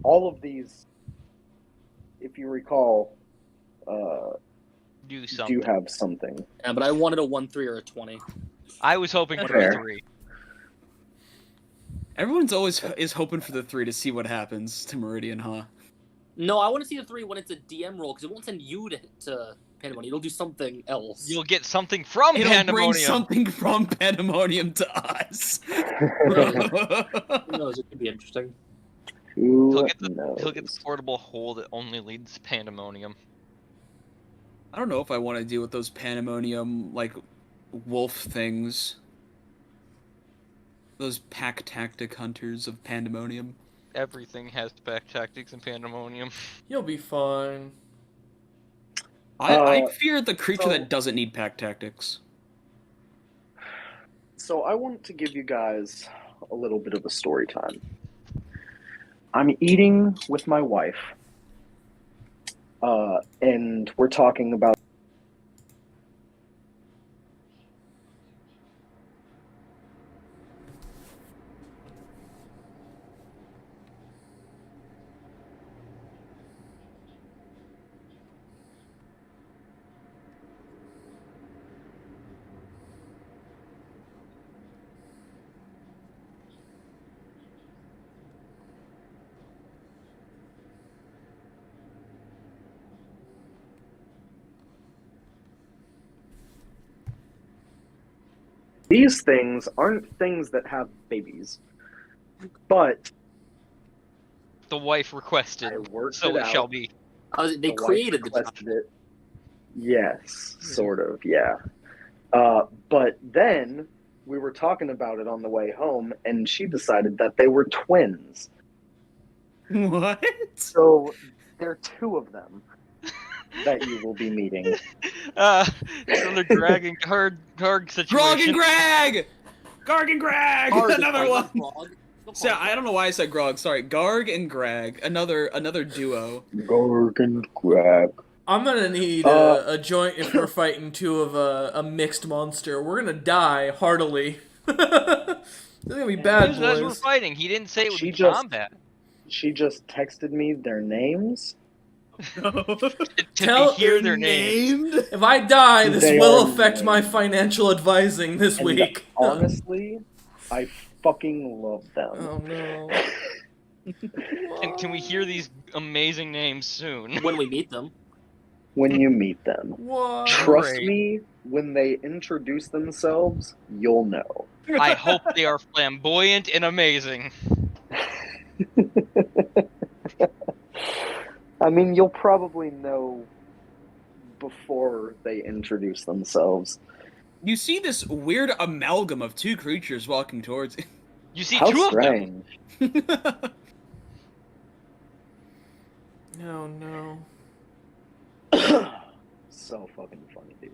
all of these, if you recall, Do something. do have something. Yeah, but I wanted a 1-3 or a 20. I was hoping for Fair. a 3. Everyone's always is hoping for the 3 to see what happens to Meridian, huh? No, I want to see the 3 when it's a DM roll, because it won't send you to Pandemonium. It'll do something else. You'll get something from It'll Pandemonium. bring something from Pandemonium to us. Who knows? It could be interesting. Who He'll knows? get the portable hole that only leads to Pandemonium. I don't know if I want to deal with those Pandemonium, like, wolf things. Those pack tactic hunters of Pandemonium. Everything has back tactics in Pandemonium. You'll be fine. I fear the creature so- that doesn't need pack tactics. So I want to give you guys a little bit of a story time. I'm eating with my wife, and we're talking about these things aren't things that have babies, but The wife requested, I worked so it it shall out. be. They The wife created the requested child. it. Yes, sort of, yeah. But then we were talking about it on the way home, and she decided that they were twins. What? So there are two of them that you will be meeting. Another Greg and Garg situation. Grog and Greg! Garg and Greg! Garg is Another fine, one! not Grog. Don't So, call him I don't know why I said Grog, sorry. Garg and Greg. Another duo. Gorg and Greg. I'm gonna need a joint if we're fighting two of a mixed monster. We're gonna die heartily. This is gonna be bad, As we're boys. fighting, he didn't say it would She be just- combat. She just texted me their names. To Tell hear their names. Named? If I die, this They will are affect named. my financial advising this And week. honestly, I fucking love them. Oh no. Can we hear these amazing names soon? when we meet them. When you meet them. What? Trust Great. me, when they introduce themselves, you'll know. I hope they are flamboyant and amazing. I mean, you'll probably know before they introduce themselves. You see this weird amalgam of two creatures walking towards you. You see How two of them. strange. No, no. So fucking funny, dude.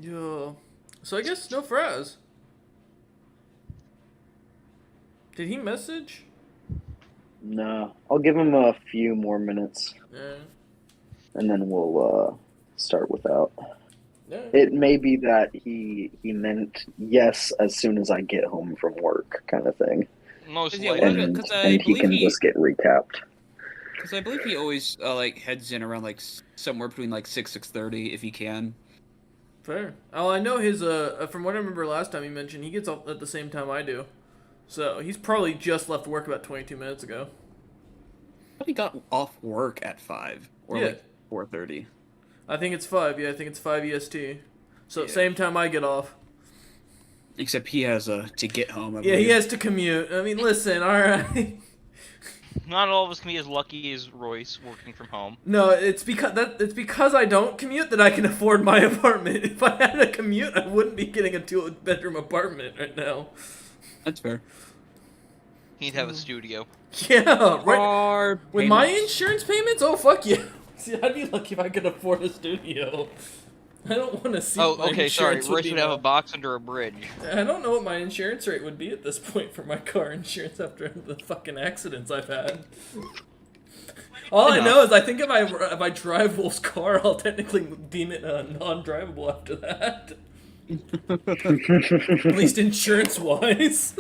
Yeah. So I guess no Fraz. Did he message? No, I'll give him a few more minutes, Yeah. and then we'll start without. Yeah. It may be that he meant yes as soon as I get home from work, kind of thing, Most Yeah, likely. well, and, 'cause I and he believe can he- just get recapped. Because I believe he always like heads in around like somewhere between like 6:30 if he can. Fair. Oh, I know his, from what I remember last time he mentioned, he gets up at the same time I do. So, he's probably just left work about 22 minutes ago. I thought he got off work at 5 or Yeah. like 4:30. I think it's 5, yeah, I think it's 5 EST. So, Yeah. same time I get off. Except he has to get home. I Yeah, he believe. has to commute. I mean, listen, alright. Not all of us can be as lucky as Royce working from home. No, it's because I don't commute that I can afford my apartment. If I had a commute, I wouldn't be getting a 2-bedroom apartment right now. That's fair. He'd have a studio. Yeah, right. Car With my payments. insurance payments? Oh, fuck yeah. See, I'd be lucky if I could afford a studio. I don't want to see Oh, my okay, sorry. insurance Royce be would have a now. box under a bridge. I don't know what my insurance rate would be at this point for my car insurance after the fucking accidents I've had. All I know is I think if I drive Wolf's car, I'll technically deem it non-drivable after that. At least insurance-wise.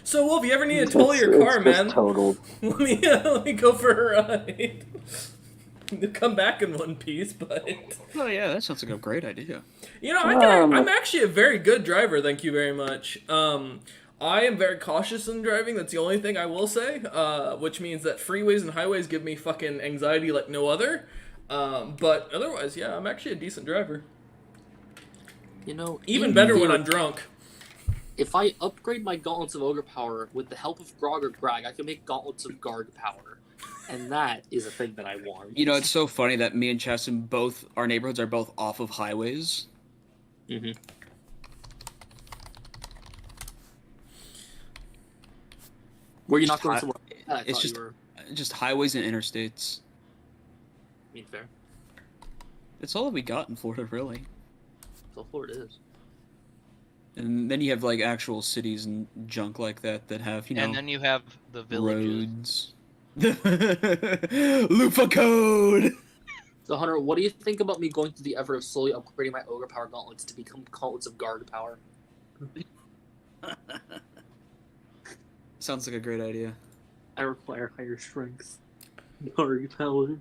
So, Wolf, you ever need to tow your car, It's man? just totaled. Let me go for a ride. Come back in one piece, but... Oh yeah, that sounds like a great idea. You know, I'm actually a very good driver, thank you very much. I am very cautious in driving, that's the only thing I will say, which means that freeways and highways give me fucking anxiety like no other. But otherwise, yeah, I'm actually a decent driver. You know, Even better when I'm drunk. If I upgrade my Gauntlets of Ogre Power with the help of Grog or Grag, I can make Gauntlets of Garg Power. And that is a thing that I want. You know, it's so funny that me and Chaston our neighborhoods are both off of highways. Mm-hmm. Were you not going somewhere? It's just highways and interstates. I mean, fair. That's all that we got in Florida, really. That's all Florida is. And then you have like actual cities and junk like that have, you know, And then you have the villages. roads. Lufa code. So, Hunter, what do you think about me going through the effort of slowly upgrading my Ogre Power Gauntlets to become Gauntlets of Garg Power? Sounds like a great idea. I require higher strength. Garg Power.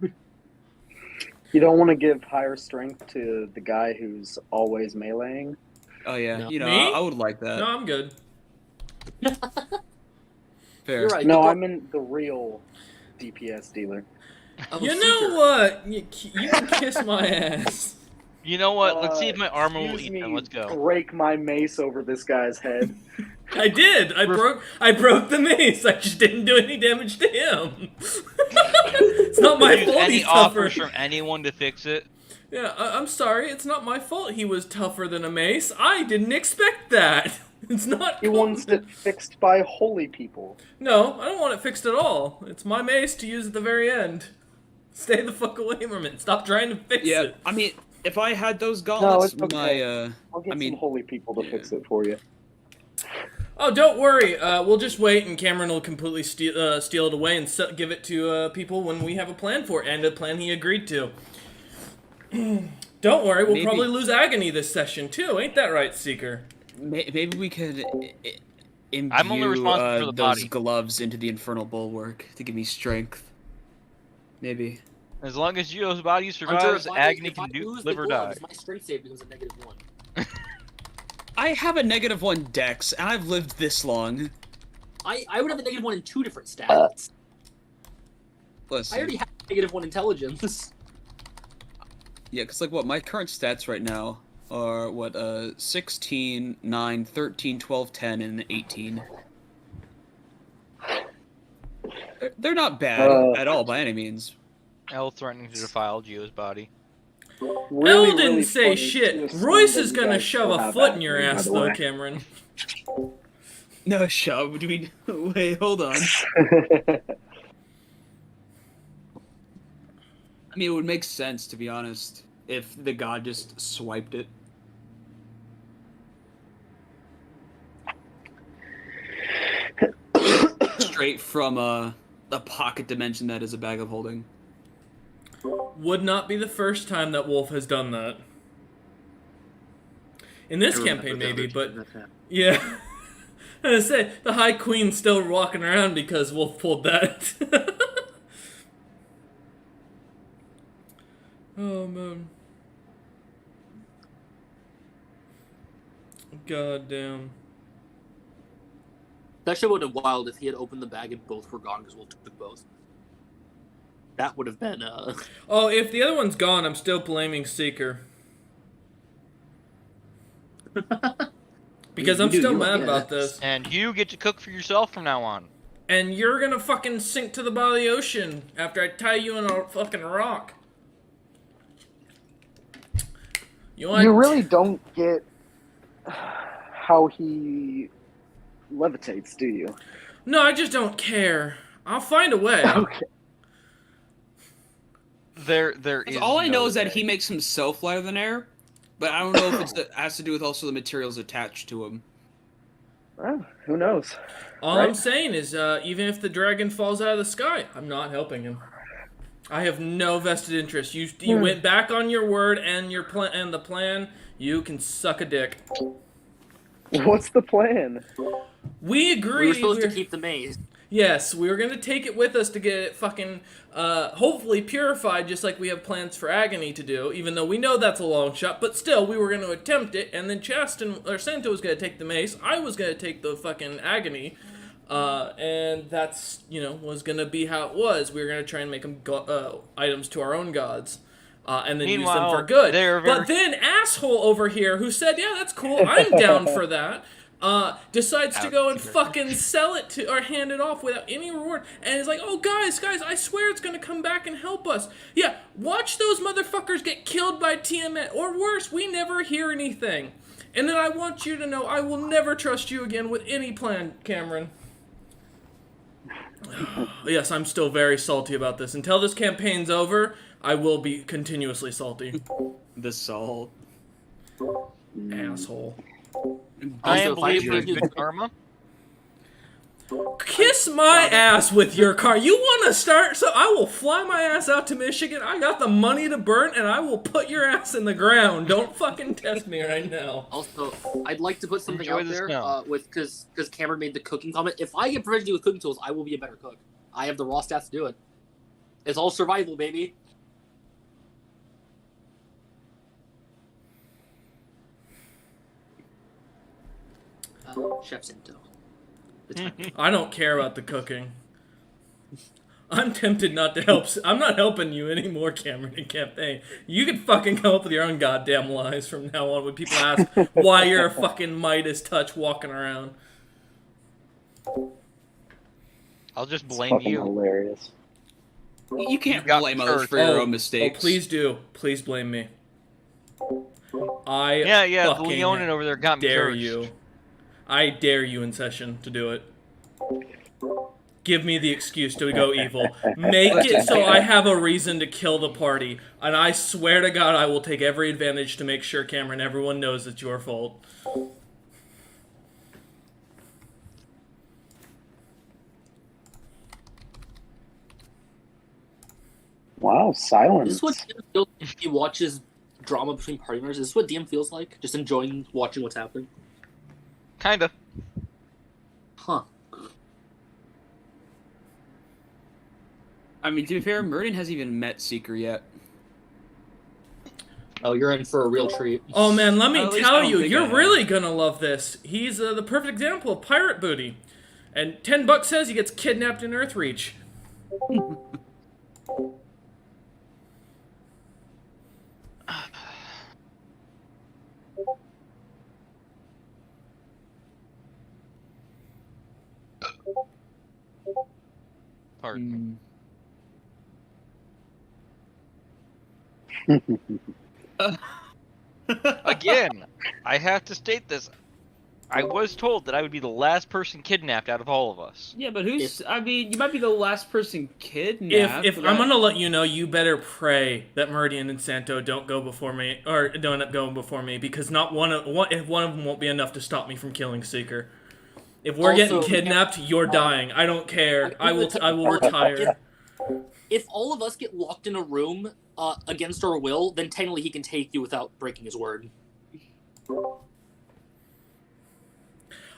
You don't want to give higher strength to the guy who's always meleeing. Oh yeah, No. you know, Me? I would like that. No, I'm good. Fair. You're right. No, the I mean the real DPS dealer. I'm a You know seeker. what? You can kiss my ass. You know what? Let's see if my armor will Excuse eat me, them. Let's go. Break my mace over this guy's head. I did. I broke the mace. I just didn't do any damage to him. It's not my Use fault any he's tougher. offers from anyone to fix it? Yeah, I'm sorry. It's not my fault he was tougher than a mace. I didn't expect that. It's not. He wants it fixed by holy people. No, I don't want it fixed at all. It's my mace to use at the very end. Stay the fuck away from it. Stop trying to fix Yeah, it. I mean, if I had those No, gauntlets, it's okay. I'll get I mean, some holy people to yeah. fix it for you. Oh, don't worry. We'll just wait, and Cameron will completely steal it away and give it to people when we have a plan for it, and a plan he agreed to. Don't worry, we'll Maybe- probably lose Agony this session, too. Ain't that right, Seeker? maybe we could imbue I'm only responsible for the those body. gloves into the infernal bulwark to give me strength. Maybe. As long as Gio's body Hunter, survives, if Agony if I can lose live the or die. gloves, my strength save becomes a -1. I have a -1 dex, and I've lived this long. I would have a -1 in 2 different stats. Listen. I already have a -1 intelligence. Yeah, because, like, what, my current stats right now are, 16, 9, 13, 12, 10, and 18. They're not bad at all, by any means. L threatening to defile Gio's body. Really, Elle didn't really say funny shit. to assume Royce that is you gonna guys shove still a have foot in your Agony, by ass, the though, way. Cameron. No, shove. Do we... Wait, hold on. I mean, it would make sense, to be honest, if the god just swiped it. Straight from a pocket dimension that is a bag of holding. Would not be the first time that Wolf has done that. In this campaign, maybe, but yeah. I was gonna say, the High Queen's still walking around because Wolf pulled that. Oh, man. God damn. That shit would have been wild if he had opened the bag and both were gone because Wolf took both. That would have been, Oh, if the other one's gone, I'm still blaming Seeker. Because I'm still mad about this. And you get to cook for yourself from now on. And you're gonna fucking sink to the bottom of the ocean after I tie you in a fucking rock. You really don't get how he levitates, do you? No, I just don't care. I'll find a way. Okay. There is. All I know no is that way. he makes himself lighter than air, but I don't know if it has to do with also the materials attached to him. Well, who knows? All Right? I'm saying is, even if the dragon falls out of the sky, I'm not helping him. I have no vested interest. You went back on your word and your plan and the plan You can suck a dick. What's the plan? We agreed. We were supposed to keep the maze. Yes, we were gonna take it with us to get it fucking, hopefully purified, just like we have plans for Agony to do. Even though we know that's a long shot, but still, we were gonna attempt it. And then Santo was gonna take the mace. I was gonna take the fucking Agony, and that's was gonna be how it was. We were gonna try and make them items to our own gods. And then use them for good. But then asshole over here who said, yeah, that's cool, I'm down for that, decides to go and fucking sell it to or hand it off without any reward. And it's like, oh, guys, I swear it's going to come back and help us. Yeah, watch those motherfuckers get killed by Tiamat. Or worse, we never hear anything. And then I want you to know I will never trust you again with any plan, Cameron. Yes, I'm still very salty about this. Until this campaign's over, I will be continuously salty. The salt. Asshole. I Also, am believing if I- in good karma. Kiss my ass with your car. You want to start? So I will fly my ass out to Michigan. I got the money to burn, and I will put your ass in the ground. Don't fucking test me right now. Also, I'd like to put something Enjoy out the there smell. because Cameron made the cooking comment. If I get proficiency with cooking tools, I will be a better cook. I have the raw stats to do it. It's all survival, baby. Chef Santo. The time. I don't care about the cooking. I'm tempted not to help. I'm not helping you anymore, Cameron, in campaign. You can fucking come up with your own goddamn lies from now on when people ask why you're a fucking Midas touch walking around. I'll just It's blame fucking you. hilarious. You can't You got blame others cursed. for your own mistakes. Oh, please do. Please blame me. I Yeah, the fucking Leonin over there got me dare cursed. you. I dare you in session to do it. Give me the excuse to go evil. Make it so I have a reason to kill the party. And I swear to God, I will take every advantage to make sure, Cameron, everyone knows it's your fault. Wow, silence. Is this what DM feels like if he watches drama between party members? Is this what DM feels like? Just enjoying watching what's happening? Kinda. Huh. I mean, to be fair, Meridian hasn't even met Seeker yet. Oh, you're in for a real treat. Oh man, let me At least I tell don't you, think I you're have. really gonna love this. He's the perfect example of pirate booty. And $10 says he gets kidnapped in Earthreach. Pardon. Again, I have to state this. I was told that I would be the last person kidnapped out of all of us. Yeah, but who's... I mean, you might be the last person kidnapped. If but I'm gonna let you know, you better pray that Meridian and Santo don't go before me, or don't end up going before me, because not one of them won't be enough to stop me from killing Seeker. If we're Also, getting kidnapped, you're dying. I don't care. I will retire. If all of us get locked in a room against our will, then technically he can take you without breaking his word.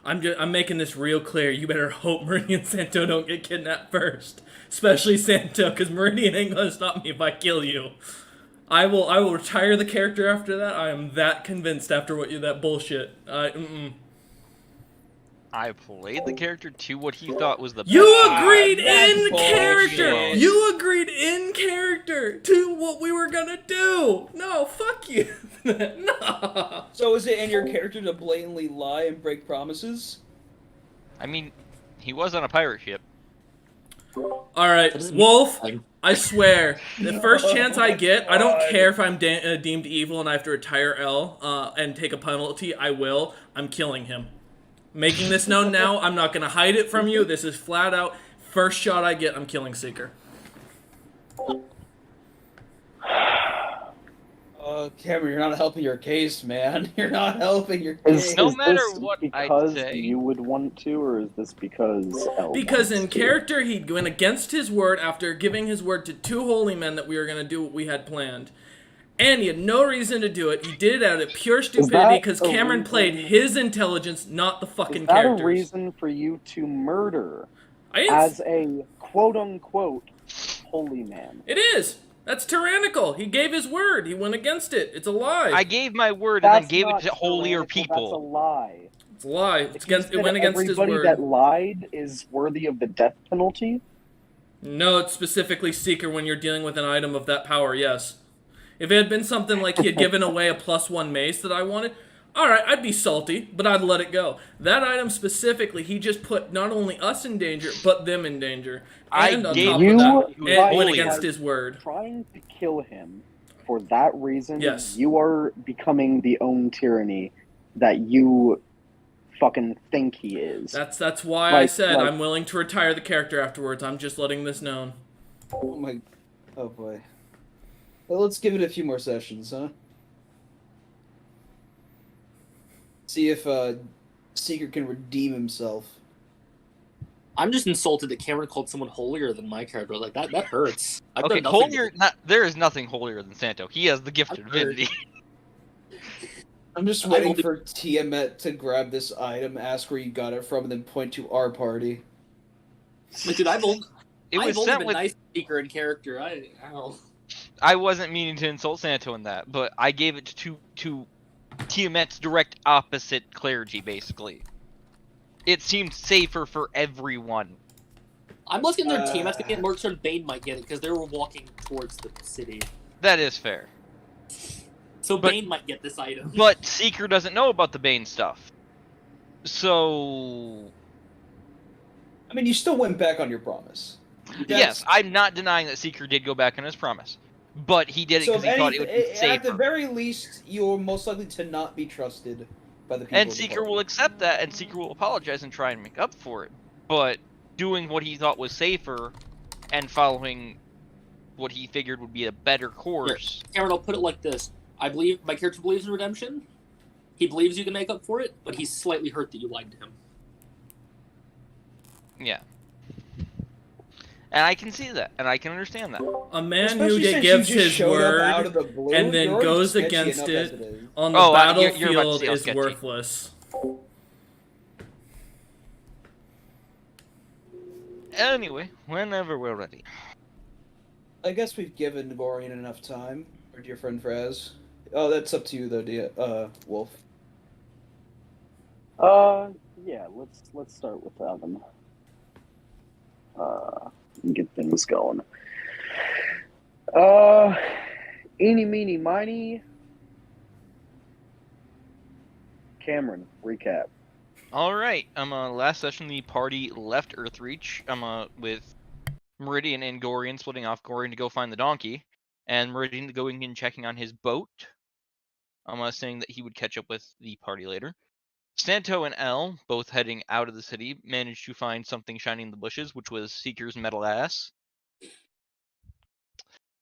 I'm making this real clear. You better hope Meridian and Santo don't get kidnapped first, especially Santo, because Meridian ain't gonna stop me if I kill you. I will retire the character after that. I am that convinced after that bullshit. I played the character to what he thought was the best. You agreed that's in character. bullshit. You agreed in character to what we were gonna do. No, fuck you. No. So is it in your character to blatantly lie and break promises? I mean, he was on a pirate ship. All right, That doesn't Wolf. mean- I swear, the first chance I get, I don't care if I'm deemed evil and I have to retire L and take a penalty. I will. I'm killing him. Making this known now. I'm not gonna hide it from you. This is flat out. First shot I get, I'm killing Seeker. Cameron, you're not helping your case, man. You're not helping your case. No matter this what I because say. you would want to, or is this because Elle Because in wants to? character, he went against his word after giving his word to two holy men that we were going to do what we had planned. And he had no reason to do it. He did it out of pure stupidity because Cameron played his intelligence, not the fucking Is that characters. a reason for you to murder I didn't as a quote-unquote holy man? It is. That's tyrannical. He gave his word. He went against it. It's a lie. I gave my word and then That's gave it not to holier tyrannical, people. That's a lie. It's a lie. If you It said went against his everybody word. that lied is worthy of the death penalty, No, it's specifically Seeker when you're dealing with an item of that power, yes. If it had been something like he had given away a +1 mace that I wanted, alright, I'd be salty, but I'd let it go. That item specifically, he just put not only us in danger, but them in danger. And on top of that, it went against his word. Trying to kill him for that reason, Yes. you are becoming the own tyranny that you fucking think he is. That's why I said I'm willing to retire the character afterwards. I'm just letting this known. Oh boy. Well, let's give it a few more sessions, huh? See if Seeker can redeem himself. I'm just insulted that Cameron called someone holier than my character. Like that hurts. Okay, holier. There is nothing holier than Santo. He has the gift of divinity. I'm just waiting for Tiamat to grab this item, ask where you got it from, and then point to our party. Like, dude, I've only been with... nice Seeker in character. I don't. I wasn't meaning to insult Santo in that, but I gave it to Tiamat's direct opposite clergy, basically. It seemed safer for everyone. I'm looking at their team. I think Lurkster and Bane might get it because they were walking towards the city. That is fair. So Bane might get this item. But Seeker doesn't know about the Bane stuff. So... I mean, you still went back on your promise. Yes, I'm not denying that Seeker did go back on his promise. But he did it because he thought it would be safer. At the very least, you're most likely to not be trusted by the people. And Seeker will accept that, and Seeker will apologize and try and make up for it. But doing what he thought was safer and following what he figured would be a better course. Here, Cameron, I'll put it like this. I believe my character believes in redemption. He believes you can make up for it, but he's slightly hurt that you lied to him. Yeah. And I can see that, and I can understand that. A man who gives his word and then goes against it on the battlefield is worthless. Anyway, whenever we're ready. I guess we've given Gorian enough time, our dear friend Fraz. Oh, that's up to you though, Wolf. Yeah, let's start with them. And get things going. Eeny, meeny, miny. Cameron, recap. Alright, last session the party left Earthreach, with Meridian and Gorian splitting off, Gorian to go find the donkey, and Meridian going and checking on his boat. Saying that he would catch up with the party later. Santo and Elle, both heading out of the city, managed to find something shining in the bushes, which was Seeker's metal ass.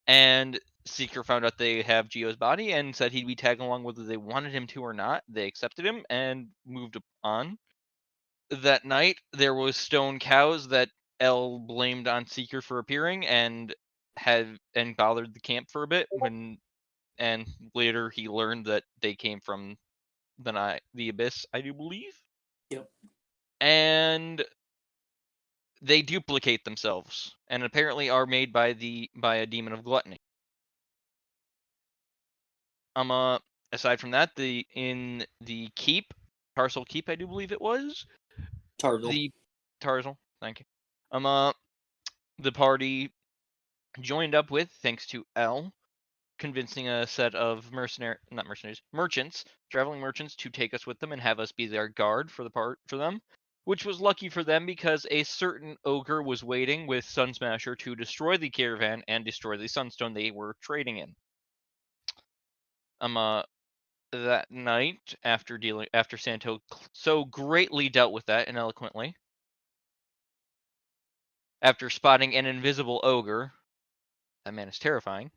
And Seeker found out they have Geo's body and said he'd be tagging along whether they wanted him to or not. They accepted him and moved on. That night, there was stone cows that Elle blamed on Seeker for appearing and bothered the camp for a bit and later he learned that they came from the Abyss, I do believe. Yep. And they duplicate themselves, and apparently are made by a demon of gluttony. Aside from that, in the keep, Tarsal Keep, I do believe it was. Tarsal, thank you. The party joined up with, thanks to Elle, convincing a set of merchants, traveling merchants, to take us with them and have us be their guard for them, which was lucky for them because a certain ogre was waiting with Sun Smasher to destroy the caravan and destroy the sunstone they were trading in. That night, after Santo so greatly dealt with that and eloquently, after spotting an invisible ogre, that man is terrifying.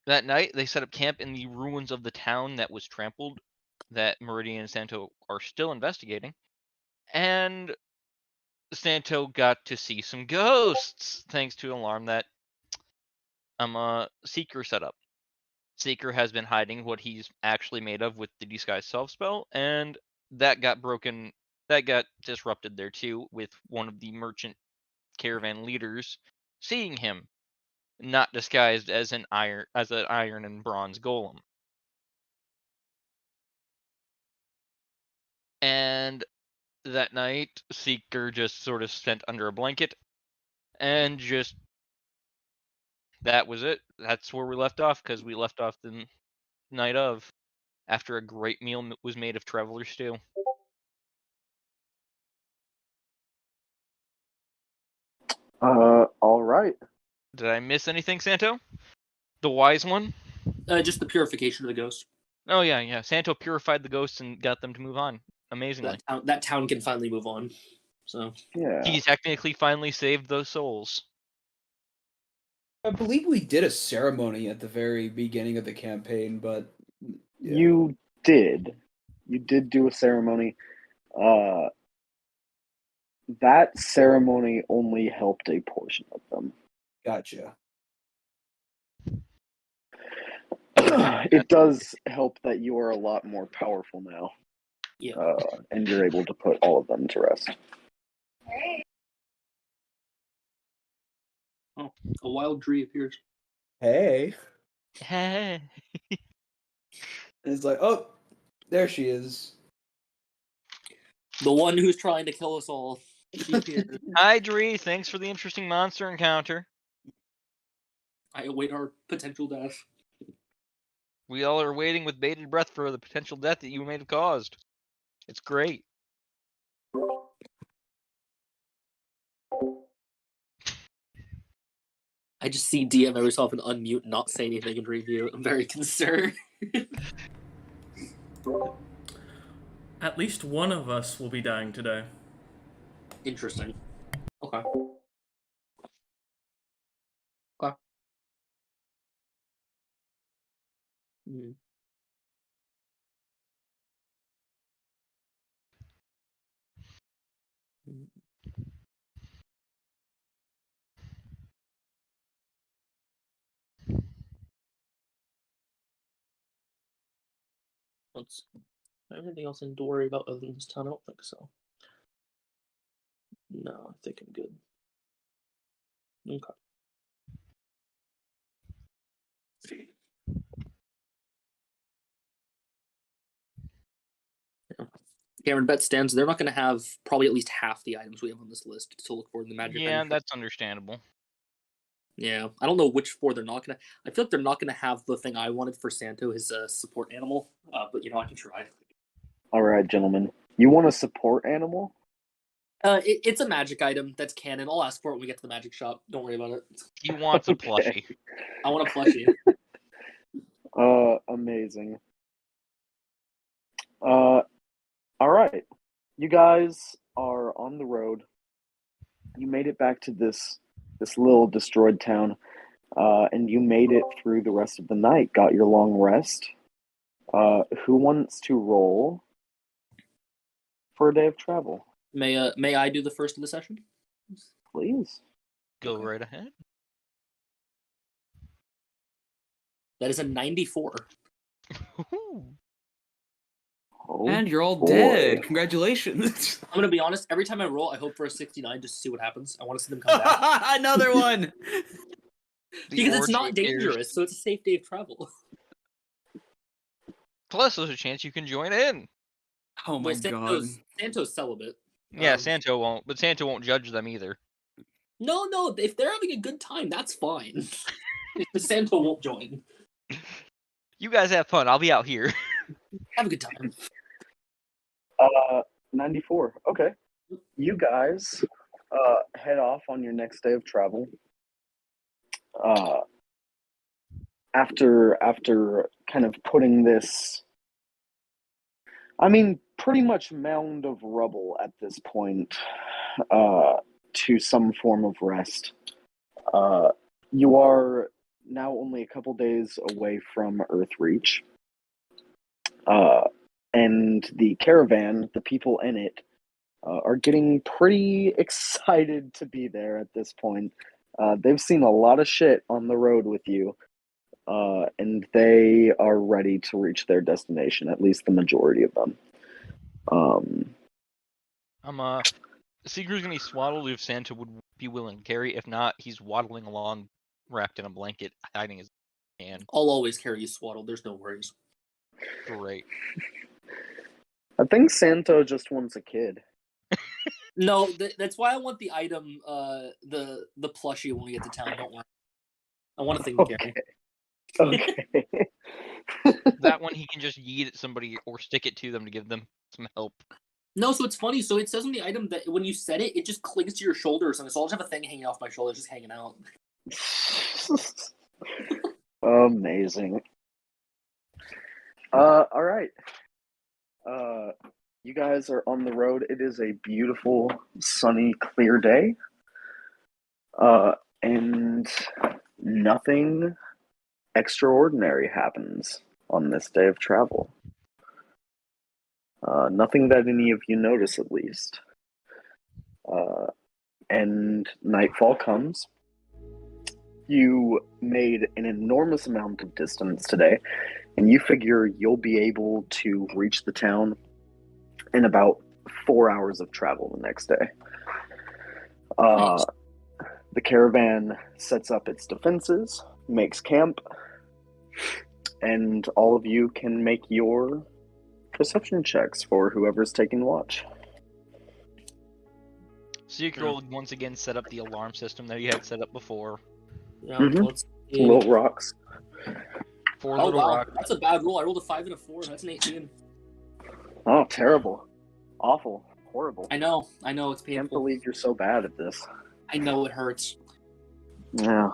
That night, they set up camp in the ruins of the town that was trampled, that Meridian and Santo are still investigating. And Santo got to see some ghosts, thanks to an alarm that Seeker setup. Seeker has been hiding what he's actually made of with the disguise self spell, and that got broken. That got disrupted there too, with one of the merchant caravan leaders seeing him, not disguised as an iron and bronze golem. And that night, Seeker just sort of spent under a blanket, and just that was it. That's where we left off, because we left off the night of, after a great meal was made of traveler stew. All right. Did I miss anything, Santo? The wise one? Just the purification of the ghost. Oh yeah. Santo purified the ghosts and got them to move on. Amazingly. That town can finally move on. So Yeah. He technically finally saved those souls. I believe we did a ceremony at the very beginning of the campaign, but yeah. You did do a ceremony. That ceremony only helped a portion of them. Gotcha. It does help that you are a lot more powerful now. yeah. And you're able to put all of them to rest. Oh, a wild tree appears. Hey. Hey. It's like, oh, there she is. The one who's trying to kill us all. She appeared. Hi, Dree. Thanks for the interesting monster encounter. I await our potential death. We all are waiting with bated breath for the potential death that you may have caused. It's great. I just see DM every so often unmute, not say anything in review. I'm very concerned. At least one of us will be dying today. Interesting. Okay. Mm. Let's. Anything else I need to worry about other than this town? I don't think so. No, I think I'm good. Okay. Yeah. Cameron, bet stands they're not going to have probably at least half the items we have on this list to look for in the magic. Yeah, that's understandable. Yeah, I don't know which four they're not going to. I feel like they're not going to have the thing I wanted for Santo, his support animal. But I can try. All right, gentlemen. You want a support animal? It's a magic item that's canon. I'll ask for it when we get to the magic shop. Don't worry about it. He wants a Okay. plushie. I want a plushie. Amazing. All right. You guys are on the road. You made it back to this little destroyed town, and you made it through the rest of the night. Got your long rest. Who wants to roll for a day of travel? May I do the first of the session? Please. Go right ahead. That is a 94. Oh, And you're all boy. dead. Congratulations. I'm gonna be honest. Every time I roll, I hope for a 69 just to see what happens. I want to see them come back Another one. because it's not dangerous, so it's a safe day of travel. Plus, there's a chance you can join in. Oh my god. Santo's celibate. Yeah, Santo won't, but Santo won't judge them either. No, if they're having a good time, that's fine. Santo won't join. You guys have fun. I'll be out here. Have a good time. 94. Okay. You guys head off on your next day of travel. After kind of putting this, pretty much mound of rubble at this point, to some form of rest. You are now only a couple days away from Earthreach. And the caravan, the people in it, are getting pretty excited to be there at this point. They've seen a lot of shit on the road with you, and they are ready to reach their destination, at least the majority of them. Seeker's gonna be swaddled if Santa would be willing to carry. If not, he's waddling along, wrapped in a blanket, hiding his hand. I'll always carry you swaddled. There's no worries. Great. I think Santa just wants a kid. No, that's why I want the item, the plushie when we get to town. Don't worry. I want a thing to carry. Okay. That one he can just yeet at somebody or stick it to them to give them some help. No, so it's funny. So it says on the item that when you set it, it just clings to your shoulder or something. So I'll just have a thing hanging off my shoulder, just hanging out. Amazing. All right. You guys are on the road. It is a beautiful, sunny, clear day. And nothing extraordinary happens on this day of travel. Nothing that any of you notice, at least. And nightfall comes. You made an enormous amount of distance today, and you figure you'll be able to reach the town in about 4 hours of travel the next day. Nice. The caravan sets up its defenses, makes camp, and all of you can make your perception checks for whoever's taking watch. Seeker will once again set up the alarm system that he had set up before. Yeah, Mhm. let's see. Little rocks. 4 Oh little wow, rock. that's a bad roll. I rolled a 5 and a 4. That's an 18. Oh, terrible. Awful. Horrible. I know, it's I can't painful. believe you're so bad at this. I know it hurts. Yeah.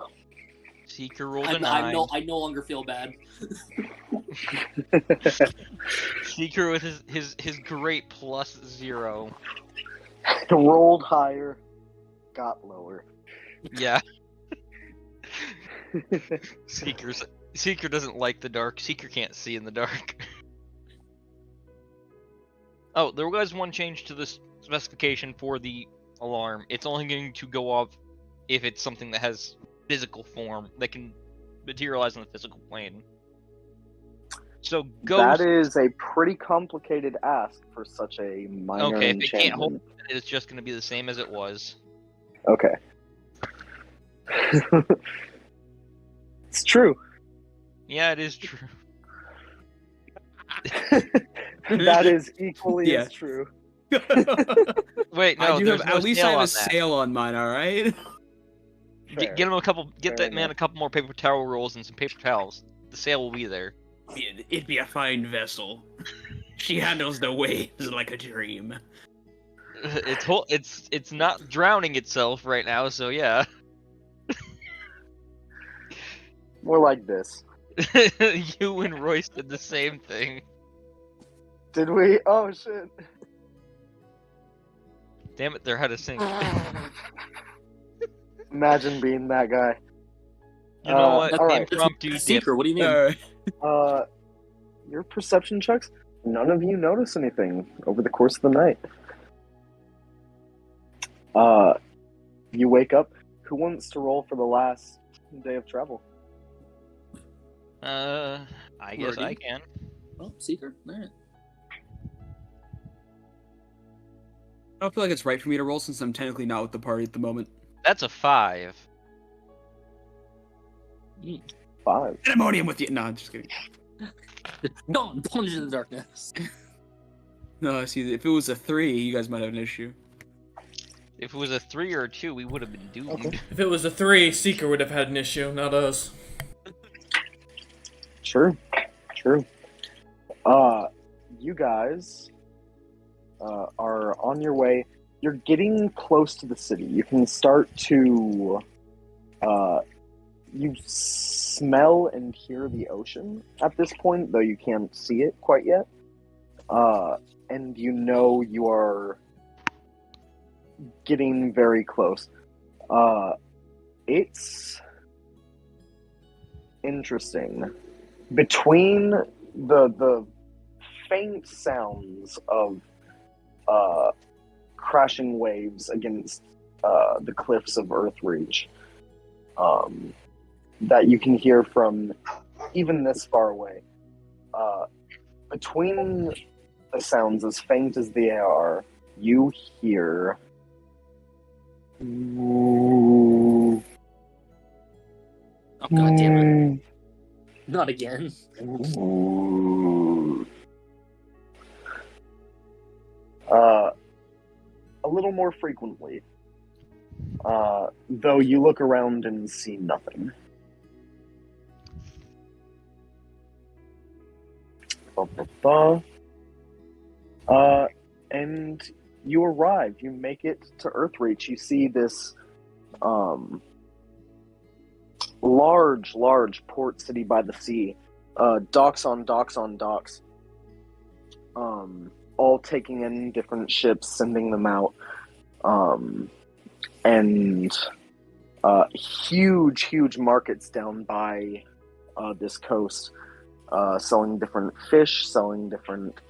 Seeker rolled a 9. I no longer feel bad. Seeker with his great +0. Rolled higher, got lower. Yeah. Seeker doesn't like the dark. Seeker can't see in the dark. Oh, there was one change to this specification for the alarm. It's only going to go off if it's something that has physical form that can materialize on the physical plane. So That is a pretty complicated ask for such a minor okay, if enchantment. it can't hold it, it's just going to be the same as it was. Okay. It's true. Yeah, it is true. That is equally Yeah. as true. Wait, no, there's no at least sale I have on a that. sale on mine, alright? Fair. Get him a couple. Get Fair that man enough. a couple more paper towel rolls and some paper towels. The sale will be there. It'd be a fine vessel. She handles the waves like a dream. It's not drowning itself right now, so yeah. More like this. You and Royce did the same thing. Did we? Oh shit. Damn it, they're how to sing. Imagine being that guy. You know what? all right. Impromptu dip. Seeker, what do you mean? Alright. Your perception checks, none of you notice anything over the course of the night. You wake up. Who wants to roll for the last day of travel? I guess Wordy. I can. Oh, Seeker. All right. I don't feel like it's right for me to roll since I'm technically not with the party at the moment. That's a 5. 5. Pandemonium with you. No, I'm just kidding. Gone, plunged in the darkness. No, see, if it was a 3, you guys might have an issue. If it was a 3 or a 2, we would have been doomed. Okay. If it was a 3, Seeker would have had an issue, not us. True. You guys are on your way. You're getting close to the city. You can start to you smell and hear the ocean at this point, though you can't see it quite yet. And you know you are getting very close. It's interesting. Between the faint sounds of crashing waves against the cliffs of Earthreach that you can hear from even this far away. Between the sounds, as faint as they are, you hear. Ooh. Oh, god damn it. Not again. Ooh. A little more frequently. Though you look around and see nothing. And you arrive. You make it to Earthreach. You see this large port city by the sea. Docks on docks on docks. All taking in different ships, sending them out. And huge markets down by this coast, selling different fish, selling different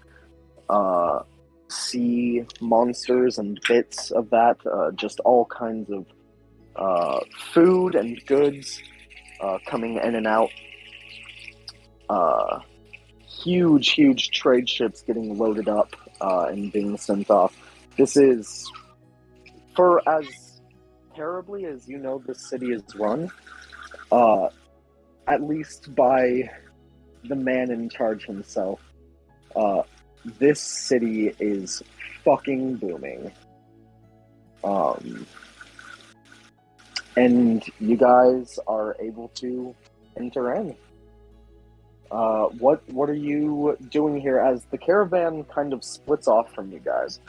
sea monsters and bits of that, just all kinds of food and goods coming in and out. Huge trade ships getting loaded up and being sent off. This is, for as terribly as you know this city is run, at least by the man in charge himself, this city is fucking booming. And you guys are able to enter in. What are you doing here as the caravan kind of splits off from you guys?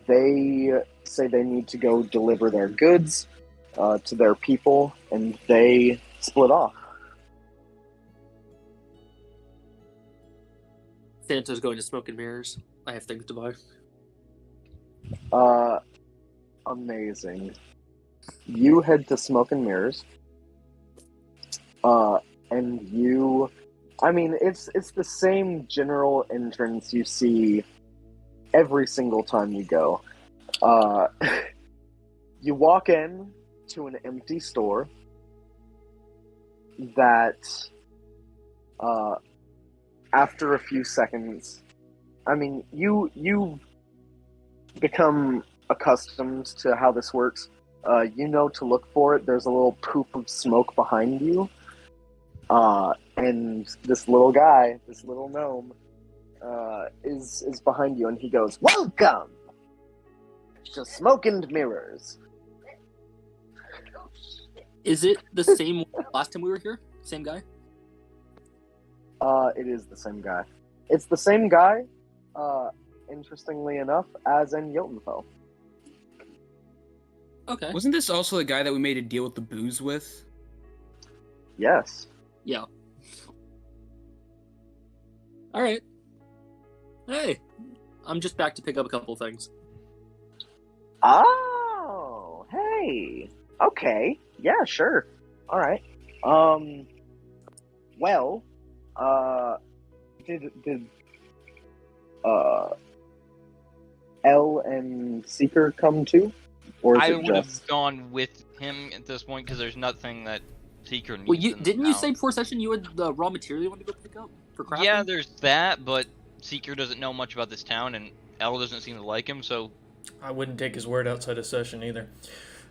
They say they need to go deliver their goods to their people, and they split off. Santa's going to Smoke and Mirrors. I have things to buy. Amazing. You head to Smoke and Mirrors. And you, I mean, it's the same general entrance you see every single time you go. You walk in to an empty store that, after a few seconds, I mean, you become accustomed to how this works. You know to look for it. There's a little poop of smoke behind you. And this little guy, this little gnome, is behind you, and he goes, "Welcome to Smoke and Mirrors." Is it the same last time we were here? Same guy? It is the same guy. It's the same guy, interestingly enough, as in Jotunfell. Okay. Wasn't this also the guy that we made a deal with the booze with? Yes. Yeah. Alright. Hey. I'm just back to pick up a couple things. Oh, hey. Okay. Yeah, sure. All right. Well, did L and Seeker come too? Or is I it would have just... gone with him at this point because there's nothing that Seeker needs. Well, in didn't the you town. say before session you had the raw material you wanted to go pick up for crafting? Yeah, there's that, but Seeker doesn't know much about this town, and L doesn't seem to like him, so... I wouldn't take his word outside of session either.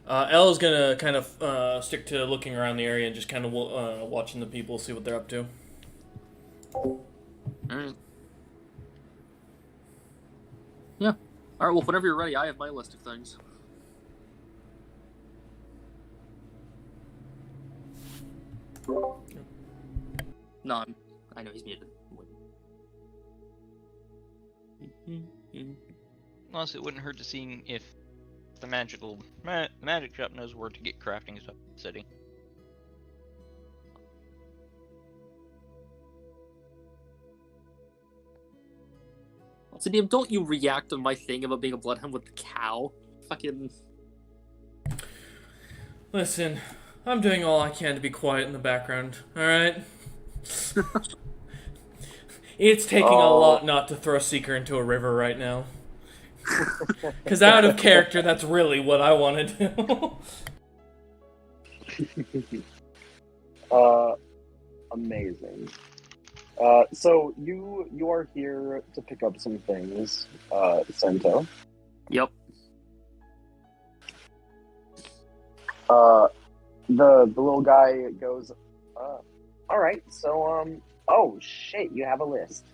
L is gonna kind of stick to looking around the area and just kind of watching the people, see what they're up to. Alright. Yeah. Alright, well, whenever you're ready, I have my list of things. No, I know he's muted. Plus, it wouldn't hurt to see if the magic shop knows where to get crafting stuff in the city. So, DM, don't you react on my thing about being a bloodhound with the cow? Fucking... Listen, I'm doing all I can to be quiet in the background, alright? It's taking a lot not to throw Seeker into a river right now. Because out of character, that's really what I want to do. Amazing. So you are here to pick up some things, Sento. Yep. The little guy goes, all right. So oh shit, you have a list.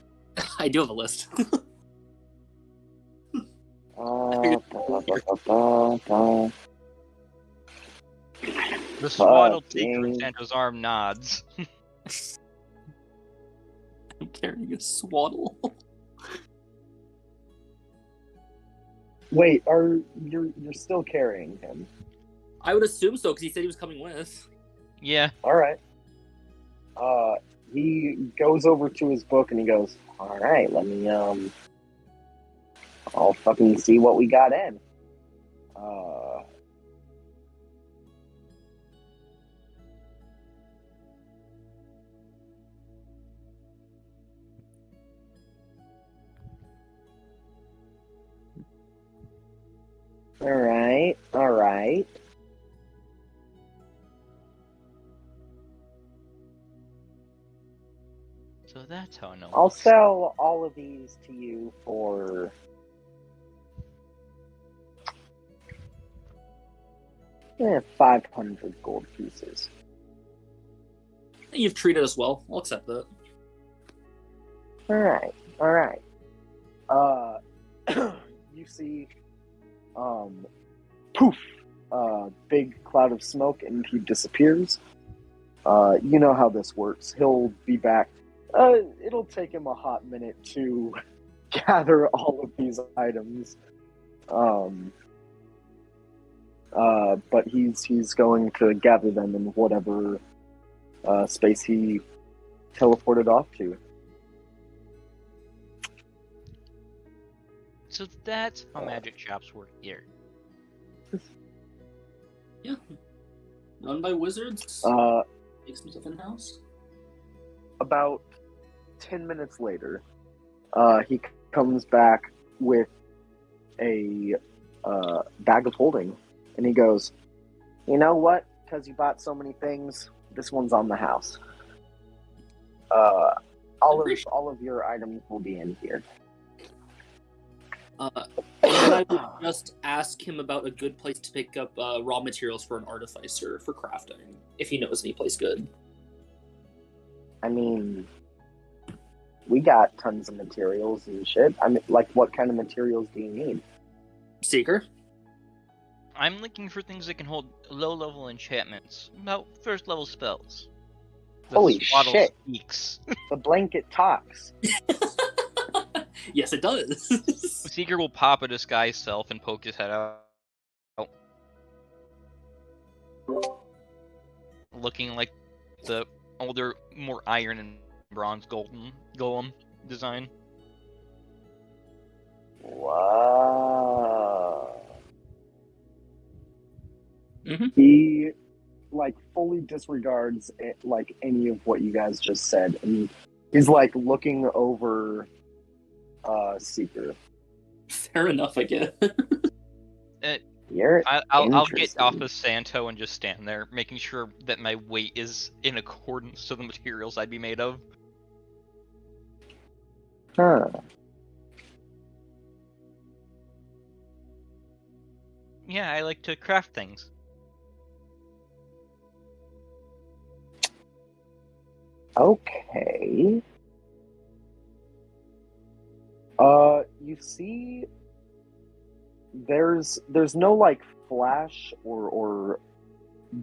I do have a list. The swaddled Fucking- seeker in Santo's arm nods. I'm carrying a swaddle. Wait, you're still carrying him? I would assume so, because he said he was coming with. Yeah. All right. He goes over to his book and he goes, all right, let me I'll fucking see what we got in. All right. So that's how I know. I'll sell all of these to you for 500 gold pieces. You've treated us well. I'll accept that. All right. You see, poof, big cloud of smoke, and he disappears. You know how this works. He'll be back. It'll take him a hot minute to gather all of these items. But he's going to gather them in whatever space he teleported off to. So that's how magic shops work here. Yeah. Run by wizards. Make some stuff in house. About 10 minutes later, he comes back with a bag of holding, and he goes, you know what? Because you bought so many things, this one's on the house. All of your items will be in here. And then I would just ask him about a good place to pick up raw materials for an artificer for crafting, if he knows any place good. I mean, we got tons of materials and shit. I mean, like, what kind of materials do you need? Seeker? I'm looking for things that can hold low-level enchantments, about first-level spells. The Holy swaddle shit. Speaks. The blanket talks. Yes, it does. Seeker will pop a disguise self and poke his head out. Looking like the older, more iron and bronze golem design. Wow. Mhm. He, like, fully disregards it, like, any of what you guys just said, and he's, like, looking over Seeker. Fair enough, I guess. You're I'll get interesting. off of Santo and just stand there, making sure that my weight is in accordance to the materials I'd be made of. Huh. Yeah, I like to craft things. Okay. You see, there's no, like, flash or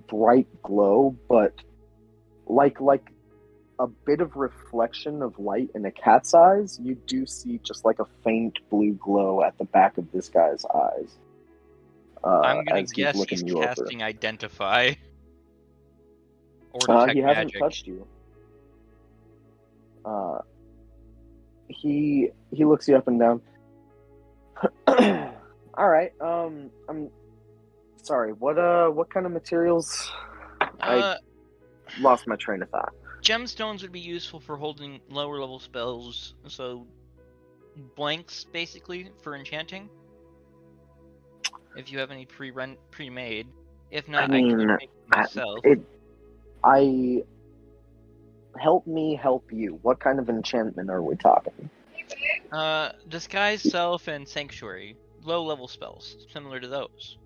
bright glow, but like a bit of reflection of light in a cat's eyes. You do see just like a faint blue glow at the back of this guy's eyes. I'm gonna as guess looking he's you over. casting Identify. Or Detect He hasn't Magic. touched you. He looks you up and down. All right. I'm sorry. What kind of materials? I lost my train of thought. Gemstones would be useful for holding lower level spells, so blanks basically for enchanting. if you have any pre-made. If I not, I mean, can make them myself. Help me help you. What kind of enchantment are we talking? Disguise Self and Sanctuary. Low-level spells, similar to those.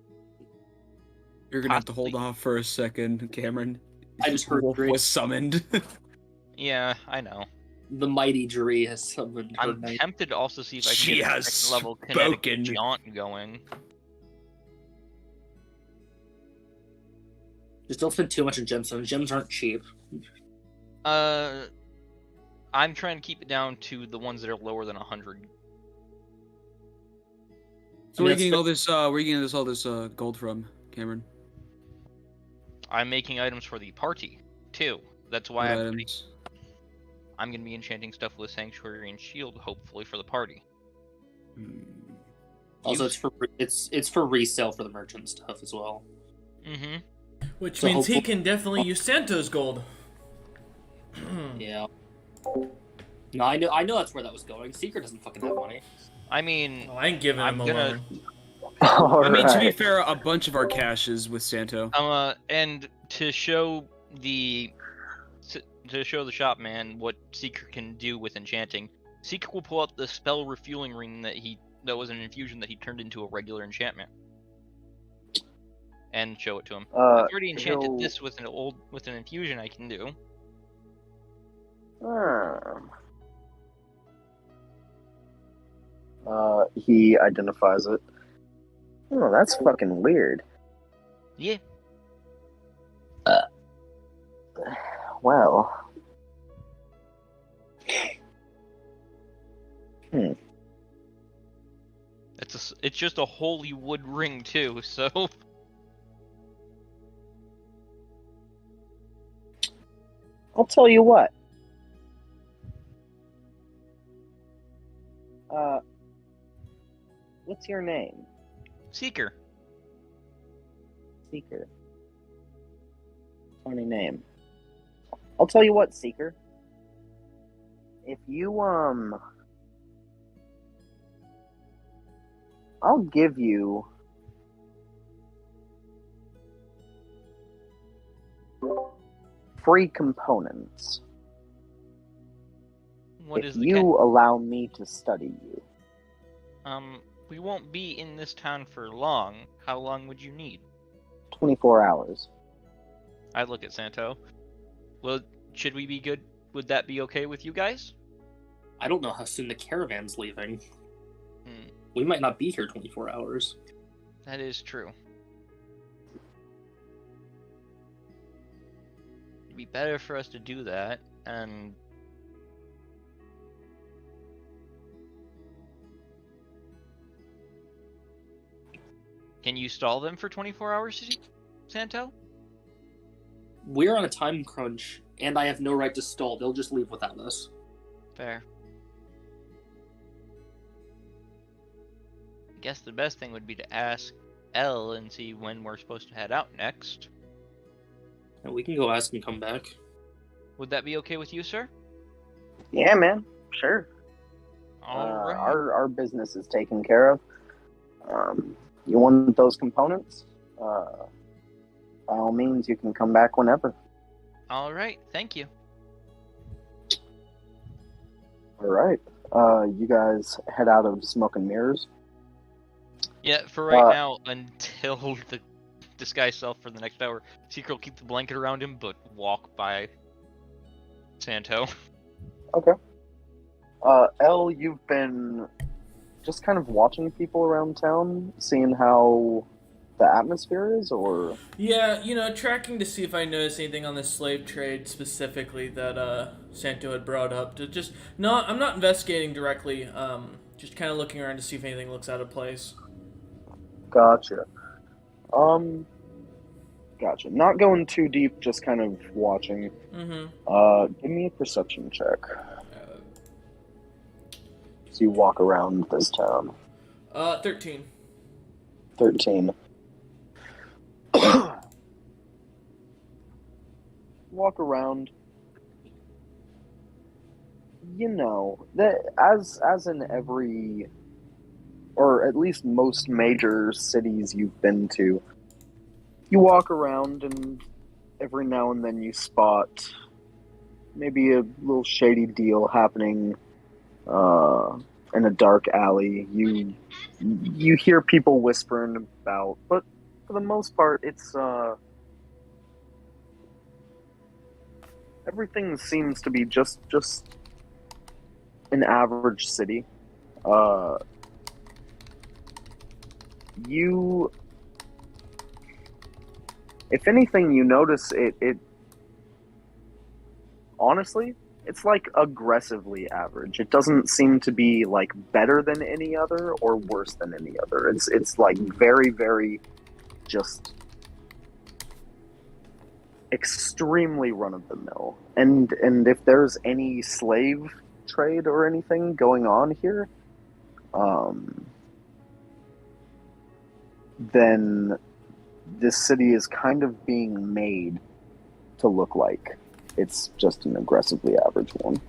You're gonna have to hold Possibly. off for a second, Cameron. I just heard Wolf Drake. was summoned. Yeah, I know. The mighty Dree has summoned her I'm knight. tempted to also see if I can She get a has second-level kinetic spoken. jaunt going. Just don't spend too much on gemstones. Gems aren't cheap. I'm trying to keep it down to the ones that are lower than 100. So where are you getting all this? Where are you getting all this gold from, Cameron? I'm making items for the party too. That's why What I'm items? gonna be enchanting stuff with Sanctuary and Shield, hopefully for the party. Also, it's for resale for the merchant stuff as well. Mm-hmm. Which So means he hopefully- can definitely use Santo's gold. Yeah. No, I know that's where that was going. Secret doesn't fucking have money. I mean, Well, I ain't giving I'm him a gonna- loan. I mean, to be Alright. fair, a bunch of our cash is with Santo. and to show the shop man what Seeker can do with enchanting, Seeker will pull out the spell refueling ring that was an infusion that he turned into a regular enchantment, and show it to him. I've already enchanted he'll- this with an infusion I can do. He identifies it. Oh, that's fucking weird. Yeah. Well. It's just a holy wood ring too, so I'll tell you what. What's your name? Seeker. Seeker. Funny name. I'll tell you what, Seeker. If you, I'll give you free components What if is the you allow me to study you. we won't be in this town for long. How long would you need? 24 hours. I look at Santo. Well, should we be good? Would that be okay with you guys? I don't know how soon the caravan's leaving. Hmm, We might not be here 24 hours. that is true. It'd be better for us to do that, and can you stall them for 24 hours, Santo? We're on a time crunch, and I have no right to stall. They'll just leave without us. Fair. I guess the best thing would be to ask Elle and see when we're supposed to head out next. And we can go ask and come back. Would that be okay with you, sir? Yeah, man. Sure. Alright. Our business is taken care of. You want those components? By all means, you can come back whenever. Alright, thank you. All right. You guys head out of Smoke and Mirrors. Yeah, for right now, until the disguise self for the next hour, Seeker will keep the blanket around him, but walk by Santo. Okay. Elle, you've been just kind of watching people around town, seeing how the atmosphere is, or? Yeah, tracking to see if I notice anything on the slave trade specifically that Santo had brought up. I'm not investigating directly. Just kind of looking around to see if anything looks out of place. Gotcha. Gotcha. Not going too deep, just kind of watching. Mm-hmm. Give me a perception check. So you walk around this town. 13. 13. Walk around. You know, that as in every or at least most major cities you've been to, you walk around and every now and then you spot maybe a little shady deal happening in a dark alley. You hear people whispering about, but for the most part, it's everything seems to be just an average city. You, if anything, you notice it honestly, it's like aggressively average. It doesn't seem to be like better than any other or worse than any other. It's like very, very just extremely run of the mill. And if there's any slave trade or anything going on here, then this city is kind of being made to look like it's just an aggressively average one.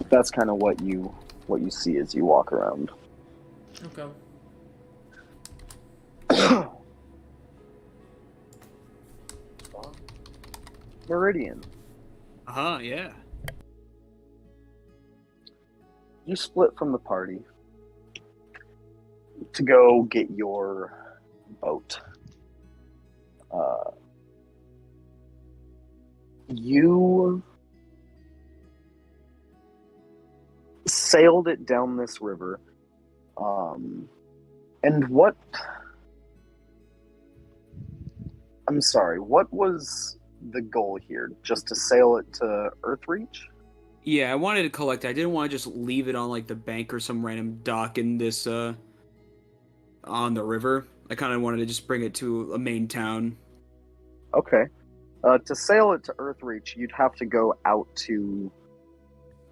That's kind of what you see as you walk around. Okay. Meridian, Yeah. you split from the party to go get your boat. You sailed it down this river. And what... I'm sorry, what was the goal here? Just to sail it to Earthreach? Yeah, I wanted to collect it. I didn't want to just leave it on like the bank or some random dock in this on the river. I kind of wanted to just bring it to a main town. Okay. To sail it to Earthreach, you'd have to go out to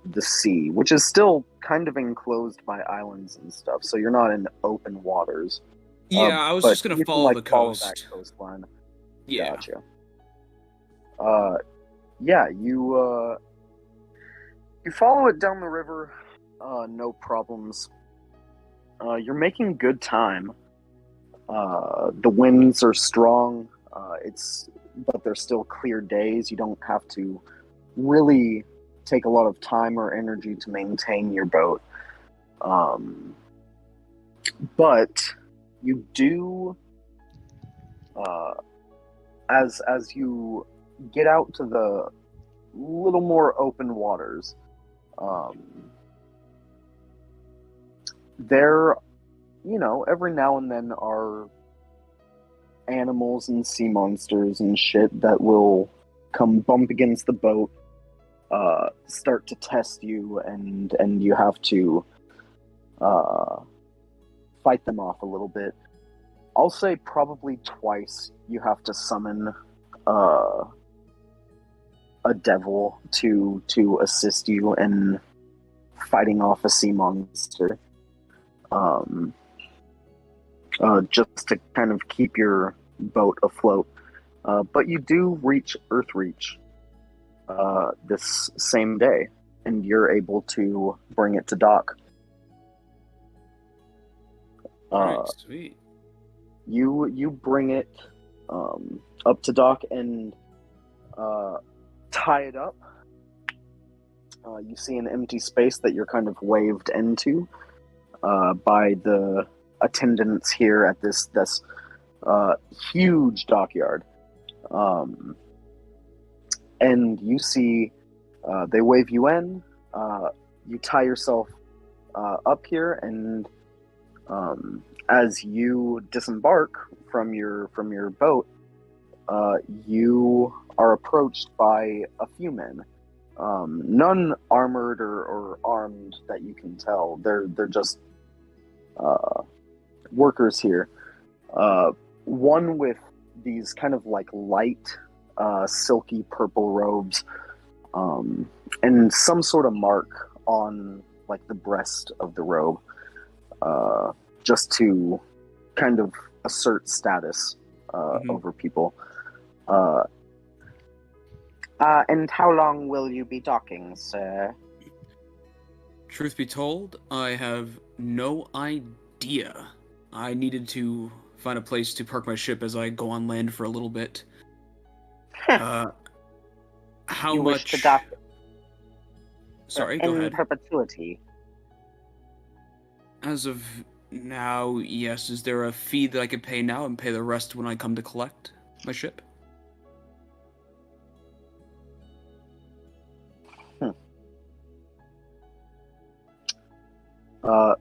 the sea, which is still kind of enclosed by islands and stuff, so you're not in open waters. Yeah, I was but just gonna you can, follow the follow coast. that coastline. Yeah. Gotcha. Yeah, you follow it down the river, no problems. You're making good time. The winds are strong. But they're still clear days. You don't have to really take a lot of time or energy to maintain your boat. But you do, as you get out to the little more open waters, there, every now and then are animals and sea monsters and shit that will come bump against the boat, start to test you, and you have to fight them off a little bit. I'll say probably twice you have to summon a devil to assist you in fighting off a sea monster. Just to kind of keep your boat afloat. But you do reach Earthreach this same day, and you're able to bring it to dock. Alright, sweet. You bring it up to dock and tie it up. You see an empty space that you're kind of waved into by the attendants here at this huge dockyard. And you see they wave you in. You tie yourself up here, and as you disembark from your boat, you are approached by a few men. None armored or armed that you can tell. They're just workers here. One with these kind of like light, silky purple robes, and some sort of mark on like the breast of the robe, just to kind of assert status over people. And how long will you be docking, sir? Truth be told, I have no idea. I needed to find a place to park my ship as I go on land for a little bit. How You wish much? to dock Sorry, go in ahead. perpetuity. As of now, yes. Is there a fee that I could pay now and pay the rest when I come to collect my ship?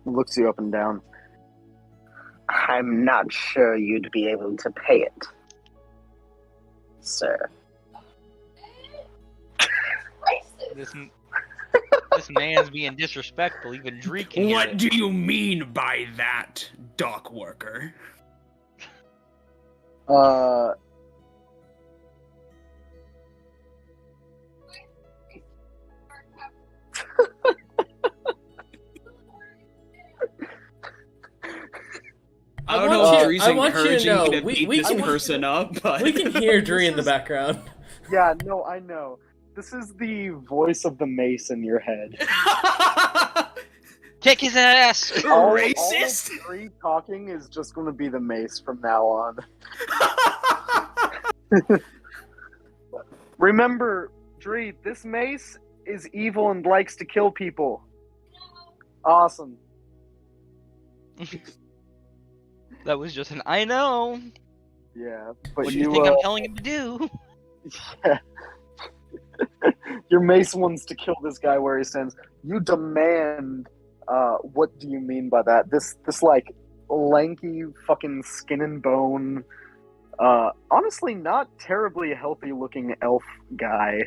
Looks you up and down. I'm not sure you'd be able to pay it, sir. This man's being disrespectful. Even Dree can hear What it. do you mean by that, dock worker? I don't know if Dree's I want you to encouraging know, me to beat this person up, but We can hear Dree in the background. Yeah, no, I know. This is the voice of the mace in your head. Kick his ass! Racist. All Dree talking is just going to be the mace from now on. Remember, Dree, this mace is evil and likes to kill people. Awesome. That was just an I know. Yeah, but What do you think I'm telling him to do? Yeah. Your mace wants to kill this guy where he stands. You demand. What do you mean by that? This like lanky fucking skin and bone. Honestly, not terribly healthy looking elf guy.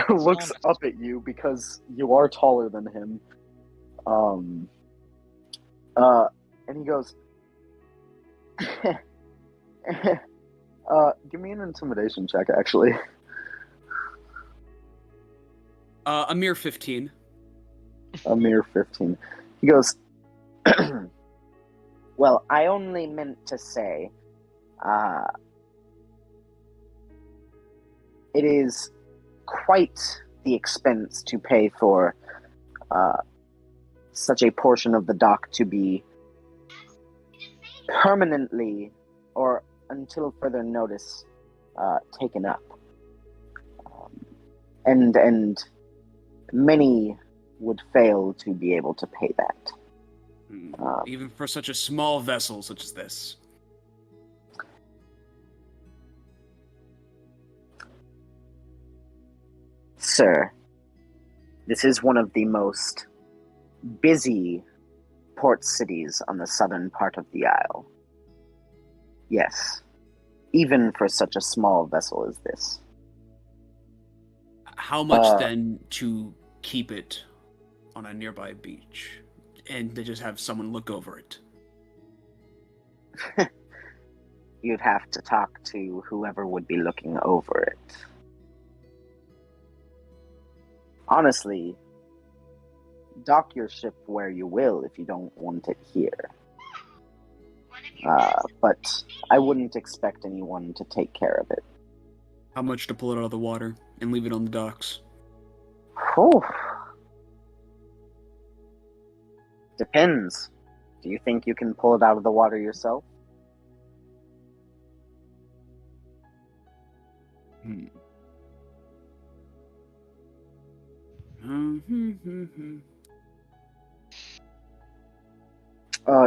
Looks up at you because you are taller than him. And he goes. Give me an intimidation check, actually. A mere 15. A mere 15. He goes, Well, I only meant to say, it is quite the expense to pay for such a portion of the dock to be permanently or until further notice taken up. And many would fail to be able to pay that. Even for such a small vessel such as this. Sir, this is one of the most busy port cities on the southern part of the isle. Yes, even for such a small vessel as this. How much then to keep it on a nearby beach and to just have someone look over it? You'd have to talk to whoever would be looking over it. Honestly, dock your ship where you will if you don't want it here. But I wouldn't expect anyone to take care of it. How much to pull it out of the water and leave it on the docks? Whew. Depends. Do you think you can pull it out of the water yourself?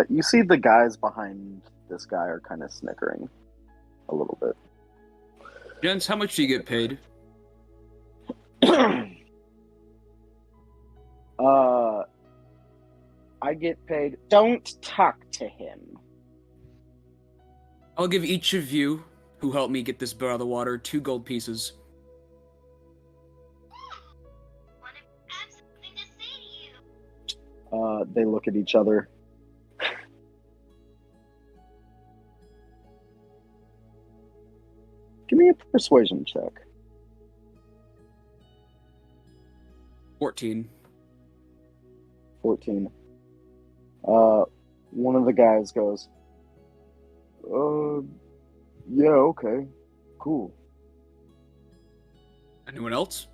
you see the guys behind this guy are kind of snickering a little bit. Gents, how much do you get paid? I get paid. Don't talk to him. I'll give each of you who helped me get this boat out of the water 2 gold pieces. They look at each other. Give me a persuasion check. 14. 14. One of the guys goes, yeah, okay, cool. Anyone else?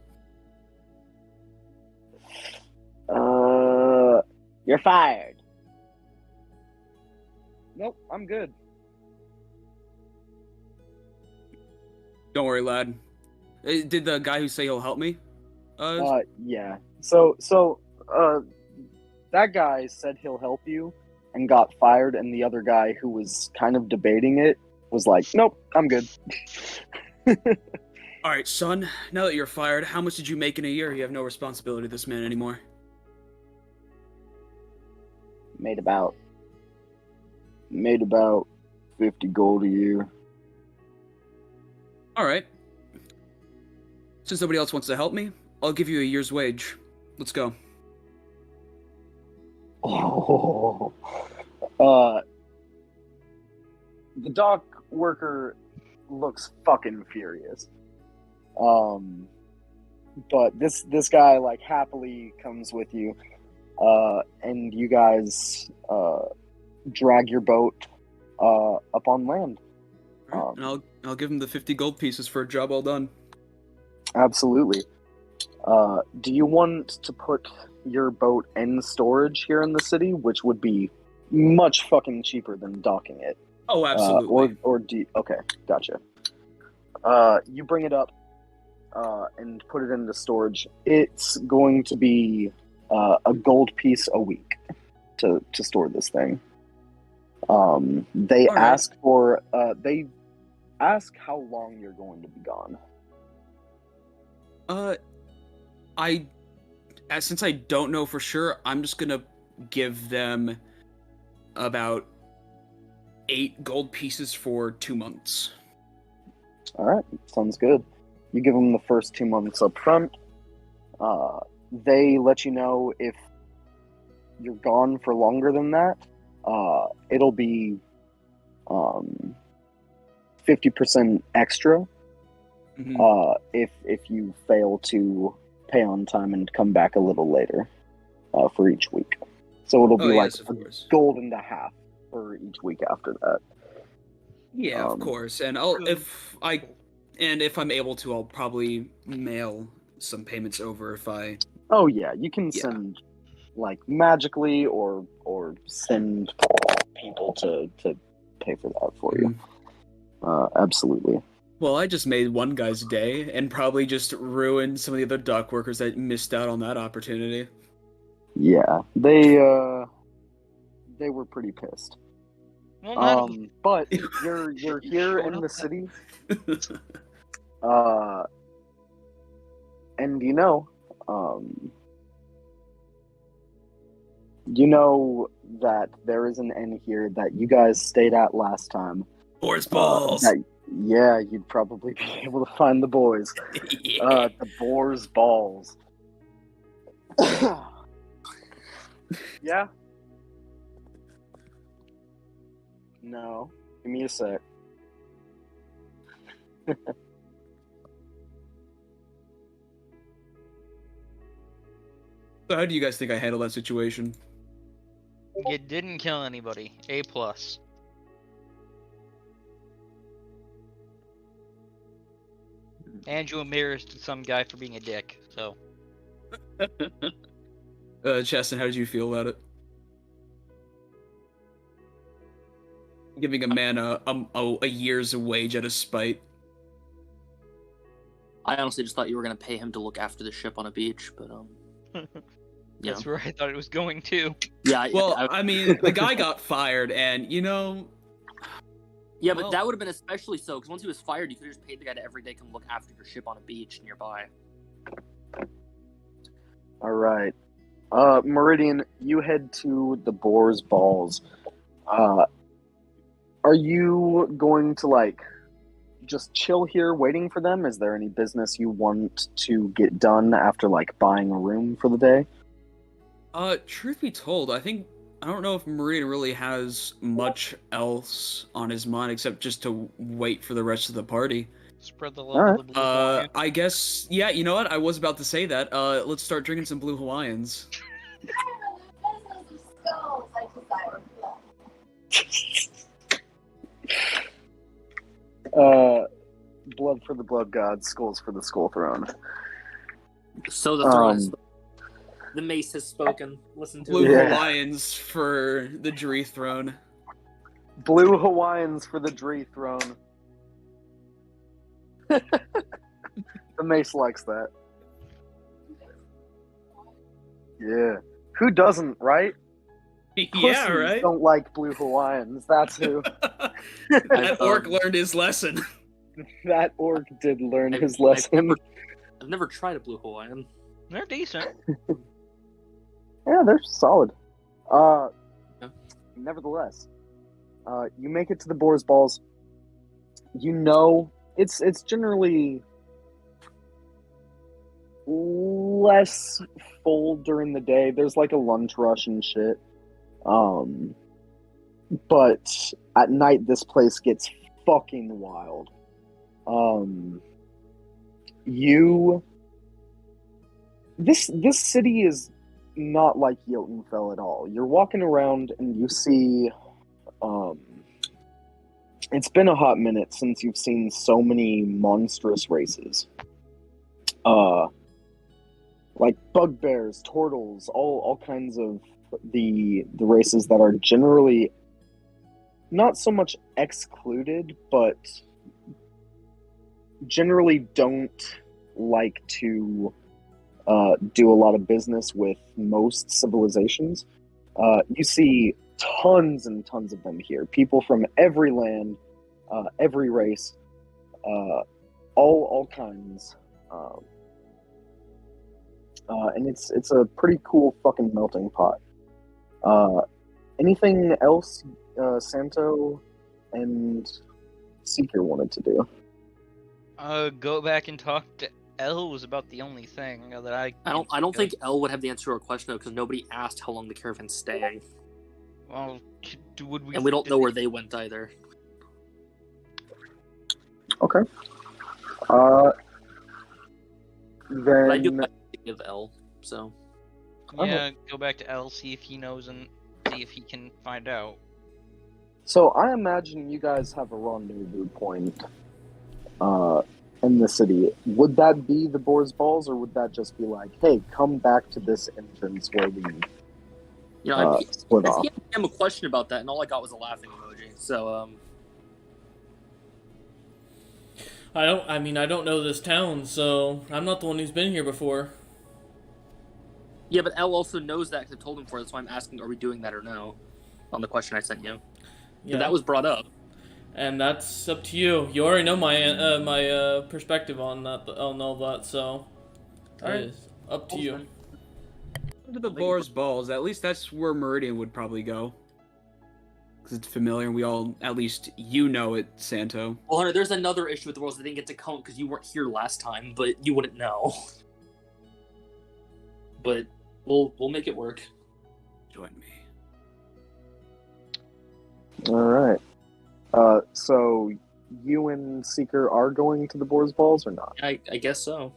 You're fired. Nope, I'm good. Don't worry, lad. Did the guy who say he'll help me? Yeah. That guy said he'll help you and got fired, and the other guy who was kind of debating it was like, nope, I'm good. All right, son. Now that you're fired, how much did you make in a year? You have no responsibility to this man anymore. Made about 50 gold a year. All right. Since nobody else wants to help me, I'll give you a year's wage. Let's go. Oh. The dock worker looks fucking furious. But this guy like happily comes with you, and you guys drag your boat up on land. All right, and I'll give him the 50 gold pieces for a job well done. Absolutely. Do you want to put your boat in storage here in the city, which would be much fucking cheaper than docking it? Oh, absolutely. Or do you, okay, gotcha. You bring it up and put it into storage. It's going to be a gold piece a week to store this thing. They All right. ask how long you're going to be gone. Since I don't know for sure, I'm just gonna give them about 8 gold pieces for 2 months. All right, sounds good. You give them the first 2 months up front. They let you know if you're gone for longer than that. It'll be 50% extra. Mhm. If you fail to pay on time and come back a little later for each week. So it'll be like yes, of a course. gold and a half for each week after that. Yeah, of course. And if I'm able to, I'll probably mail some payments over if I. Oh yeah, you can Yeah. send like magically or send people to pay for that for you. Absolutely. Well, I just made one guy's day and probably just ruined some of the other dock workers that missed out on that opportunity. Yeah, they were pretty pissed. Well, not But you're here in the city, and you know that there is an inn here that you guys stayed at last time. Horse balls. Yeah, you'd probably be able to find the boys. Yeah. The boar's balls. Yeah. No. Give me a sec. So how do you guys think I handled that situation? you didn't kill anybody. A+. And you embarrassed some guy for being a dick. So Cheston, how did you feel about it? Giving a man a year's wage out of spite. I honestly just thought you were gonna pay him to look after the ship on a beach, but that's where I thought it was going too. Yeah. Well, I mean, the guy got fired, and Yeah, well- but that would have been especially so, because once he was fired, you could have just paid the guy to every day come look after your ship on a beach nearby. All right. Meridian, you head to the Boar's Balls. Are you going to, like, just chill here waiting for them? Is there any business you want to get done after, like, buying a room for the day? Truth be told, I don't know if Meridian really has much else on his mind except just to wait for the rest of the party. Spread the love Alright. of the blue Hawaiian. I guess, yeah, you know what? I was about to say that. Let's start drinking some Blue Hawaiians. Blood for the blood god, skulls for the skull throne. So the throne is The mace has spoken. Listen to Blue it. Hawaiians for the Dree throne. Blue Hawaiians for the Dree throne. The mace likes that. Yeah. Who doesn't, right? Yeah, Pussies right? don't like blue Hawaiians. That's who. That orc learned his lesson. That orc did learn his I've lesson. never tried a blue Hawaiian. They're decent. Yeah, they're solid. Yeah. Nevertheless, you make it to the Boar's Balls. You know, it's generally less full during the day. There's like a lunch rush and shit. But at night, this place gets fucking wild. This city is not like Jotunfell at all. You're walking around and you see, it's been a hot minute since you've seen so many monstrous races. Like bugbears, turtles, all kinds of the races that are generally not so much excluded, but generally don't like to do a lot of business with most civilizations. You see tons and tons of them here. People from every land, every race, all kinds. And it's a pretty cool fucking melting pot. Anything else Santo and Seeker wanted to do? Go back and talk to L was about the only thing that I don't think L would have the answer to our question though, because nobody asked how long the caravan's staying, Well, would we? and we don't know where they went either. Okay. But I do Then like to give L. So Yeah, go back to L, see if he knows, and see if he can find out. so I imagine you guys have a rendezvous point in the city. Would that be the Boar's Balls, or would that just be like, hey, come back to this entrance where we split off? he asked him a question about that, and all I got was a laughing emoji. So I don't know this town, so I'm not the one who's been here before. yeah, but L also knows that because I told him for it. That's why I'm asking, are we doing that or no? On the question I sent you. Yeah, That was brought up. and that's up to you. You already know my my perspective on that, on all that, so it's up to you. To the Boar's Balls, at least that's where Meridian would probably go. Because it's familiar, and we all, at least you know it, Santo. Well, Hunter, there's another issue with the worlds that didn't get to come because you weren't here last time, but you wouldn't know. But we'll make it work. Join me. All right. So you and Seeker are going to the Boar's Balls or not? I guess so.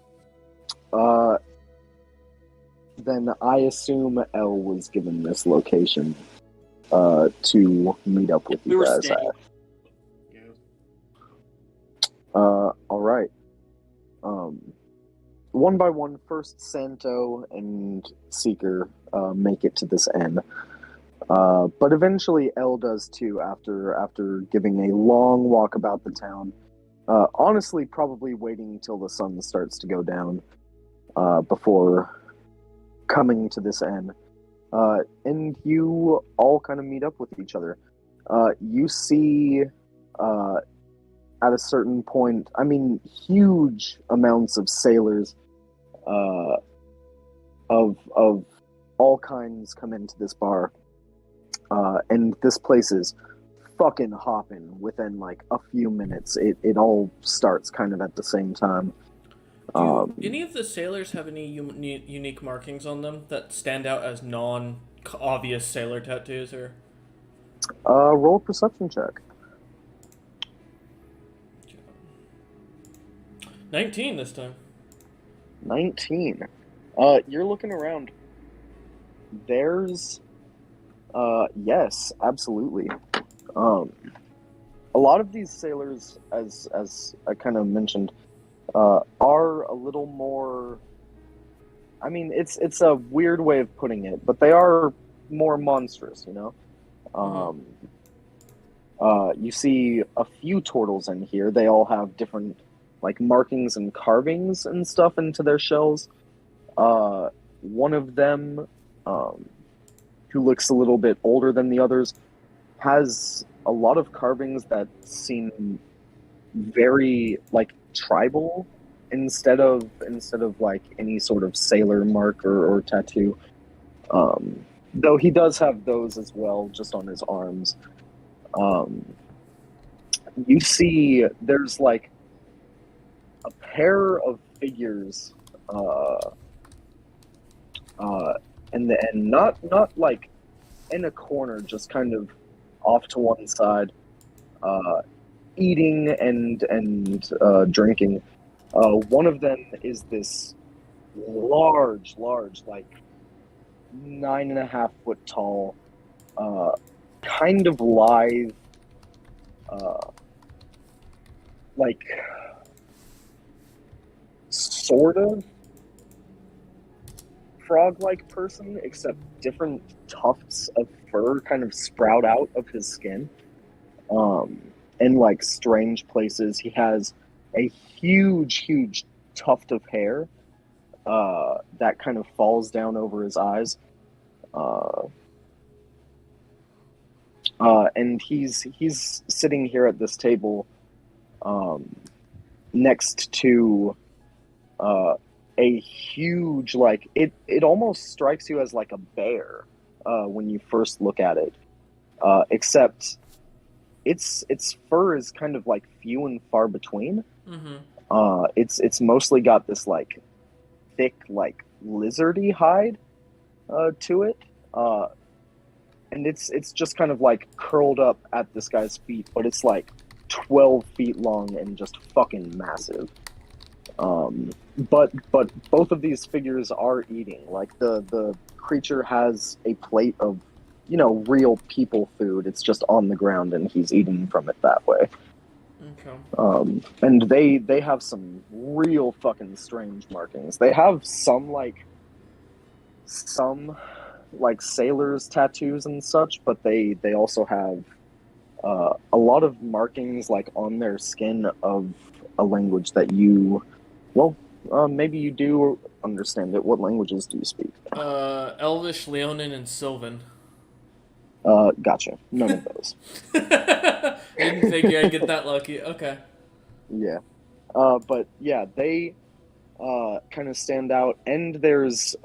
Then I assume L was given this location to meet up with We you were guys staying. at. Yeah. All right. One by one, first Santo and Seeker make it to this end. But eventually L does too after giving a long walk about the town. Honestly, probably waiting until the sun starts to go down before coming to this end. And you all kind of meet up with each other. You see at a certain point, I mean, huge amounts of sailors of all kinds come into this bar. And this place is fucking hopping within like a few minutes. It all starts kind of at the same time. Do any of the sailors have any unique markings on them that stand out as non-obvious sailor tattoos? Or Roll a perception check. 19 this time. 19. You're looking around. There's yes, absolutely. A lot of these sailors, as I kind of mentioned, are a little more I mean, it's a weird way of putting it, but they are more monstrous, you know. You see a few turtles in here. They all have different like markings and carvings and stuff into their shells. One of them, who looks a little bit older than the others, has a lot of carvings that seem very like tribal instead of like any sort of sailor mark or tattoo. Though he does have those as well, just on his arms. You see, there's like a pair of figures, and not like in a corner, just kind of off to one side, eating and drinking. One of them is this large, like 9.5 foot tall, kind of lithe, like sort of frog-like person, except different tufts of fur kind of sprout out of his skin. In like strange places, he has a huge tuft of hair that kind of falls down over his eyes. And he's sitting here at this table, next to a huge, like it almost strikes you as like a bear when you first look at it, except its fur is kind of like few and far between. It's mostly got this like thick, like lizardy hide to it, and it's just kind of like curled up at this guy's feet, but it's like 12 feet long and just fucking massive. But both of these figures are eating. Like the creature has a plate of, you know, real people food. It's just on the ground and he's eating from it that way. Okay. And they have some real fucking strange markings. They have some sailors' tattoos and such, but they also have a lot of markings like on their skin of a language that maybe you do understand it. What languages do you speak? Elvish, Leonin, and Sylvan. Gotcha. None of those. Didn't figure I'd get that lucky. Okay. Yeah. But yeah, they kind of stand out, and there's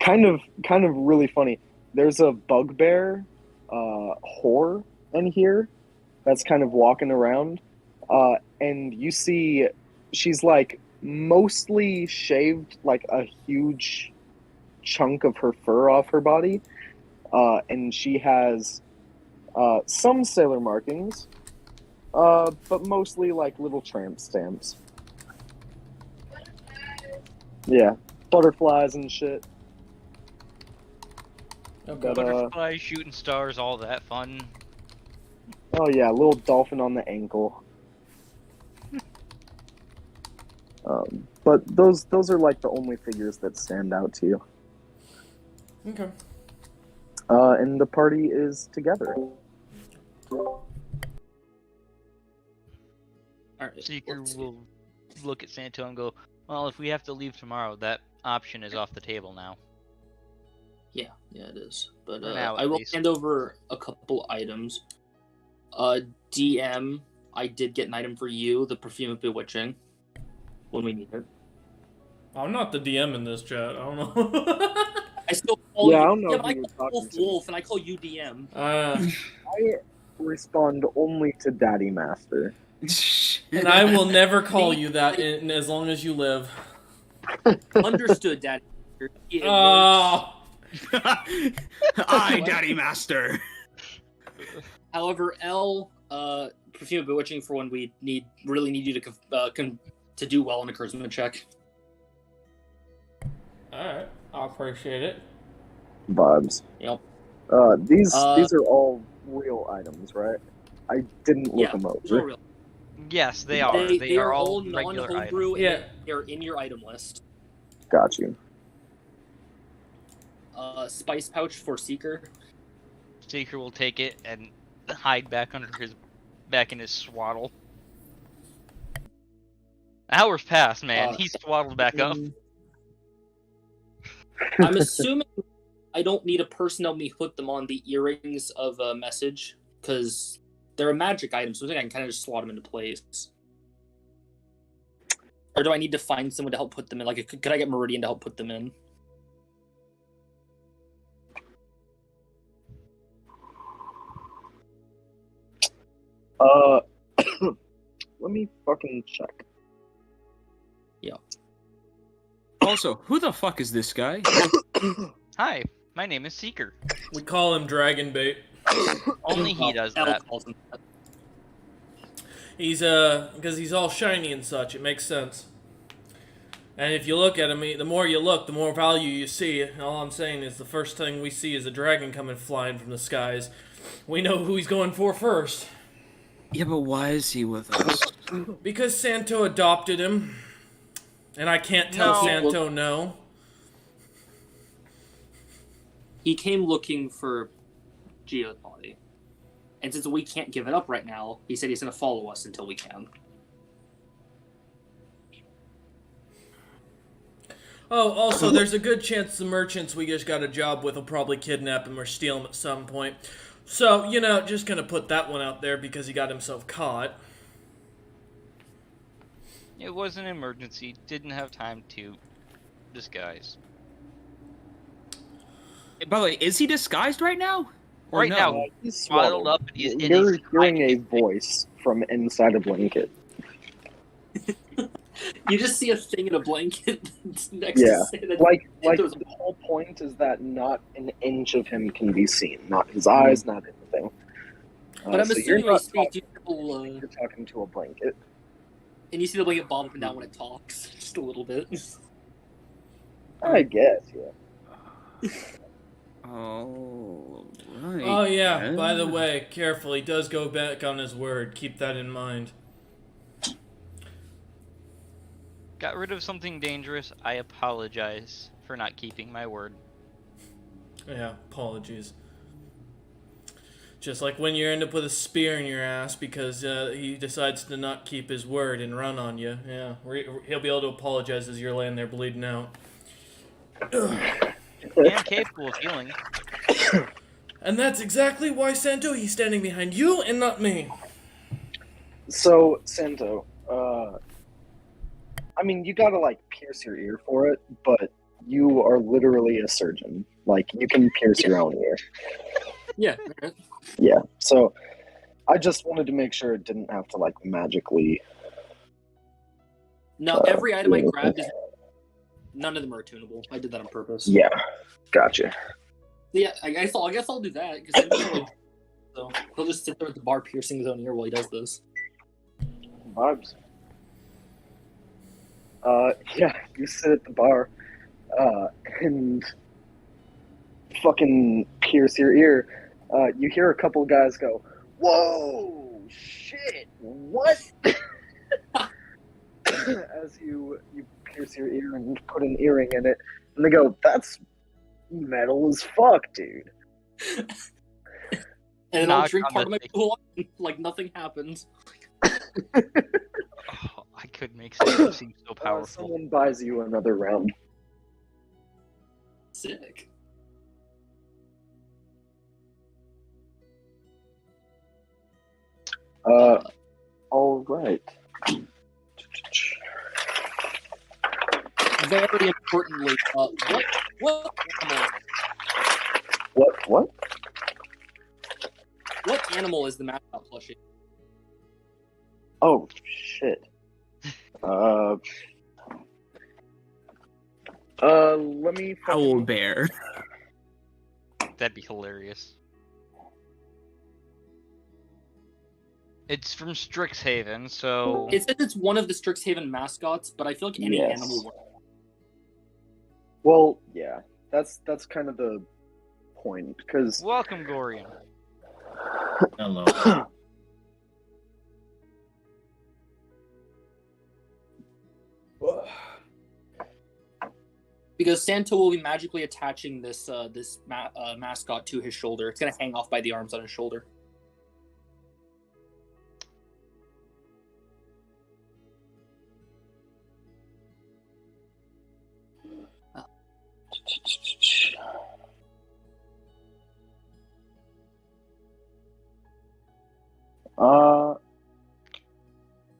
kind of really funny. There's a bugbear whore in here that's kind of walking around, and you see she's like mostly shaved like a huge chunk of her fur off her body, and she has some sailor markings, but mostly like little tramp stamps. Yeah, butterflies and shit. Okay. But, Butterflies, shooting stars, all that fun. oh yeah, little dolphin on the ankle. But those are like the only figures that stand out to you. Okay. And the party is together. Alright. Seeker will look at Santo and go, well, if we have to leave tomorrow, that option is off the table now. Yeah, it is. But For now, I at will least. hand over a couple items. DM, I did get an item for you, the perfume of bewitching, when we need it. I'm not the DM in this chat. I don't know. I still call Yeah, you. I don't know but who I you're call talking to. Wolf, and I call you DM. I respond only to Daddy Master. And I will never call you that as long as you live. Understood, Daddy. It works. Oh. I, Daddy Master. However, L, perfume of bewitching for when we really need you to do well on a charisma check. Alright, I appreciate it. Vibes. Yep. These are all real items, right? I didn't look them those are over. real. Yes, they are. They are all regular non-homebrew. items. Yeah. They're in your item list. Got you. Spice pouch for Seeker. Seeker will take it and hide back in his swaddle. Hours pass, man. He's swaddled back up. I'm assuming I don't need a person to help me put them on the earrings of a message, because they're a magic item, so I think I can kind of just slot them into place. Or do I need to find someone to help put them in? Like, could I get Meridian to help put them in? Let me fucking check. Also, who the fuck is this guy? Hi, my name is Seeker. We call him Dragon Bait. Only he does that. He's because he's all shiny and such. It makes sense. And if you look at him, the more you look, the more value you see. All I'm saying is the first thing we see is a dragon coming flying from the skies. We know who he's going for first. Yeah, but why is he with us? Because Santo adopted him. And I can't tell No. Santo no. He came looking for Geo's body. And since we can't give it up right now, he said he's going to follow us until we can. Oh, also, there's a good chance the merchants we just got a job with will probably kidnap him or steal him at some point. So, just gonna put that one out there because he got himself caught. It was an emergency. Didn't have time to disguise. By the way, is he disguised right now? Or Right no? now, He's swaddled up. And he's You're hearing a hiding. voice from inside a blanket. You just see a thing in a blanket next Yeah, to say that Like there's- the whole point is that not an inch of him can be seen. Not his eyes, not anything. But I'm so assuming you're when not he speaks, you're talking to a blanket. and you see the blanket bob up and down when it talks, just a little bit. I guess, yeah. Oh, right. Oh yeah, by the then. way, careful, he does go back on his word. Keep that in mind. Got rid of something dangerous. I apologize for not keeping my word. Yeah, apologies. Just like when you end up with a spear in your ass because he decides to not keep his word and run on you. Yeah, he'll be able to apologize as you're laying there bleeding out. And capable of healing. And that's exactly why, Santo, he's standing behind you and not me. So, Santo, I mean, you gotta, pierce your ear for it, but you are literally a surgeon. You can pierce your own ear. Yeah. Yeah, so I just wanted to make sure it didn't have to, magically... No, every item I grabbed is... None of them are tunable. I did that on purpose. Yeah, gotcha. Yeah, I guess I'll do that, because so he'll just sit there at the bar piercing his own ear while he does this. Vibes. Yeah, you sit at the bar, and fucking pierce your ear. You hear a couple guys go, "Whoa, shit, what?" As you pierce your ear and put an earring in it, and they go, "That's metal as fuck, dude." And then I'll Knock drink on part the of my thing. pool like nothing happened. Oh, I could make Santo seem so powerful. Someone buys you another round. Sick. All right. Very importantly, what animal is the mascot plushie? Oh shit. Let me. Owl bear. That'd be hilarious. It's from Strixhaven, so It says it's one of the Strixhaven mascots, but I feel like any Yes. animal would. Well, yeah. That's kind of the point, because welcome, Gorian. Hello. Because Santa will be magically attaching this mascot to his shoulder. It's gonna hang off by the arms on his shoulder.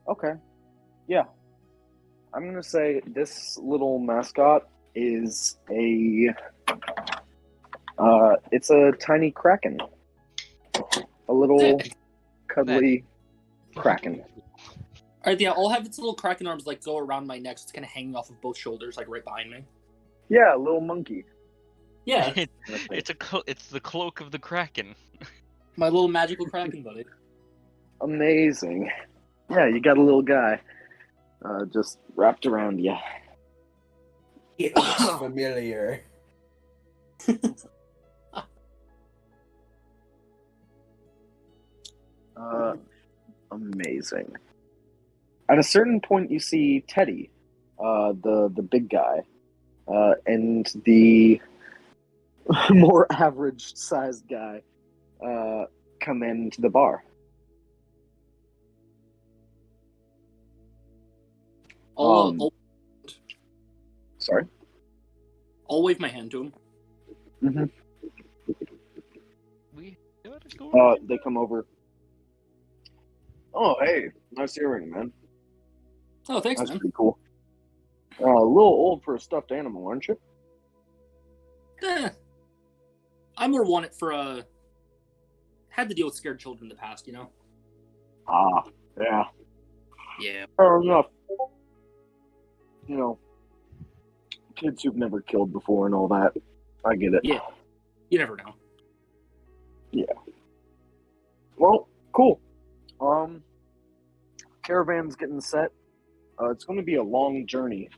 Okay. Yeah. I'm gonna say this little mascot is it's a tiny kraken. A little cuddly kraken. Alright, yeah, I'll have its little kraken arms like go around my neck, so it's kind of hanging off of both shoulders, like right behind me. Yeah, a little monkey. Yeah, It's the cloak of the Kraken. my little magical kraken buddy. Amazing. Yeah, you got a little guy just wrapped around you. It looks familiar. Amazing. At a certain point, you see Teddy, the big guy, and the more average-sized guy come into the bar. Sorry? I'll wave my hand to him. Mm-hmm. We gotta go. They come over. Oh, hey, nice earring, man. Oh, thanks, That's man. pretty cool. A little old for a stuffed animal, aren't you? I more want it for had to deal with scared children in the past, you know? Ah, yeah. Yeah. Fair enough. You know, kids who've never killed before and all that. I get it. Yeah. You never know. Yeah. Well, cool. Caravan's getting set. It's going to be a long journey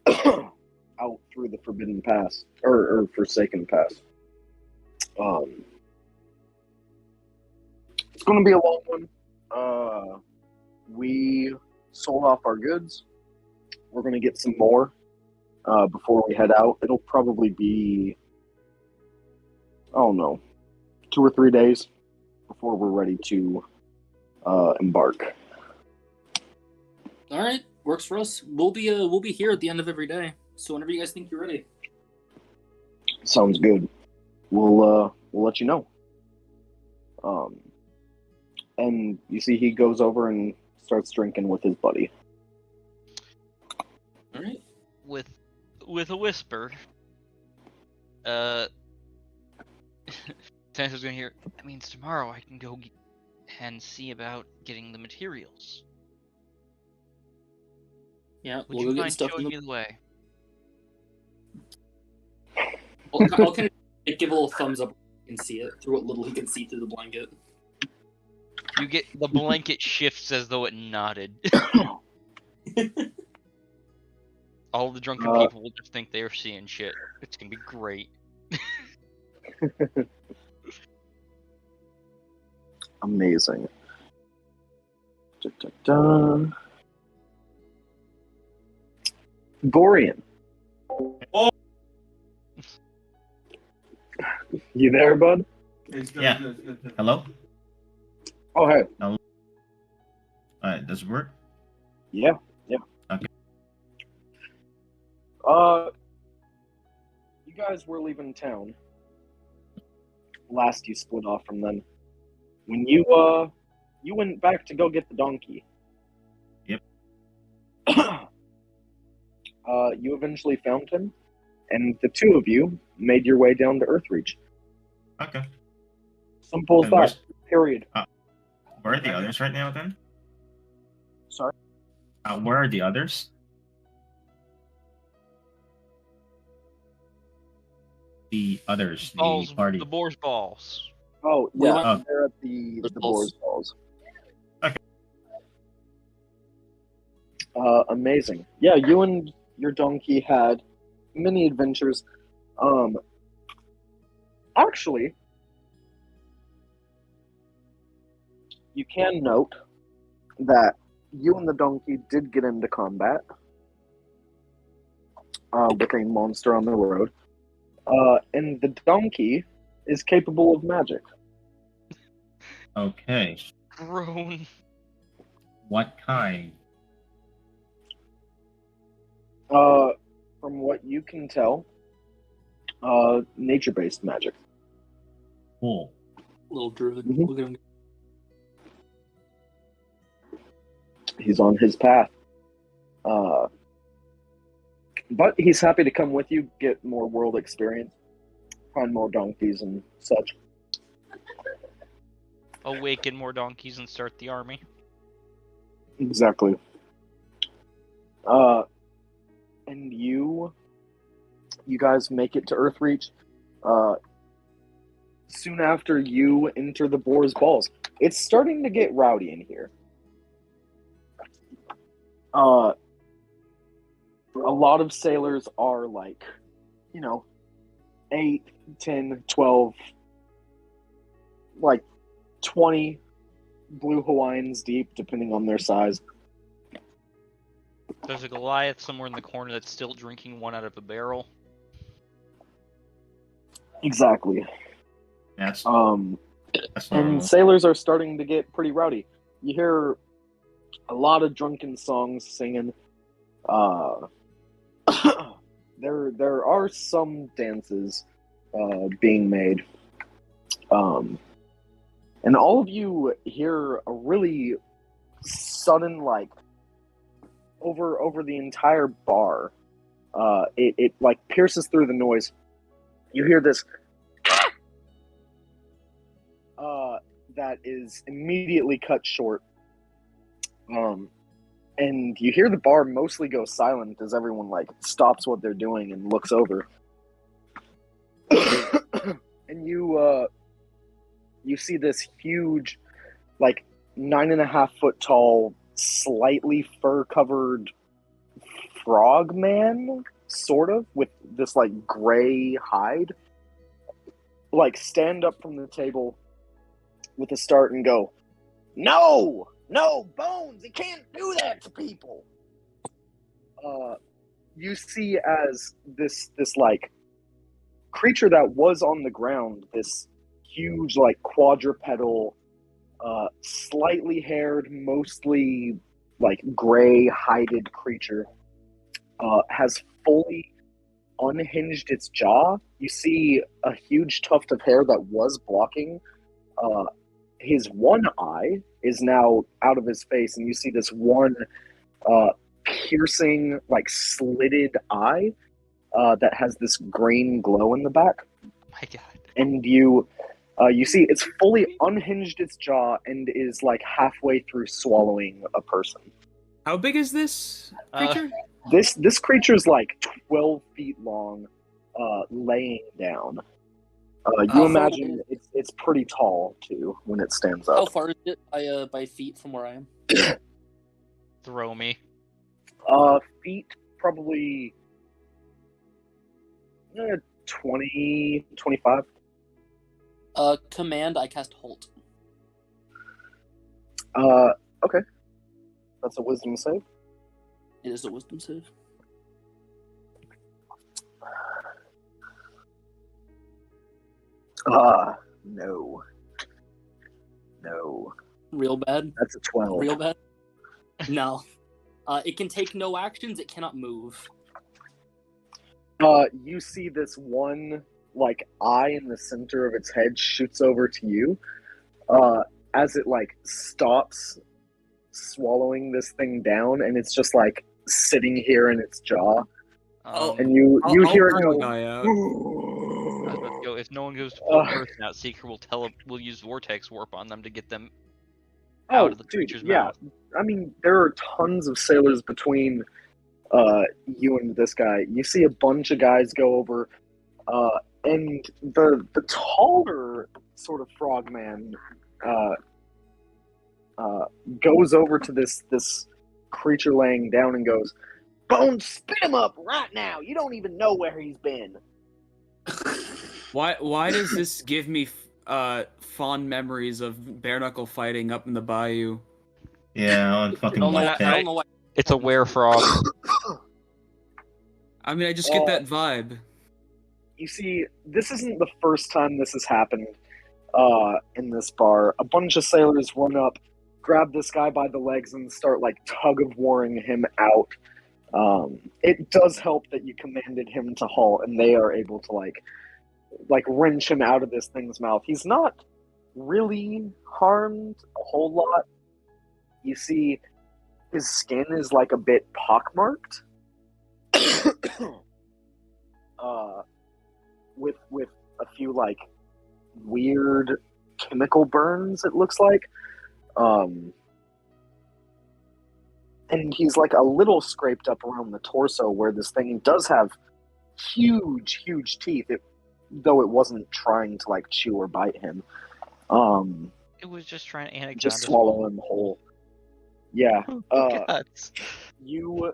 out through the Forbidden Pass or Forsaken Pass. It's going to be a long one. We sold off our goods. We're going to get some more before we head out. It'll probably be, I don't know, 2 or 3 days before we're ready to embark. All right, works for us. We'll be here at the end of every day. So whenever you guys think you're ready. Sounds good. We'll let you know. And you see he goes over and starts drinking with his buddy. All right. With a whisper. Santa's gonna hear. That means tomorrow I can go and see about getting the materials. Yeah, Would we'll you go get mind stuff. showing me the way? I'll kind of give a little thumbs up and see it through what little he can see through the blanket. You get the blanket shifts as though it nodded. All the drunken people will just think they're seeing shit. It's gonna be great. Amazing. Da-da-da. Gorian. Oh. You there, bud? Yeah. Hello? Oh, hey. Alright, does it work? Yeah. Okay. You guys were leaving town. Last you split off from them. When you went back to go get the donkey. Yep. You eventually found him, and the two of you made your way down to Earthreach. Okay. Simple as And that. Period. Where are the others right now then? Sorry? Where are the others? The others, Balls, the party. the boar's balls. Oh, We yeah, went- they're at the Boar's Balls. Okay. Amazing. Yeah, you and your donkey had many adventures. Actually, you can note that you and the donkey did get into combat. with a monster on the road. And the donkey is capable of magic. Okay. Groan. What kind? From what you can tell, nature-based magic. Cool. Little druid. Mhm. Look at him. He's on his path. But he's happy to come with you, get more world experience, find more donkeys and such. Awaken more donkeys and start the army. Exactly. And you guys make it to Earthreach. Soon after you enter the Boar's Balls, it's starting to get rowdy in here. A lot of sailors are like, 8, 10, 12, like 20 blue Hawaiians deep, depending on their size. There's a Goliath somewhere in the corner that's still drinking one out of a barrel. Exactly. That's And normal. sailors are starting to get pretty rowdy. You hear a lot of drunken songs singing. There are some dances being made. And all of you hear a really sudden, like, over the entire bar. It like pierces through the noise. You hear this that is immediately cut short. And you hear the bar mostly go silent as everyone like stops what they're doing and looks over. And you see this huge, like 9.5-foot tall, slightly fur covered frog man, sort of, with this like gray hide, like stand up from the table with a start and go, "No! No, Bones, you can't do that to people!" You see as this like creature that was on the ground, this huge like quadrupedal, slightly haired, mostly like gray hided creature, has fully unhinged its jaw. You see a huge tuft of hair that was blocking his one eye is now out of his face, and you see this one piercing, like slitted eye that has this green glow in the back. Oh my god. And you see it's fully unhinged its jaw and is like halfway through swallowing a person. How big is this creature? This creature's like 12 feet long, laying down. You imagine it's pretty tall too when it stands How up. far is it by feet from where I am? Throw me. Feet probably 20, 25. Command, I cast Halt. Okay. That's a wisdom save. It is a wisdom save. No. No. Real bad? That's a 12. Real bad? No. It can take no actions, it cannot move. You see this one, like, eye in the center of its head shoots over to you. As it, like, stops swallowing this thing down, and it's just, like, sitting here in its jaw. And you hear it go, guy out. I was about to go, if no one goes to pull a person out, Seeker will use Vortex Warp on them to get them out of the creature's mouth. I mean, there are tons of sailors between you and this guy. You see a bunch of guys go over, and the taller sort of frogman goes over to this creature laying down and goes, "Bones, spit him up right now! You don't even know where he's been." Why does this give me fond memories of bare knuckle fighting up in the bayou? Yeah, on fucking I don't know Wolf why. Pit. It's a were frog. I mean, I just get that vibe. You see, this isn't the first time this has happened in this bar. A bunch of sailors run up, grab this guy by the legs, and start like tug-of-warring him out. It does help that you commanded him to halt, and they are able to like wrench him out of this thing's mouth. He's not really harmed a whole lot. You see, his skin is like a bit pockmarked, with a few like weird chemical burns. It looks like, and he's like a little scraped up around the torso where this thing does have huge teeth. Though it wasn't trying to like chew or bite him. It was just trying to anaconda. Just swallow him whole. Yeah. Guts. You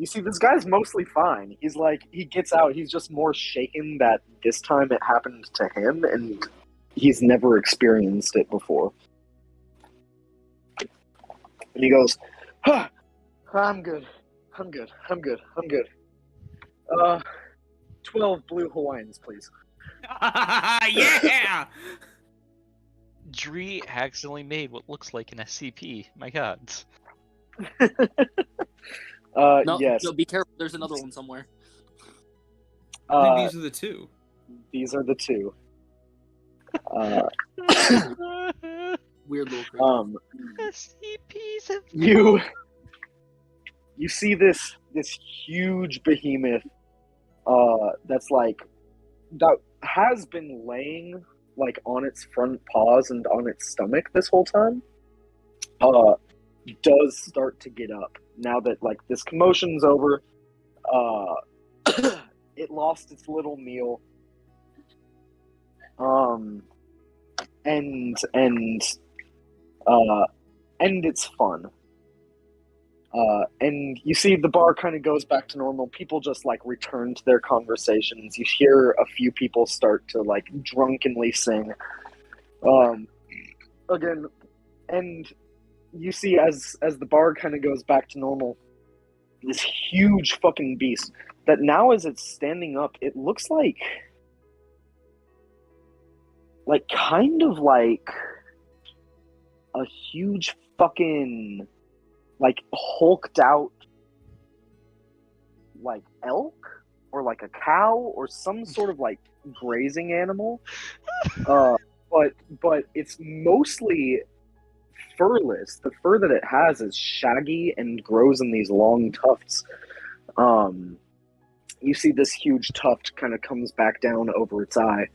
see, this guy's mostly fine. He's like, he gets out. He's just more shaken that this time it happened to him, and he's never experienced it before. And he goes, huh, I'm good. 12 blue Hawaiians, please. Yeah! Dree accidentally made what looks like an SCP. My god. Yes. No, be careful. There's another one somewhere. I think these are the two. These are the two. Weird little creature. SCPs have you see this huge behemoth that's like that has been laying like on its front paws and on its stomach this whole time does start to get up now that like this commotion's over. It lost its little meal, and it's fun. And you see the bar kind of goes back to normal. People just like return to their conversations. You hear a few people start to like drunkenly sing again, and you see as the bar kind of goes back to normal, this huge fucking beast that now as it's standing up, it looks like kind of like a huge fucking like hulked out like elk or like a cow or some sort of like grazing animal, but it's mostly furless. The fur that it has is shaggy and grows in these long tufts. You see this huge tuft kind of comes back down over its eye,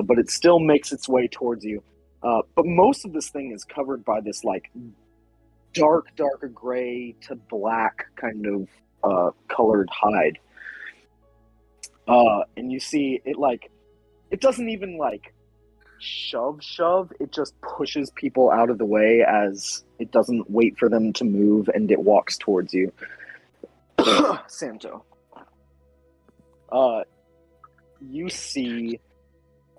but it still makes its way towards you. But most of this thing is covered by this like darker gray to black kind of colored hide. And you see it like, it doesn't even like shove, it just pushes people out of the way as it doesn't wait for them to move, and it walks towards you. Santo. You see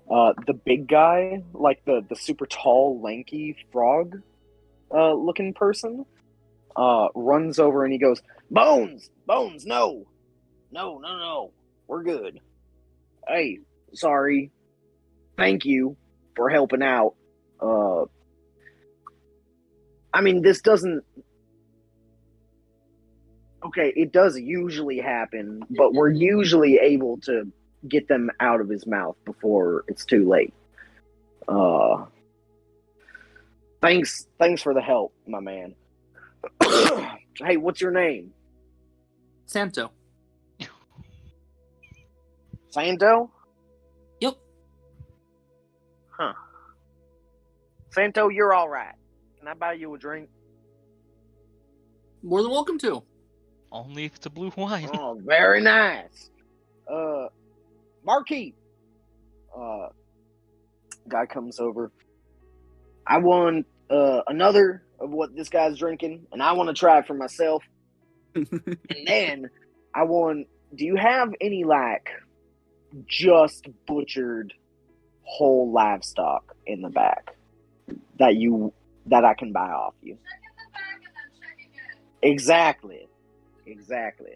the big guy, like the super tall, lanky frog looking person, runs over and he goes, Bones, no, we're good. Hey, sorry. Thank you for helping out. I mean, this doesn't... Okay, it does usually happen, but we're usually able to get them out of his mouth before it's too late. Thanks for the help, my man. Hey, what's your name? Santo. Santo? Yep. Huh. Santo, you're all right. Can I buy you a drink? More than welcome to. Only if it's a blue wine. Oh, very nice. Marquis. Guy comes over. I want another of what this guy's drinking, and I want to try it for myself. And then I want... Do you have any, like, just butchered whole livestock in the back that I can buy off you? Exactly. Exactly.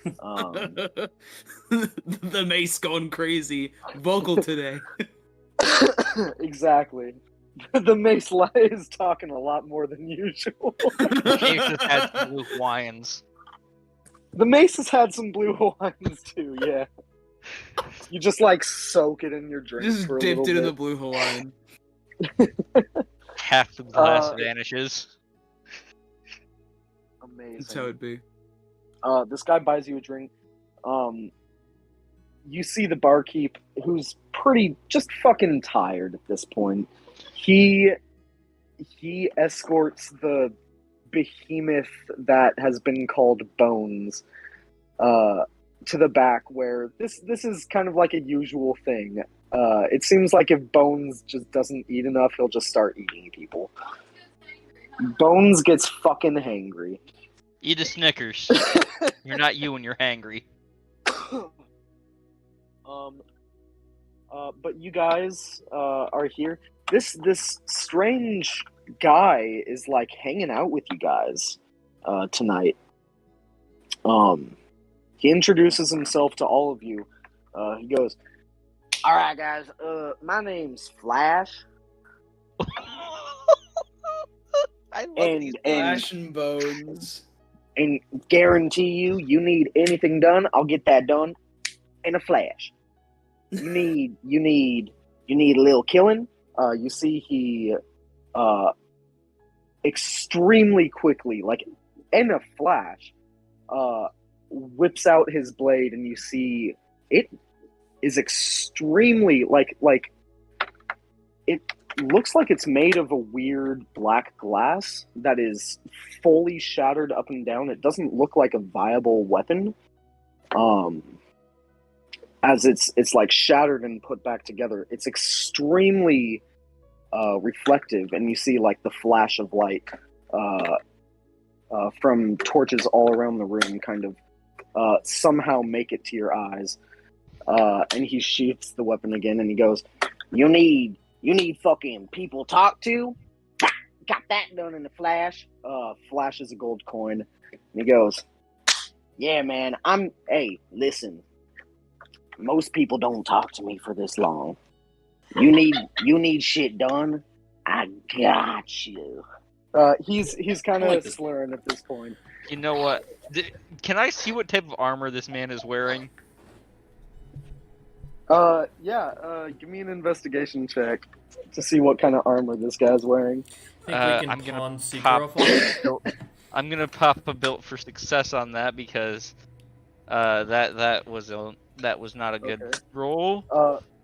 The mace going crazy. Vocal today. Exactly. The mace is talking a lot more than usual. Mace has had some blue Hawaiians. The mace has had some blue Hawaiians too, yeah. You just like soak it in your drink Just for a dipped little it in bit. the blue Hawaiian. Half the glass Uh, vanishes. That's how Amazing. it'd be. This guy buys you a drink. You see the barkeep, who's pretty just fucking tired at this point. He escorts the behemoth that has been called Bones to the back, where this is kind of like a usual thing. It seems like if Bones just doesn't eat enough, he'll just start eating people. Bones gets fucking hangry. Eat a Snickers. You're not you when you're hangry. But you guys are here. This strange guy is like hanging out with you guys tonight. He introduces himself to all of you. He goes, All right, guys. My name's Flash. I love And- these and- Flash and Bones. And guarantee you need anything done, I'll get that done in a flash. You need a little killing. you see he extremely quickly, like in a flash, whips out his blade, and you see it is extremely like it looks like it's made of a weird black glass that is fully shattered up and down. It doesn't look like a viable weapon. As it's like shattered and put back together. It's extremely reflective, and you see like the flash of light from torches all around the room kind of somehow make it to your eyes. And he sheaths the weapon again, and he goes, You need fucking people talk to. Got that done in a flash. flashes a gold coin, And he goes, Yeah, man. Hey, listen. Most people don't talk to me for this long. You need shit done. I got you. He's kind I of like this. slurring at this point. You know what? Can I see what type of armor this man is wearing? Give me an investigation check to see what kind of armor this guy's wearing. I think we I'm can gonna pawn Seeker pop- off on it. I'm gonna pop a built for success on that because that was not a good Okay. roll.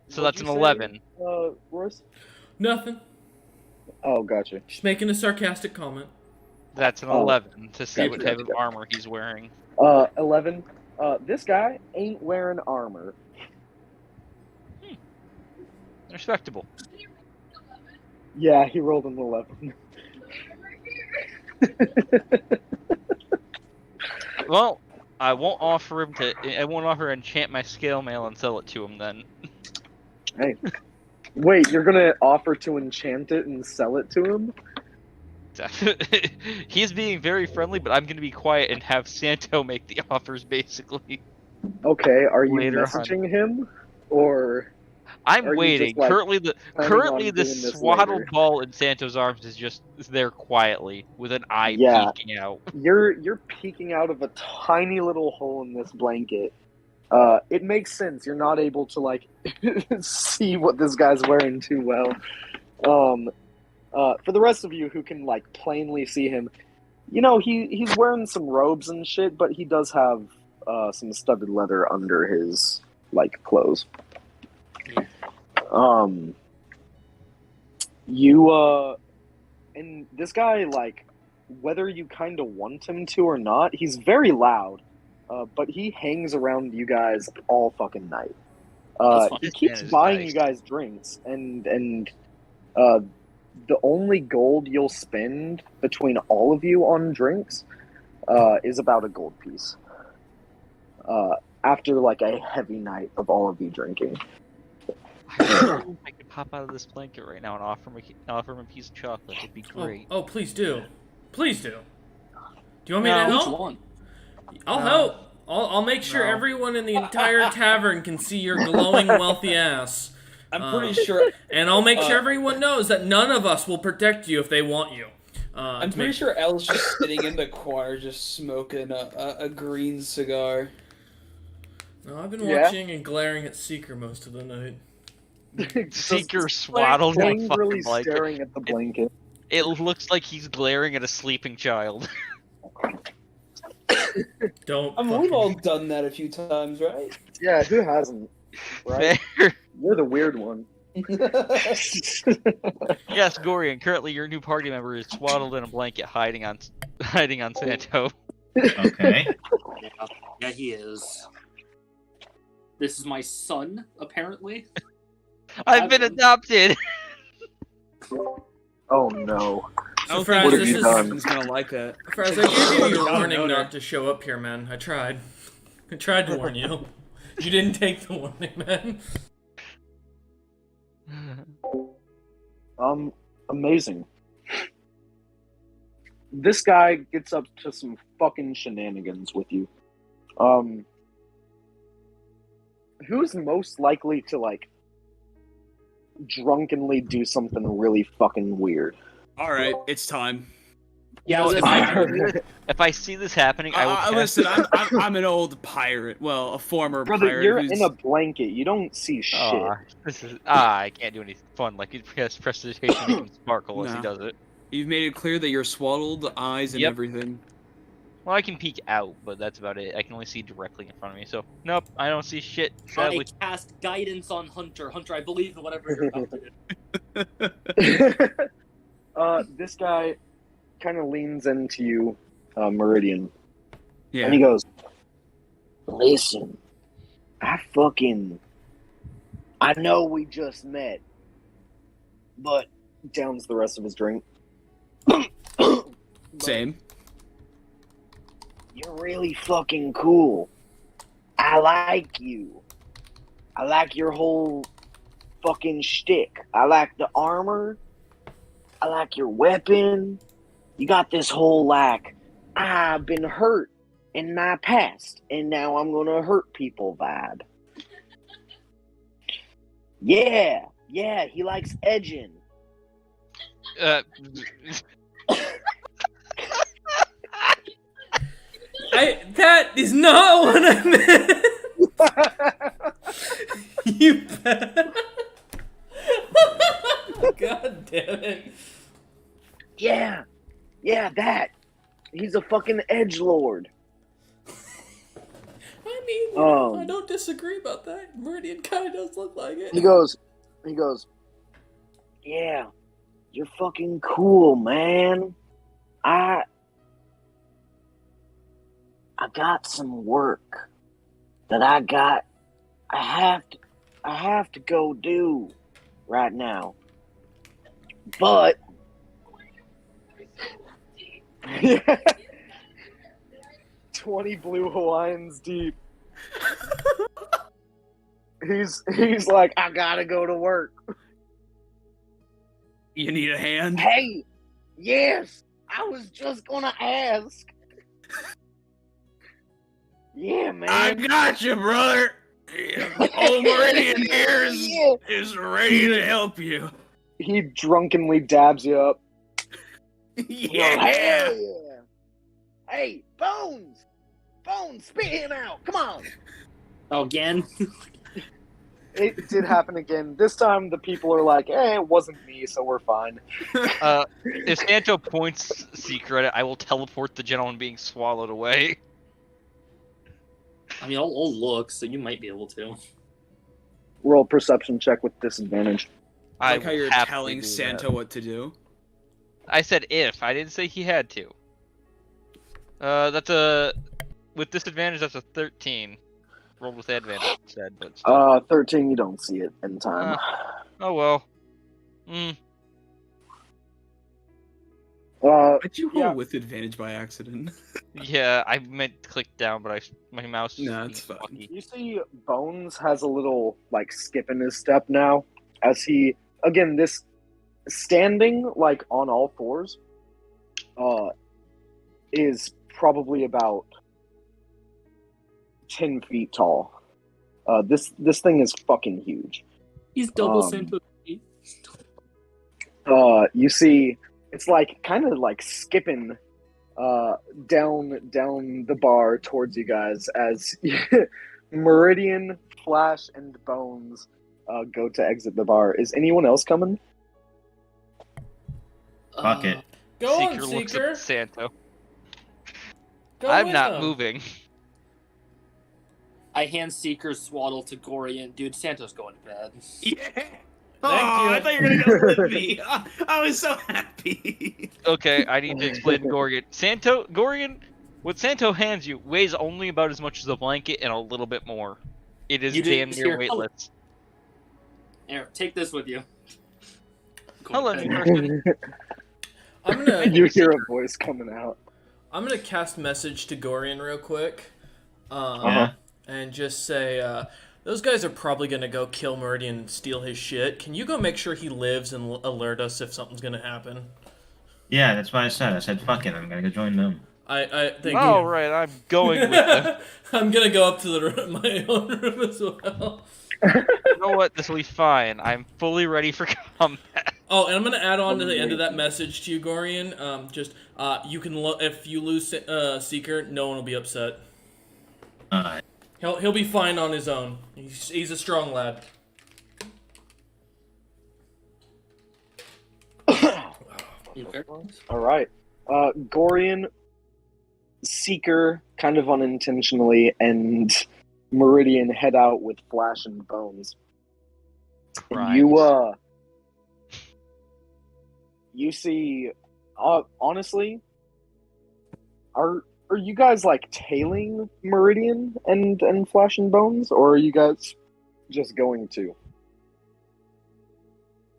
So What'd that's you an say, 11. Royce? Nothing. Oh, gotcha. Just making a sarcastic comment. That's an Oh, 11 to see what gotcha, type of gotcha. armor he's wearing. 11. This guy ain't wearing armor. Respectable. Yeah, he rolled an 11. Well, I won't offer to enchant my scale mail and sell it to him then. Hey. Wait, you're gonna offer to enchant it and sell it to him? He's being very friendly, but I'm gonna be quiet and have Santo make the offers basically. Okay, are you Later on. messaging him? Or I'm Are you waiting. just, like, Currently the on doing this swaddled later? ball in Santo's arms is just there quietly with an eye Yeah. peeking out. you're peeking out of a tiny little hole in this blanket. It makes sense. You're not able to like see what this guy's wearing too well. For the rest of you who can like plainly see him, you know he's wearing some robes and shit, but he does have some studded leather under his like clothes. And this guy, like, whether you kind of want him to or not, he's very loud, but he hangs around you guys all fucking night. That's fine. He This keeps man is buying nice. you guys drinks, and the only gold you'll spend between all of you on drinks is about a gold piece. After like a heavy night of all of you drinking. I could pop out of this blanket right now and offer him a piece of chocolate. It'd be great. Oh, please do. Please do. Do you want me Now, to which help? one? I'll No. help. I'll make sure No. everyone in the entire tavern can see your glowing, wealthy ass. I'm pretty sure. And I'll make sure everyone knows that none of us will protect you if they want you. I'm pretty sure Elle's just sitting in the corner, just smoking a green cigar. No, I've been Yeah. watching and glaring at Seeker most of the night. Seeker swaddled in a fucking angrily blanket. staring at the blanket. It looks like he's glaring at a sleeping child. Don't. I mean, fucking- we've all done that a few times, right? Yeah, who hasn't? Right? Fair. You're the weird one. Yes, Gorian. Currently, your new party member is swaddled in a blanket, hiding on Santo. Okay. Yeah, he is. This is my son, apparently. I've been adopted. Oh no. So, What Fraz, have this you is. done? He's gonna like that. Fraz, I gave you your Oh, warning no, no. not to show up here, man. I tried. I tried to warn you. You didn't take the warning, man. Amazing. This guy gets up to some fucking shenanigans with you. Who's most likely to, like, drunkenly do something really fucking weird? All right, it's time. Yeah, Well, I if I see this happening, I will. Listen, I'm an old pirate. Well, a former Brother, pirate. you're who's... in a blanket. You don't see shit. This is I can't do anything fun. Like he press prestidigitation make him sparkle as he Nah. does it. You've made it clear that you're swaddled, eyes and Yep. everything. Well, I can peek out, but that's about it. I can only see directly in front of me. So nope, I don't see shit. Sadly. cast guidance on Hunter. Hunter, I believe in whatever you're about to do. This guy kind of leans into you, Meridian, Yeah. And he goes, "Listen, I know we just met, but downs the rest of his drink. Same. you're really fucking cool. I like you. I like your whole fucking shtick. I like the armor. I like your weapon. You got this whole, like, I've been hurt in my past, and now I'm gonna hurt people vibe. Yeah, he likes edging. That is not what I meant. You bet. God damn it. Yeah, that. He's a fucking edgelord. I mean, I don't disagree about that. Meridian kind of does look like it. He goes, yeah, you're fucking cool, man. I got some work that I have to go do right now. But 20 blue Hawaiians deep. He's like, I gotta go to work. You need a hand? hey, yes, I was just gonna ask. Yeah, man. I got you, brother. Old Meridian here is ready to help you. He drunkenly dabs you up. Yeah. Hell yeah. Hey, Bones, spit him out. Come on. Oh, again? It did happen again. This time the people are like, it wasn't me, so we're fine. If Santo points Secret, I will teleport the gentleman being swallowed away. I mean, I'll look, so you might be able to. Roll perception check with disadvantage. I like how will you're happily telling do Santo that. what to do. I said if. I didn't say he had to. With disadvantage. That's a 13. Rolled with advantage. Said, but still. 13, you don't see it in time. Oh well. Did you roll Yeah. with advantage by accident? Yeah, I meant to click down, but my mouse. No, is it's fine. fucky. You see Bones has a little, like, skip in his step now, as he, again, this standing, like, on all fours, is probably about 10 feet tall. This thing is fucking huge. He's double Um, Santo. You see, it's like kind of like skipping down the bar towards you guys as Meridian, Flash, and Bones go to exit the bar. Is anyone else coming? Fuck it. Go Seeker on, looks Seeker. at Santo. Go I'm with not them. moving. I hand Seeker's swaddle to Gorian. Dude, Santo's going to bed. Yeah. Thank you. I thought you were gonna go with me. I was so happy. Okay, I need to explain to Gorian, what Santo hands you weighs only about as much as a blanket and a little bit more. It is You damn didn't near hear- weightless. Here, take this with you. Hello, new person. I'm gonna You hear a voice coming out. I'm gonna cast message to Gorian real quick, Yeah. and just say those guys are probably gonna go kill Meridian and steal his shit. Can you go make sure he lives and alert us if something's gonna happen? Yeah, that's what I said. I said, fuck it, I'm gonna go join them. I thank All you. right, I'm going with them. I'm gonna go up to my own room as well. You know what? This will be fine. I'm fully ready for combat. Oh, and I'm gonna add on to the end of that message to you, Gorian. You can if you lose Seeker, no one will be upset. Alright. He'll be fine on his own. He's a strong lad. All right. Gorian, Seeker, kind of unintentionally, and Meridian head out with Flash and Bones. And you see, honestly, are you guys like tailing Meridian and Flash and Bones, or are you guys just going to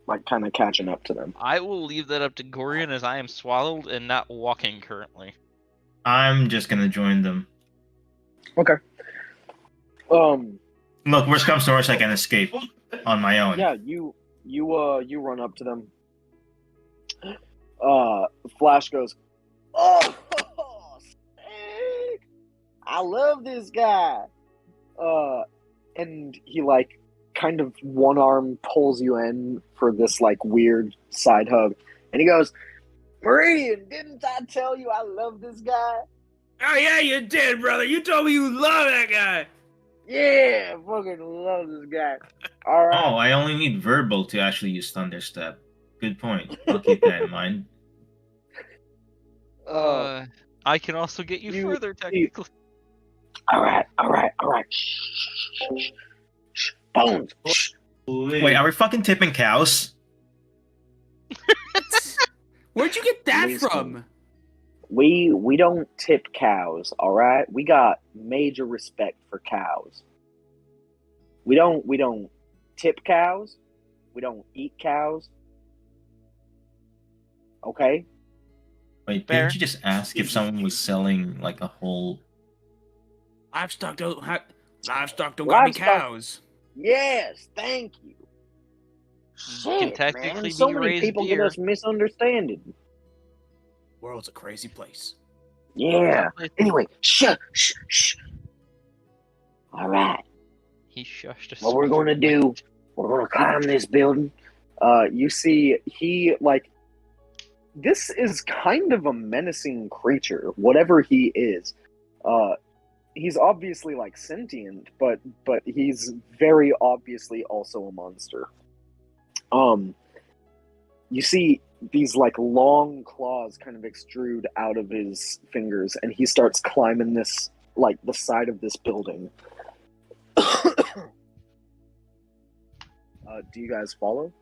like kind of catching up to them? I will leave that up to Gorian as I am swallowed and not walking currently. I'm just gonna join them. Okay. Look, worst comes to worst, I can escape on my own. Yeah, you run up to them. Flash goes, "Oh, sick! I love this guy." And he like kind of one arm pulls you in for this like weird side hug, and he goes, "Meridian, didn't I tell you I love this guy?" Oh yeah, you did, brother. You told me you love that guy. Yeah, I fucking love this guy. All right. Oh, I only need verbal to actually use Thunderstep. Good point. I'll keep that in mind. I can also get you further, technically. All right. Shh. Bones. Shh. Wait, are we fucking tipping cows? Where'd you get that Listen. from? We don't tip cows, all right? We got major respect for cows. We don't tip cows. We don't eat cows. Okay? Wait, Fair. didn't you just ask if someone was selling like a whole... Livestock don't got me Livestock. cows. Yes, thank you. Can Shit, technically man. So be many raised people deer. get us misunderstanding. World's a crazy place. Yeah. Anyway, shh. All right. He shushed us. What we're going to do, we're going to climb this building. You see, he, like, this is kind of a menacing creature, whatever he is. He's obviously, like, sentient, but he's very obviously also a monster. You see these, like, long claws kind of extrude out of his fingers, and he starts climbing this, like, the side of this building. Do you guys follow?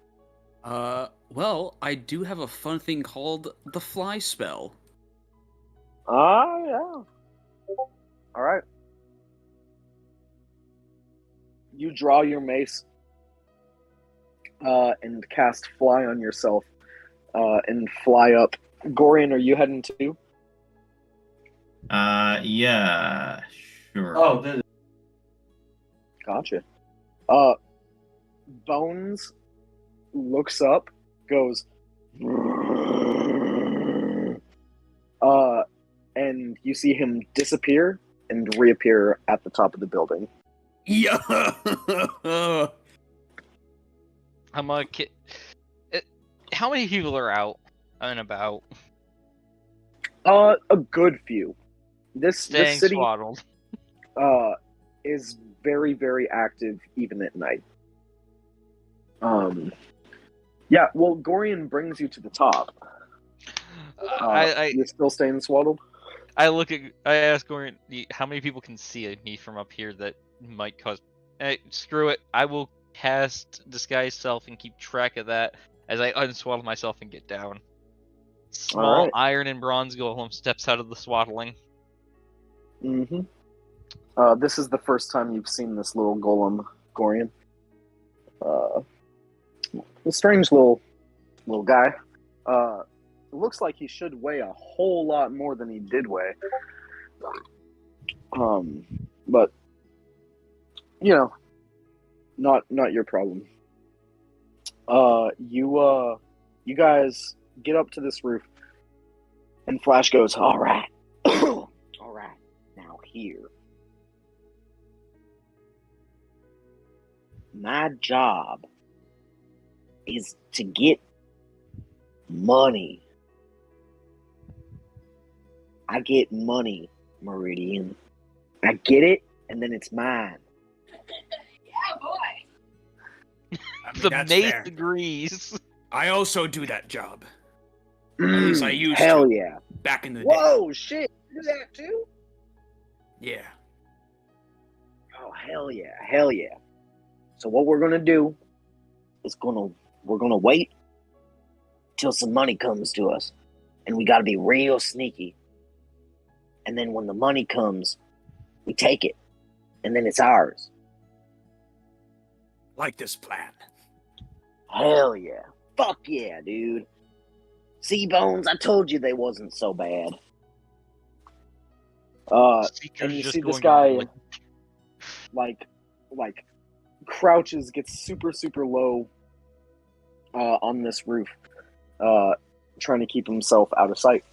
Well, I do have a fun thing called the fly spell. Yeah. All right. You draw your mace and cast fly on yourself and fly up. Gorian, are you heading too? Yeah, sure. Oh, gotcha. Bones looks up, goes, and you see him disappear and reappear at the top of the building. Yeah. I'm a kid. How many people are out and about? A good few. This Staying city swaddled. is very, very active even at night. Yeah, well, Gorian brings you to the top. You're still staying swaddled? I ask Gorian, how many people can see me from up here that might cause... screw it, I will cast Disguise Self and keep track of that as I unswaddle myself and get down. Small Alright. iron and bronze golem steps out of the swaddling. Mm-hmm. This is the first time you've seen this little golem, Gorian. A strange little guy. Looks like he should weigh a whole lot more than he did weigh. But you know, not your problem. You guys get up to this roof, and Flash goes, "All right, all right, now here. My job is to get money. I get money, Meridian. I get it, and then it's mine." Yeah, boy. I mean, The that's mace fair. agrees. I also do that job. At least I used Hell to. yeah. Back in the day. Whoa, shit. You do that too? Yeah. Oh, hell yeah. Hell yeah. So what we're going to do is we're going to wait till some money comes to us. And we got to be real sneaky. And then when the money comes, we take it. And then it's ours. Like this plan. Hell yeah. Fuck yeah, dude. See, Bones, I told you they wasn't so bad. Seeker's And you just see this going guy, like, crouches, gets super, super low on this roof, trying to keep himself out of sight.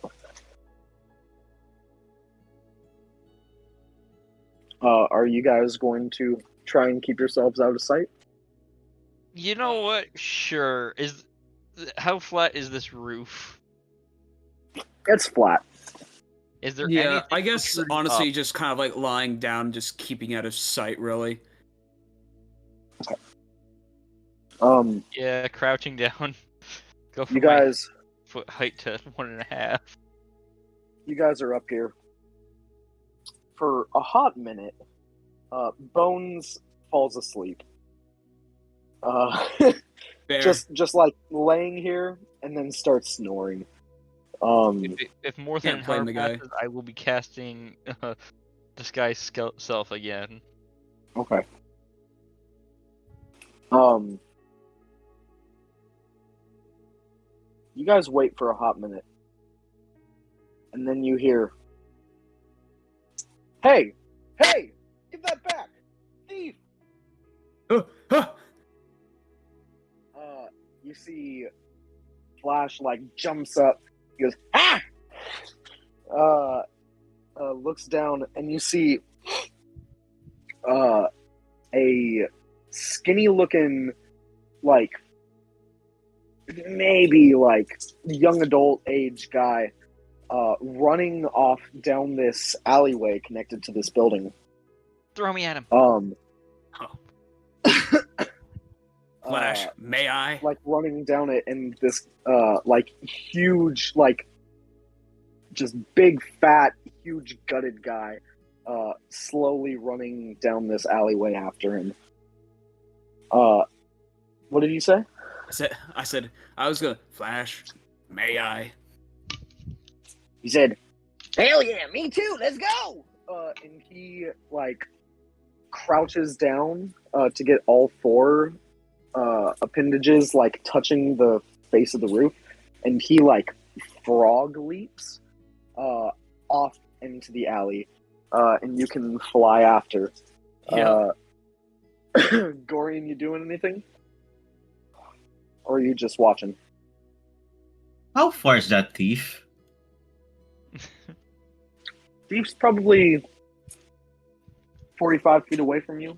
Are you guys going to try and keep yourselves out of sight? You know what? Sure. How flat is this roof? It's flat. Is there Yeah, anything I guess protruding honestly, up? just kind of like lying down, just keeping out of sight, really. Yeah, crouching down. Go from You guys, my foot height to 1.5. you guys are up here for a hot minute. Bones falls asleep. Fair. just like laying here and then starts snoring. If more than Can't blame an the hour guy. passes, I will be casting Disguise Self again. Okay. You guys wait for a hot minute, and then you hear, "Hey, hey, give that back, thief!" You see, Flash like jumps up. He goes, "Ah!" Looks down, and you see, a skinny-looking, like maybe like young adult age guy, running off down this alleyway connected to this building. Throw me at him. Flash, may I? Like running down it, and this like huge, like just big, fat, huge, gutted guy, slowly running down this alleyway after him. What did you say? I said, I was gonna, Flash, may I? He said, "Hell yeah, me too, let's go!" And he, like, crouches down to get all four appendages, like, touching the face of the roof. And he, like, frog leaps off into the alley. And you can fly after. Yeah. Gorian, you doing anything? Or are you just watching? How far is that thief? Thief's probably 45 feet away from you.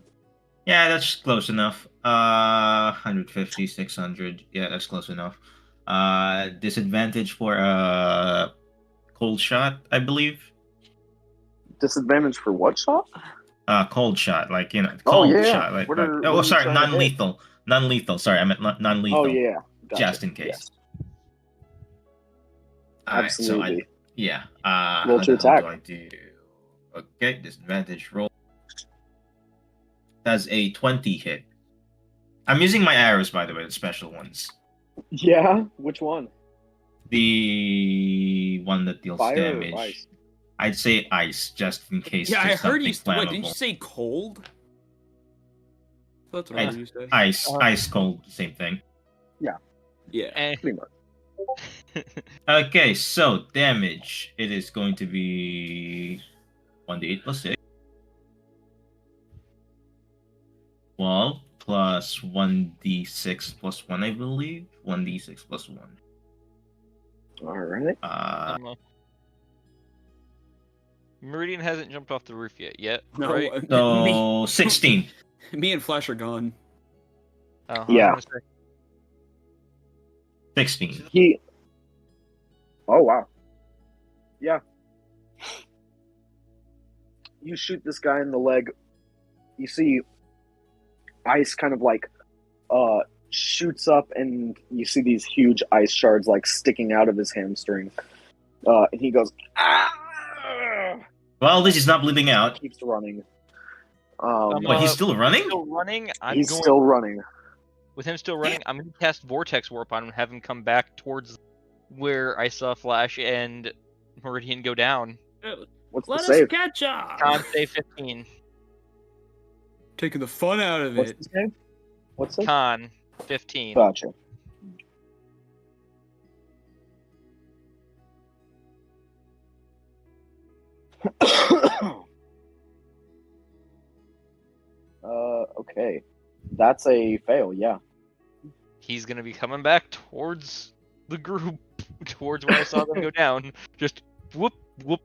Yeah, that's close enough. 150, 600. Yeah, that's close enough. Disadvantage for cold shot, I believe. Disadvantage for what shot? Cold shot, like Oh cold yeah. shot, like What like. are Oh, you sorry, trying to hit? non-lethal, non-lethal. Sorry, I meant Oh non-lethal. yeah. Gotcha. Just in case. Yes. All right, so Absolutely. yeah. Roll How to the hell attack. do I do? Okay, disadvantage roll. That's a 20 hit. I'm using my arrows, by the way, the special ones. Yeah. Which one? The one that deals Fire damage. or ice? I'd say ice, just in case Yeah, I there's heard you. something Wait, didn't you flammable. say cold? That's what I heard you say. Ice, cold, same thing. Yeah. And Pretty much. Okay, so damage. It is going to be 1d8 plus 6. 12 plus 1d6 plus 1, I believe. 1d6 plus 1. All right. Meridian hasn't jumped off the roof yet, No, right? So 16. Me and Flash are gone. Oh, Yeah. I was gonna say, 16. He. Oh wow. Yeah. You shoot this guy in the leg. You see ice kind of like shoots up, and you see these huge ice shards like sticking out of his hamstring. And he goes, ah! Well, this is not bleeding out. Keeps running. Wait, he's still running? Still running. He's still running. With him still running, I'm gonna cast Vortex Warp on him and have him come back towards where I saw Flash and Meridian go down. What's Let the us save? catch up. Con save 15. Taking the fun out of What's it. the save? What's it? Con 15. Gotcha. Okay. That's a fail, yeah. He's gonna be coming back towards the group, towards where I saw them go down. Just whoop whoop.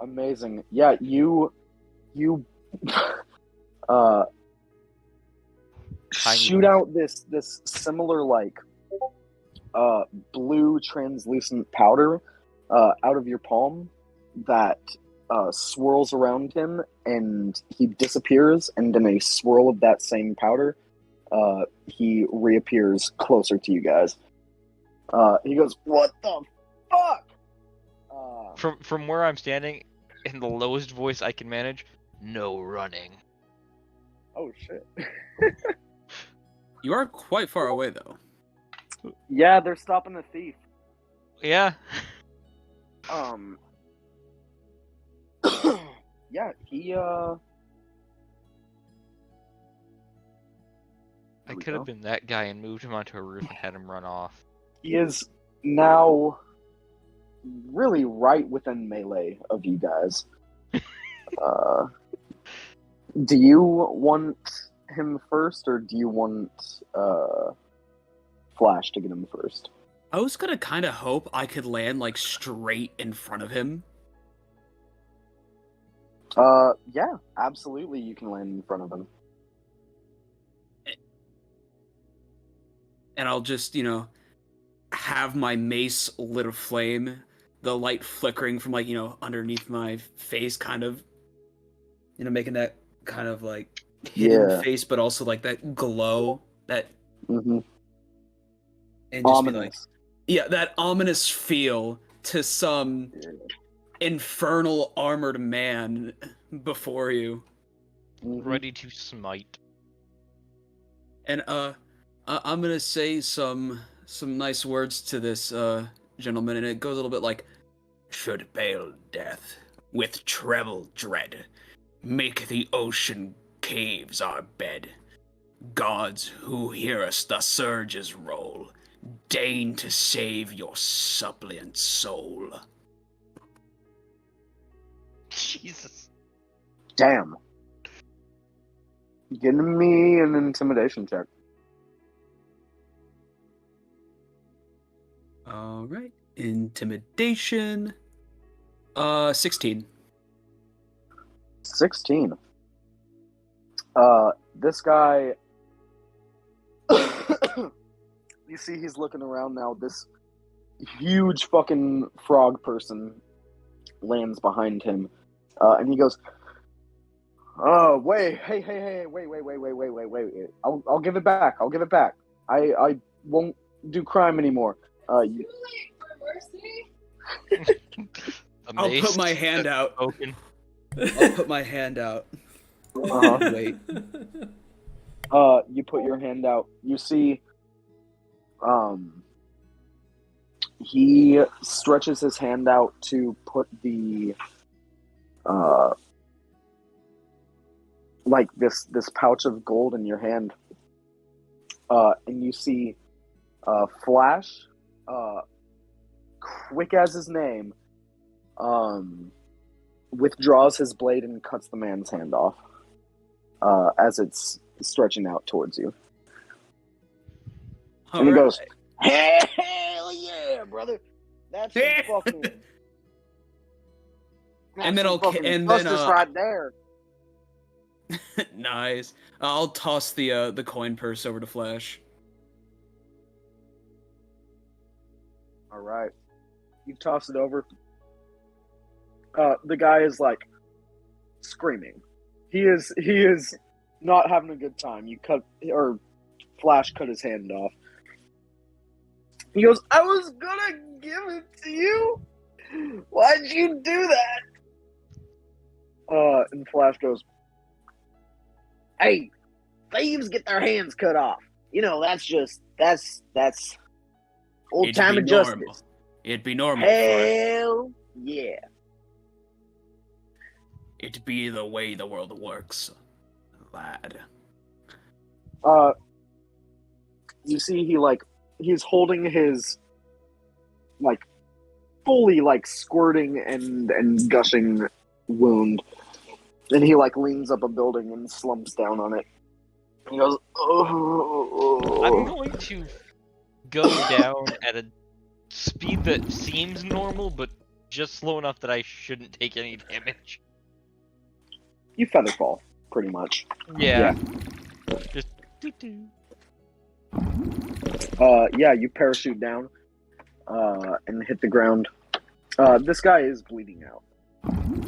Amazing. Yeah, you shoot out this similar like blue translucent powder out of your palm that swirls around him, and he disappears, and in a swirl of that same powder he reappears closer to you guys. He goes, "What the fuck?" From where I'm standing, in the lowest voice I can manage, no running. Oh shit. You are quite far away, though. Yeah, they're stopping the thief. Yeah. Yeah, he I could have been that guy and moved him onto a roof and had him run off. he is now really right within melee of you guys. Do you want him first, or do you want Flash to get him first? I was gonna kind of hope I could land like straight in front of him. Yeah, absolutely, you can land in front of him. And I'll just, have my mace lit aflame, the light flickering from like, underneath my face, kind of, making that kind of like hidden face, but also like that glow, that Mm-hmm. and just Ominous. be like, yeah, that ominous feel to some infernal armored man before you. Mhm. Ready to smite. And I'm gonna say some nice words to this gentleman, and it goes a little bit like, should pale death with treble dread make the ocean caves our bed. Gods who hear us the surges roll, deign to save your suppliant soul. Jesus. Damn. Give me an intimidation check. All right, intimidation. 16. 16. This guy, you see, he's looking around now. This huge fucking frog person lands behind him, and he goes, "Oh, wait, hey, wait. I'll give it back. I'll give it back. I won't do crime anymore." I'll put my hand out. Open. I'll put my hand out. Wait. You put your hand out. You see, he stretches his hand out to put the, like this pouch of gold in your hand. And you see, Flash, quick as his name, withdraws his blade and cuts the man's hand off, as it's stretching out towards you. And he goes, "Hell yeah, brother! That's some fucking." And then justice right there. Nice. I'll toss the coin purse over to Flash. All right, you toss it over. The guy is like screaming. He is not having a good time. Flash cut his hand off. He goes, "I was gonna give it to you. Why'd you do that?" And Flash goes, "Hey, thieves get their hands cut off. You know, that's old time justice. It'd be normal. Hell yeah. It'd be the way the world works, lad." You see, he's holding his, like, fully, like, squirting and gushing wound, and he, like, leans up a building and slumps down on it. He goes, "Oh." I'm going to go down at a speed that seems normal, but just slow enough that I shouldn't take any damage. You feather fall, pretty much. Yeah. Just doo-doo. Yeah, you parachute down, and hit the ground. This guy is bleeding out.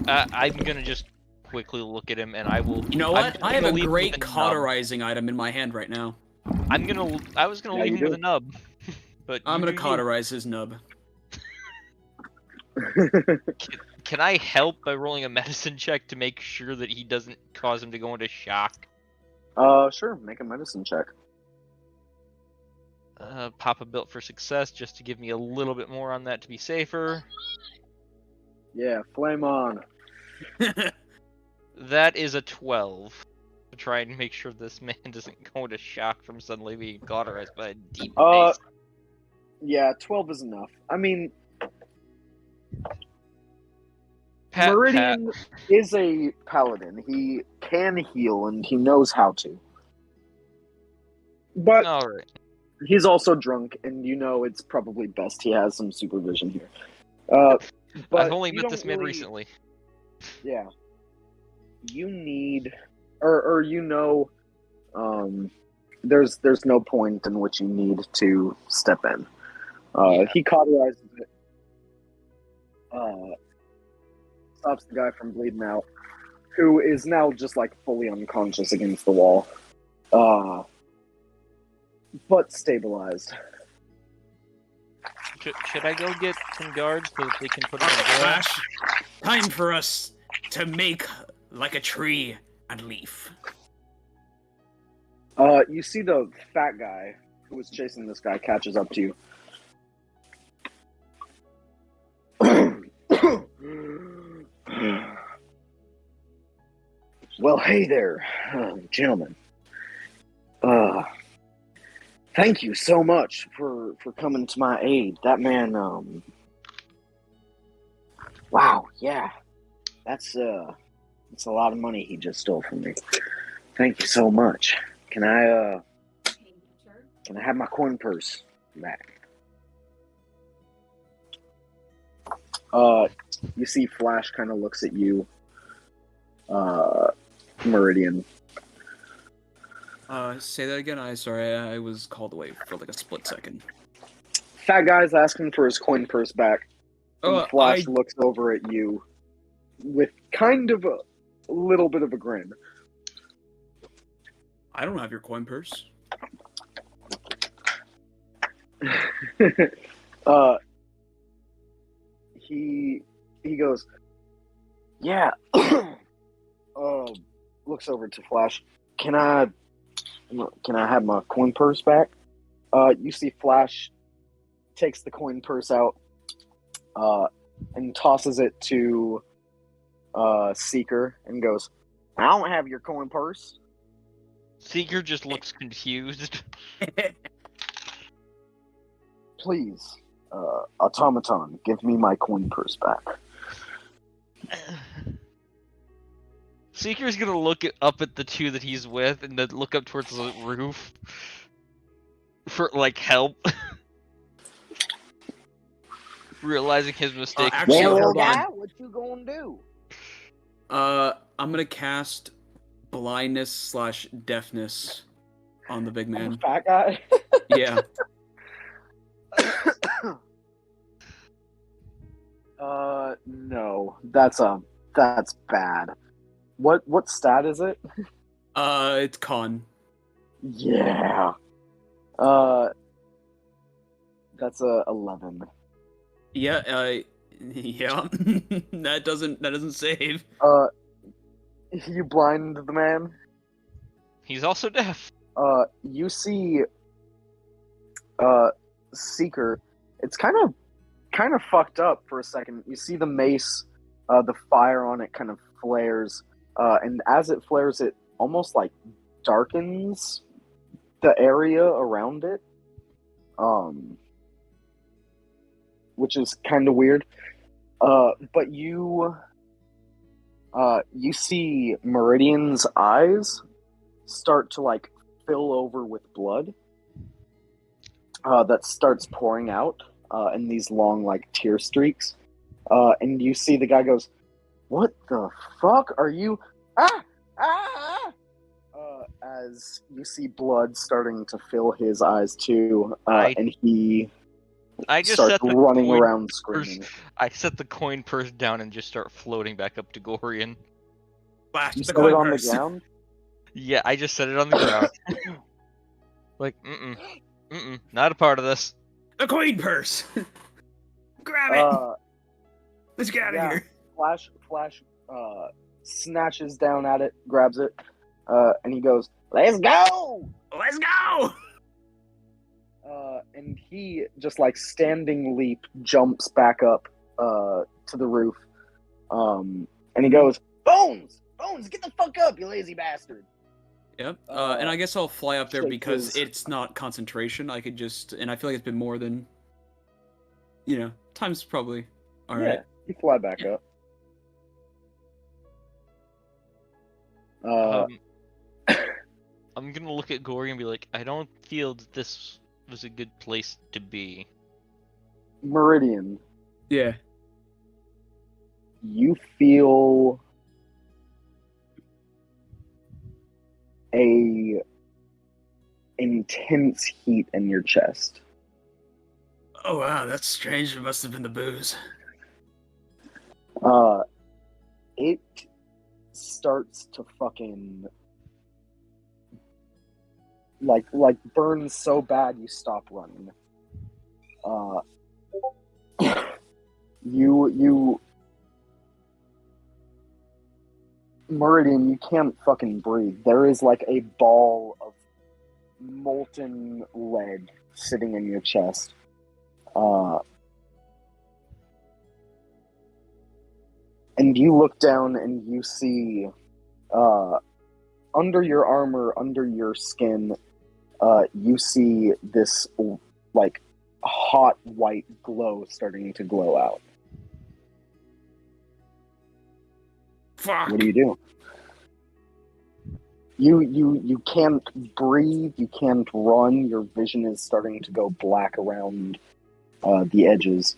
I'm gonna just quickly look at him, and I will. You know what? I have a leave him great with a cauterizing item in my hand right now. nub. I was gonna Yeah, leave you him with do. a nub, but I'm you gonna do you. cauterize his nub. Can I help by rolling a medicine check to make sure that he doesn't cause him to go into shock? Sure, make a medicine check. Pop a built for success just to give me a little bit more on that to be safer. Yeah, flame on. That is a 12. To try and make sure this man doesn't go into shock from suddenly being cauterized by a deep base. Yeah, 12 is enough. I mean, Pat. Meridian is a paladin. He can heal, and he knows how to. But Alright. he's also drunk, and you know it's probably best he has some supervision here. But I've only you met don't this man really- recently. Yeah. You need, or you know, there's no point in which you need to step in. Yeah. He cauterizes it. Stops the guy from bleeding out, who is now just like fully unconscious against the wall. But stabilized. Should I go get some guards so that they can put him in jail? Flash, time for us to make like a tree and leaf. You see the fat guy who was chasing this guy catches up to you. Well, hey there, gentlemen. Thank you so much for coming to my aid. That man, wow, yeah, that's a lot of money he just stole from me. Thank you so much. Can I have my coin purse back? You see Flash kind of looks at you, Meridian. Say that again. I was called away for like a split second. Fat guy's asking for his coin purse back. And Flash I looks over at you with kind of a little bit of a grin. don't have your coin purse. He goes, yeah. Looks over to Flash. Can I have my coin purse back? You see Flash takes the coin purse out, and tosses it to Seeker and goes, I don't have your coin purse. Seeker just looks confused. Please, automaton, give me my coin purse back. Seeker's gonna look up at the two that he's with and then look up towards the roof for like help. Realizing his mistake. Actually, Well, hold guy, on. what you gonna do? I'm gonna cast blindness / deafness on the big man. Fat guy. Yeah. No, that's bad. What stat is it? It's con. Yeah. That's a 11. Yeah. Yeah. that doesn't save. You blind the man. He's also deaf. You see, Seeker. It's kind of fucked up for a second. You see the mace, the fire on it kind of flares, and as it flares, it almost like darkens the area around it, which is kind of weird. But you see Meridian's eyes start to like fill over with blood. That starts pouring out in these long like tear streaks, and you see the guy goes, "What the fuck are you?" As you see blood starting to fill his eyes too, and he I just starts set the running coin around purse. screaming. I set the coin purse down and just start floating back up to Gorian. Flash You the set coin it on purse. the ground. Yeah, I just set it on the ground. Like, not a part of this. The coin purse. Grab it. Let's get out of yeah. here. Flash snatches down at it, grabs it, and he goes, "Let's go!" Let's go. And he just like standing leap jumps back up to the roof, and he goes, Bones, get the fuck up, you lazy bastard!" Yep. And I guess I'll fly up there shake because his- it's not concentration. I could just, and I feel like it's been more than, time's probably all right. Yeah, you fly back up. I'm gonna look at Gory and be like, I don't feel that this was a good place to be. Meridian, Yeah. you feel a intense heat in your chest. Oh wow, that's strange. It must have been the booze. It starts to fucking like burn so bad you stop running. You Meridian, you can't fucking breathe. There is like a ball of molten lead sitting in your chest. And you look down and you see under your armor, under your skin, you see this like hot white glow starting to glow out. Fuck. What do you do? You can't breathe, you can't run, your vision is starting to go black around the edges.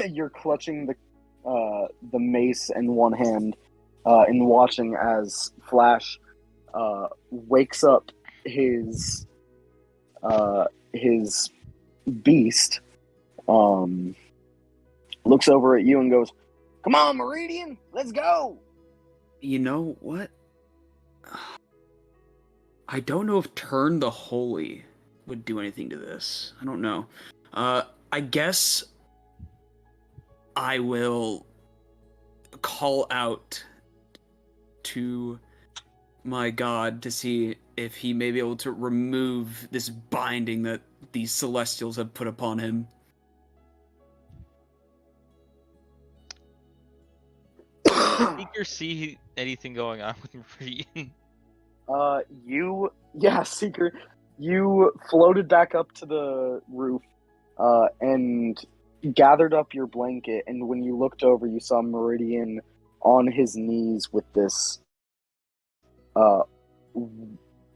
You're clutching the mace in one hand, and watching as Flash wakes up his beast, looks over at you and goes, "Come on, Meridian, let's go." You know what? I don't know if Turn the Holy would do anything to this. I don't know. I guess I will call out to my god to see if he may be able to remove this binding that these Celestials have put upon him. Seeker see anything going on with Meridian? Seeker, you floated back up to the roof, and gathered up your blanket, and when you looked over, you saw Meridian on his knees with this,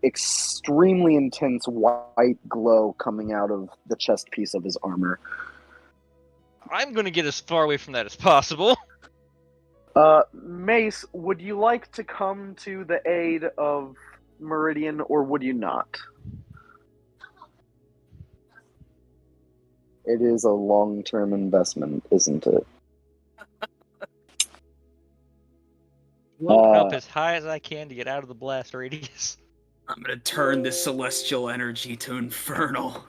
extremely intense white glow coming out of the chest piece of his armor. I'm gonna get as far away from that as possible. Mace, would you like to come to the aid of Meridian, or would you not? It is a long-term investment, isn't it? Floating up as high as I can to get out of the blast radius. I'm gonna turn this celestial energy to infernal.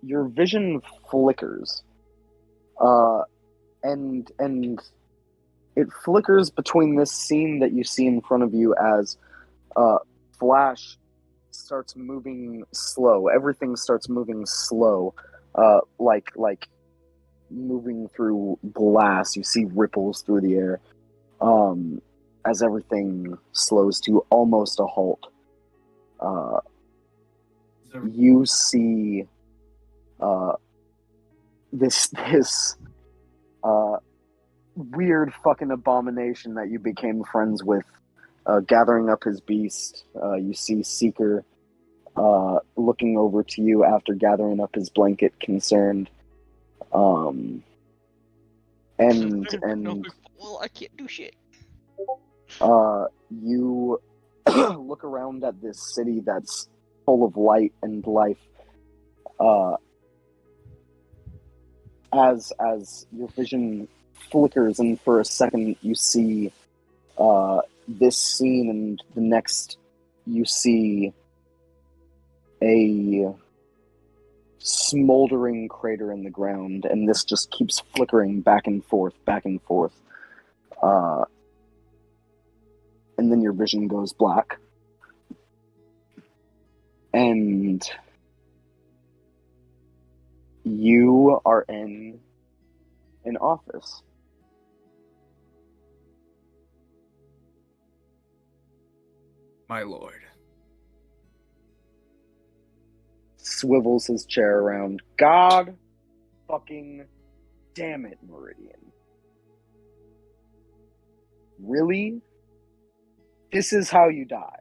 Your vision flickers, and it flickers between this scene that you see in front of you as Flash starts moving slow. Everything starts moving slow, like moving through glass. You see ripples through the air, as everything slows to almost a halt. You see this weird fucking abomination that you became friends with, gathering up his beast. You see Seeker looking over to you after gathering up his blanket, concerned. And Well, I can't do shit. you look around at this city that's full of light and life. As your vision flickers, and for a second you see this scene, and the next you see a smoldering crater in the ground, and this just keeps flickering back and forth, and then your vision goes black, and you are in an office. My lord. Swivels his chair around. God fucking damn it, Meridian. Really? This is how you die.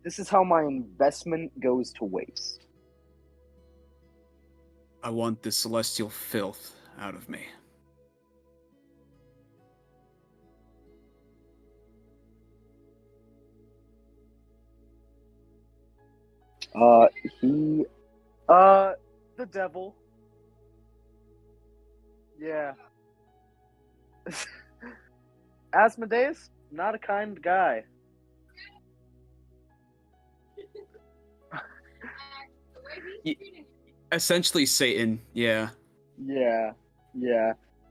This is how my investment goes to waste. I want this celestial filth out of me. The devil. Yeah. Asmodeus, not a kind guy. Essentially Satan, yeah. Yeah.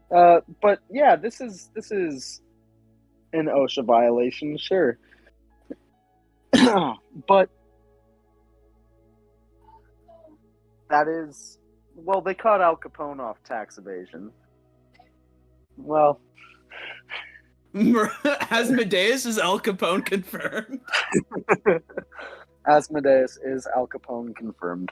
But yeah, this is an OSHA violation, sure. But that is, well, they caught Al Capone off tax evasion. Well, Asmodeus is Al Capone confirmed. Asmodeus is Al Capone confirmed.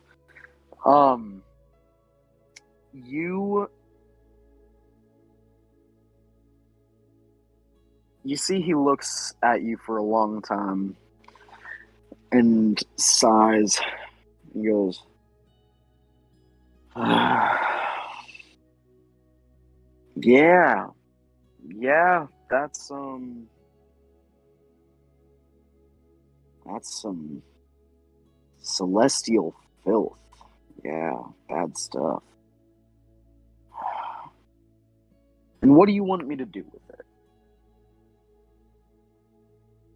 You see he looks at you for a long time and sighs He goes, yeah, that's some celestial filth. Yeah, bad stuff. And what do you want me to do with it?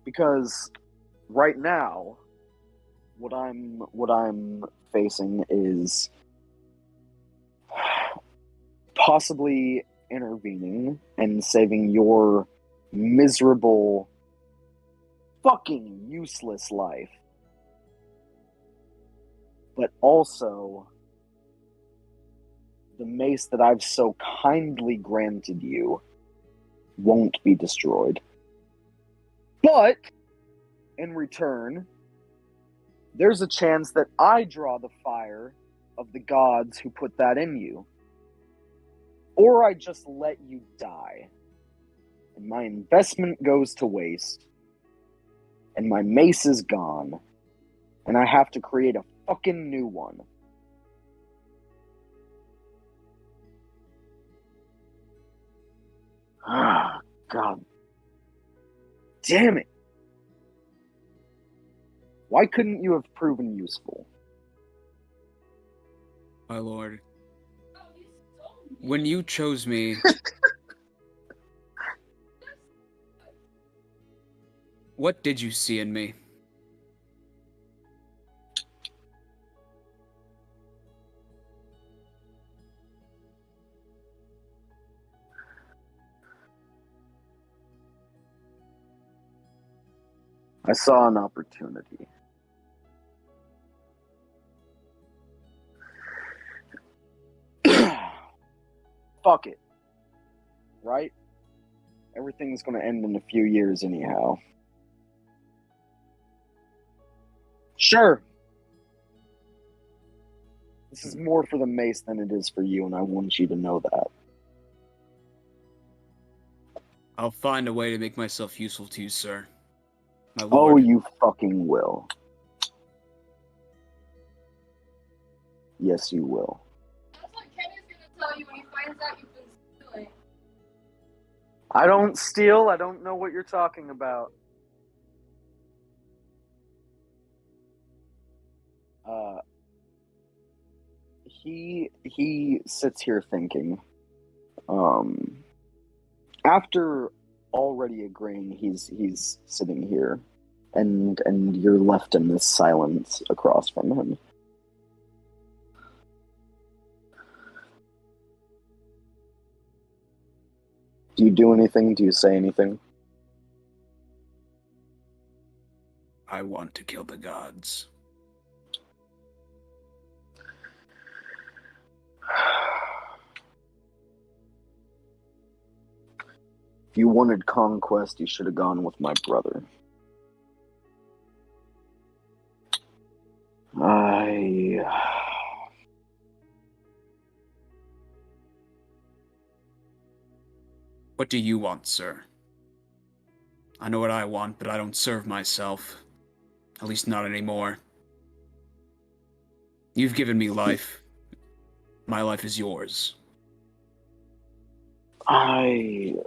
Because right now, what I'm facing is possibly intervening and saving your miserable, fucking useless life. But also, the mace that I've so kindly granted you won't be destroyed. But, in return, there's a chance that I draw the fire of the gods who put that in you. Or I just let you die. And my investment goes to waste. And my mace is gone. And I have to create a fucking new one. Ah, God. Damn it. Why couldn't you have proven useful? My lord, when you chose me, what did you see in me? I saw an opportunity. Fuck it. Right? Everything's gonna end in a few years anyhow. Sure. This is more for the mace than it is for you, and I want you to know that. I'll find a way to make myself useful to you, sir. My Oh, lord. you fucking will. Yes, you will. That's what Kenny's gonna tell you when he finds out you've been stealing. I don't steal. I don't know what you're talking about. He sits here thinking. After already agreeing, he's sitting here, and you're left in this silence across from him. Do you do anything? Do you say anything? I want to kill the gods. If you wanted conquest, you should have gone with my brother. What do you want, sir? I know what I want, but I don't serve myself. At least not anymore. You've given me life. My life is yours. I'm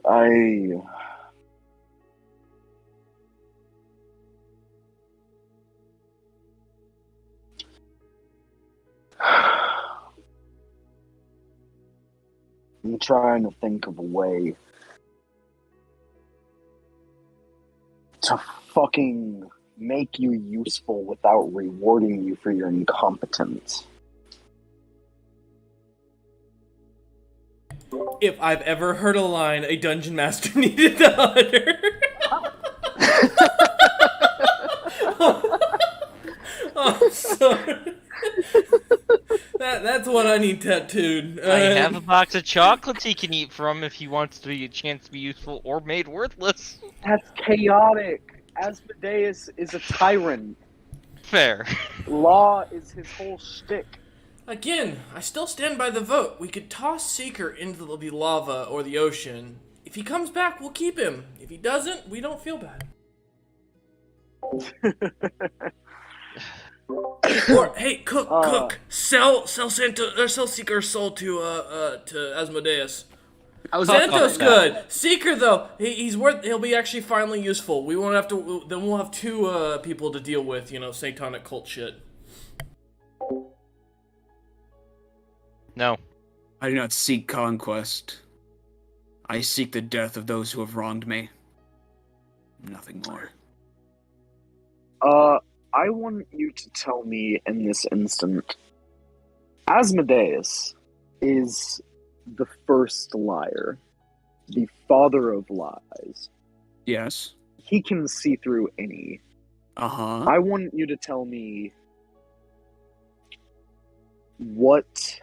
trying to think of a way to fucking make you useful without rewarding you for your incompetence. If I've ever heard a line, a dungeon master needed a hunter. I'm sorry. That's what I need tattooed. I have a box of chocolates he can eat from if he wants to be a chance to be useful or made worthless. That's chaotic. Asmodeus is a tyrant. Fair. Law is his whole shtick. Again, I still stand by the vote. We could toss Seeker into the lava or the ocean. If he comes back, we'll keep him. If he doesn't, we don't feel bad. Or hey, cook, Uh, sell Santa or sell Seeker's soul to Asmodeus. I was Santo's that. good. Seeker though, he's worth. He'll be actually finally useful. We won't have to. Then we'll have two people to deal with. Satanic cult shit. No. I do not seek conquest. I seek the death of those who have wronged me. Nothing more. I want you to tell me in this instant, Asmodeus is the first liar, the father of lies. Yes. He can see through any. Uh-huh. I want you to tell me what...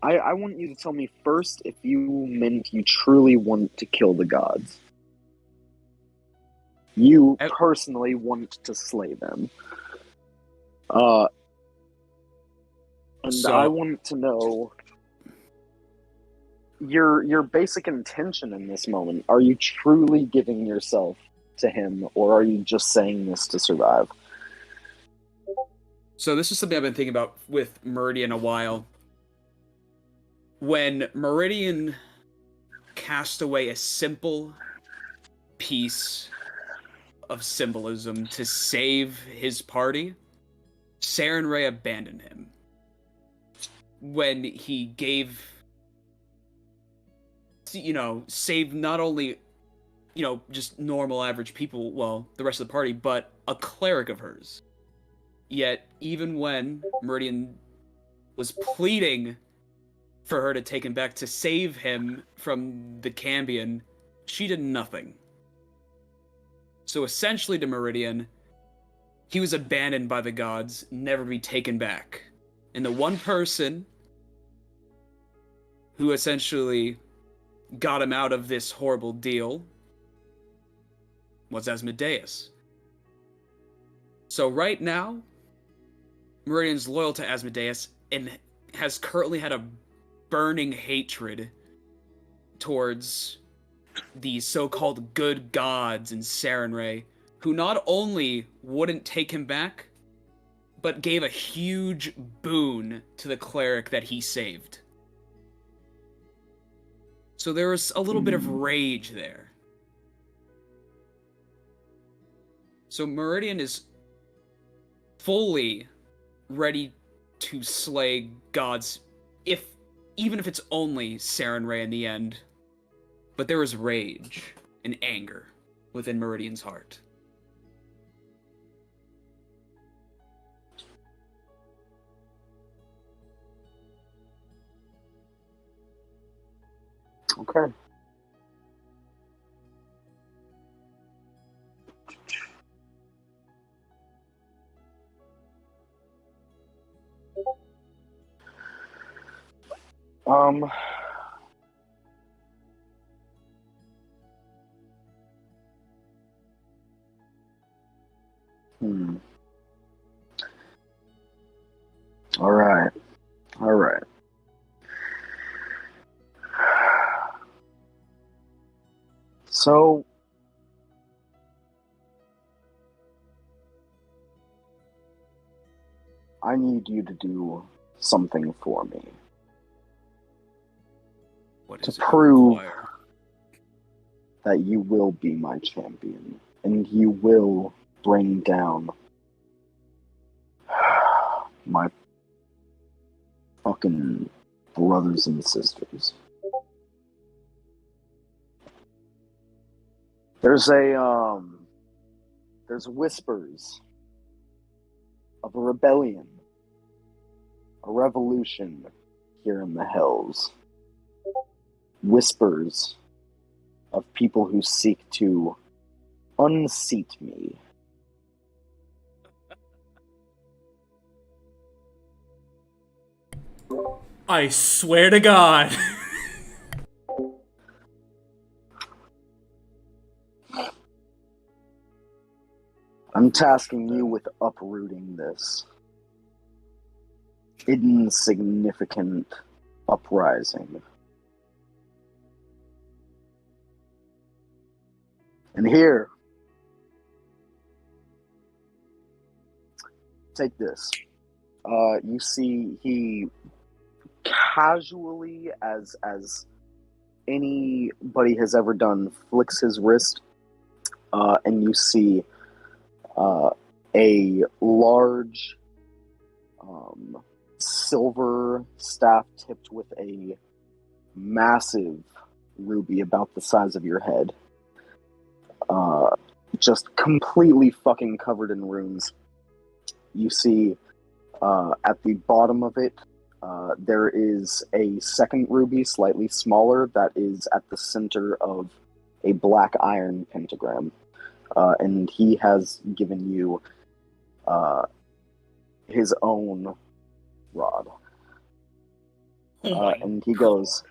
I want you to tell me first if you meant you truly want to kill the gods. You personally want to slay them. And I want to know your basic intention in this moment. Are you truly giving yourself to him, or are you just saying this to survive? So this is something I've been thinking about with Meridian a while. When Meridian cast away a simple piece of symbolism to save his party, Saren Ray abandoned him. When he gave, saved not only, just normal average people, well, the rest of the party, but a cleric of hers. Yet, even when Meridian was pleading for her to take him back to save him from the Cambion, she did nothing. So essentially to Meridian, he was abandoned by the gods, never to be taken back. And the one person who essentially got him out of this horrible deal was Asmodeus. So right now, Meridian's loyal to Asmodeus and has currently had a burning hatred towards the so-called good gods in Sarenrae, who not only wouldn't take him back, but gave a huge boon to the cleric that he saved. So there was a little bit of rage there. So Meridian is fully ready to slay gods, even if it's only Sarenrae in the end. But there is rage and anger within Meridian's heart. Okay. Um. All right. All right. So, I need you to do something for me. What To is it prove require? that you will be my champion, and you will bring down my fucking brothers and sisters. There's whispers of a rebellion, a revolution here in the hills. Whispers of people who seek to unseat me. I swear to God. I'm tasking you with uprooting this insignificant uprising. And here take this. You see he casually, as anybody has ever done, flicks his wrist, and you see a large silver staff tipped with a massive ruby about the size of your head. Just completely fucking covered in runes. You see at the bottom of it, there is a second ruby, slightly smaller, that is at the center of a black iron pentagram. And he has given you his own rod. And he goes,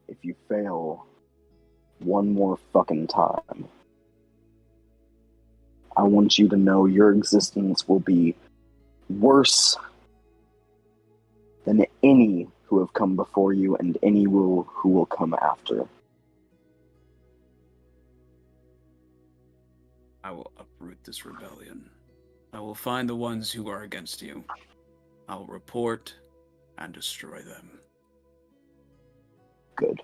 if you fail one more fucking time, I want you to know your existence will be worse than any who have come before you and any who will come after. I will uproot this rebellion. I will find the ones who are against you. I will report and destroy them. Good.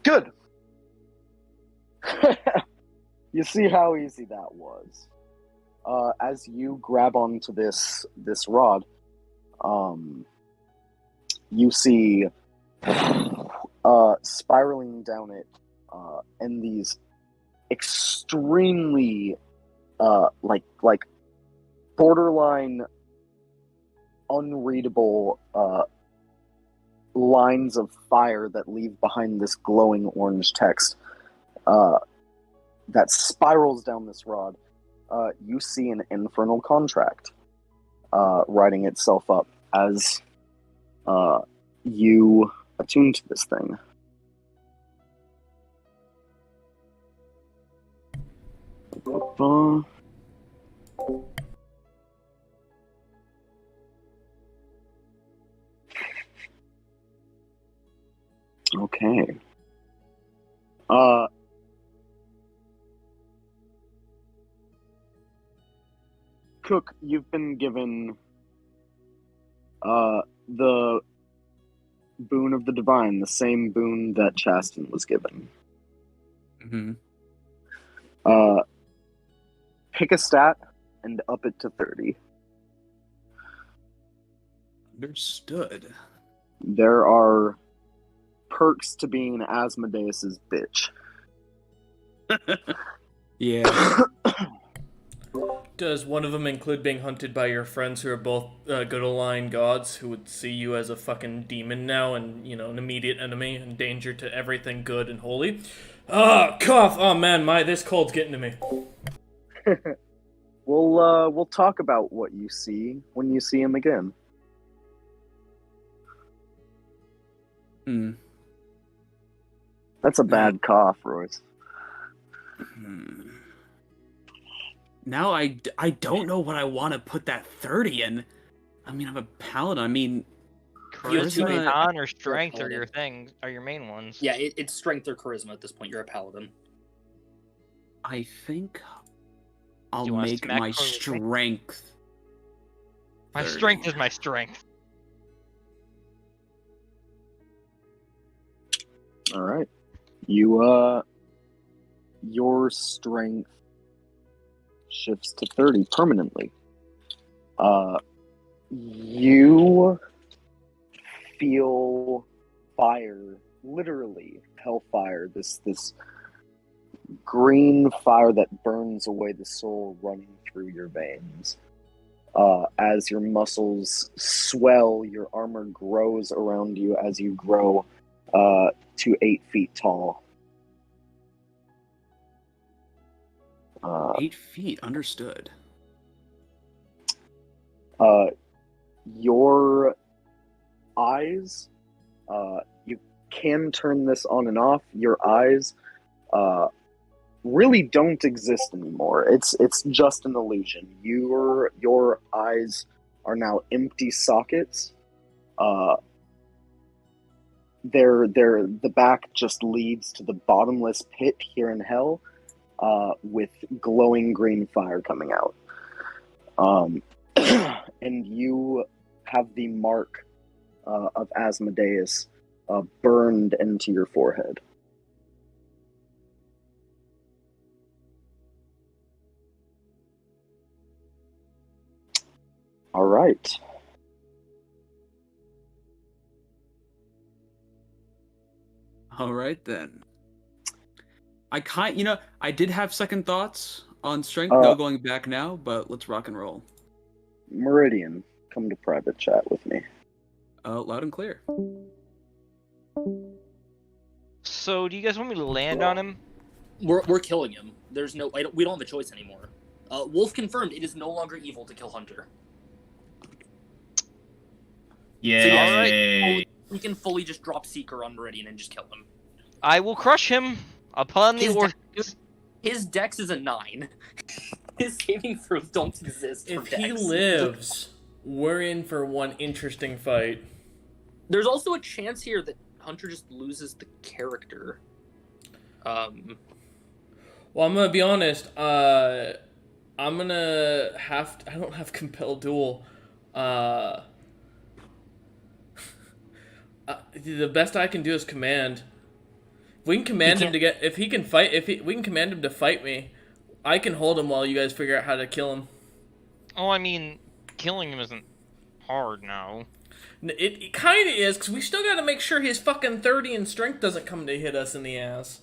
Good! You see how easy that was. As you grab onto this rod, you see spiraling down it, and these extremely like borderline unreadable lines of fire that leave behind this glowing orange text that spirals down this rod. You see an infernal contract writing itself up as you attune to this thing. Okay. Cook, you've been given the boon of the divine, the same boon that Chasten was given. Mm-hmm. Pick a stat and up it to 30. Understood. There are perks to being Asmodeus's bitch. Yeah. Does one of them include being hunted by your friends who are both good aligned gods who would see you as a fucking demon now and, you know, an immediate enemy and danger to everything good and holy? Ah, cough! Oh man, this cold's getting to me. We'll talk about what you see when you see him again. Hmm. That's a bad cough, Royce. Now I don't know what I want to put that 30 in. I mean, I'm a paladin. I mean, Charisma, con, or strength are paladin. your things, are your main ones. Yeah, it's strength or charisma at this point. You're a paladin. I think I'll you wanna make smack my me? strength. My 30. strength is my strength. All right. Your strength shifts to 30 permanently. You feel fire, literally hellfire, this green fire that burns away the soul running through your veins. As your muscles swell, your armor grows around you as you grow to 8 feet tall. 8 feet, understood. Your eyes, you can turn this on and off. Your eyes really don't exist anymore. It's just an illusion. Your eyes are now empty sockets. The back just leads to the bottomless pit here in hell, with glowing green fire coming out. And you have the mark of Asmodeus burned into your forehead. All right. All right then. I did have second thoughts on strength. No going back now, but let's rock and roll. Meridian, come to private chat with me. Loud and clear. So, do you guys want me to land on him? We're killing him. There's no. We don't have a choice anymore. Wolf confirmed. It is no longer evil to kill Hunter. Yay! We can fully just drop Seeker on Meridian and just kill him. I will crush him upon the order. His dex is a 9. His saving throws don't exist. If for he dex. lives, we're in for one interesting fight. There's also a chance here that Hunter just loses the character. Well, I'm gonna be honest. I'm gonna have to, I don't have compel duel. The best I can do is command. If we can command him to get, if he can fight, we can command him to fight me, I can hold him while you guys figure out how to kill him. Oh, I mean, killing him isn't hard now. It kind of is, because we still got to make sure his fucking 30 in strength doesn't come to hit us in the ass.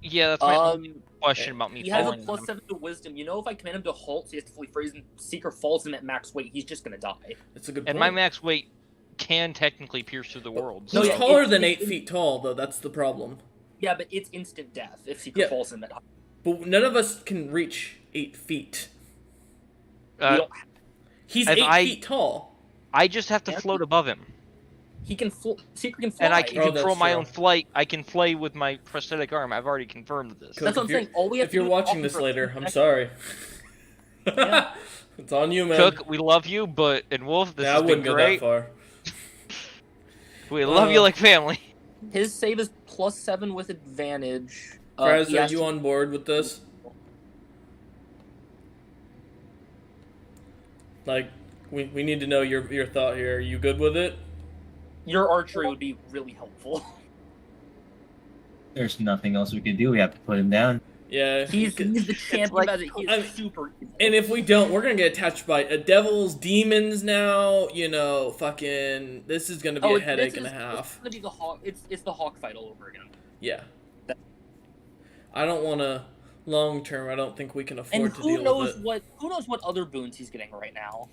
Yeah, that's my only question about me. He has a falling plus him. 7 to wisdom. You know, if I command him to halt, so he has to fully freeze, and Seeker falls him at max weight, he's just gonna die. It's a good And point. my max weight can technically pierce through the world. He's So. taller than 8 feet tall, though. That's the problem. Yeah, but it's instant death if Seeker falls him at high. But none of us can reach 8 feet. He's if 8 feet tall. I just have to float above him. He can Seeker can fly. And I can control my own flight. I can fly with my prosthetic arm. I've already confirmed this. That's what I'm saying. All we have If to you're do is watching offer this for later, 10 I'm seconds. sorry. Yeah. It's on you, man. Cook, we love you, but and Wolf, this Yeah, I has been wouldn't go great. that far. We love you like family. His save is plus 7 with advantage. Fraz, he are has you to- on board with this? Like, we need to know your thought here. Are you good with it? Your archery would be really helpful. There's nothing else we can do. We have to put him down. Yeah. He's the champion. like- He's super evil. And if we don't, we're gonna get attached by devils, demons now. You know, fucking. This is gonna be a headache and a half. It's gonna be the hawk. It's the hawk fight all over again. Yeah. I don't want to. Long term, I don't think we can afford And to who deal knows with it. who knows what other boons he's getting right now?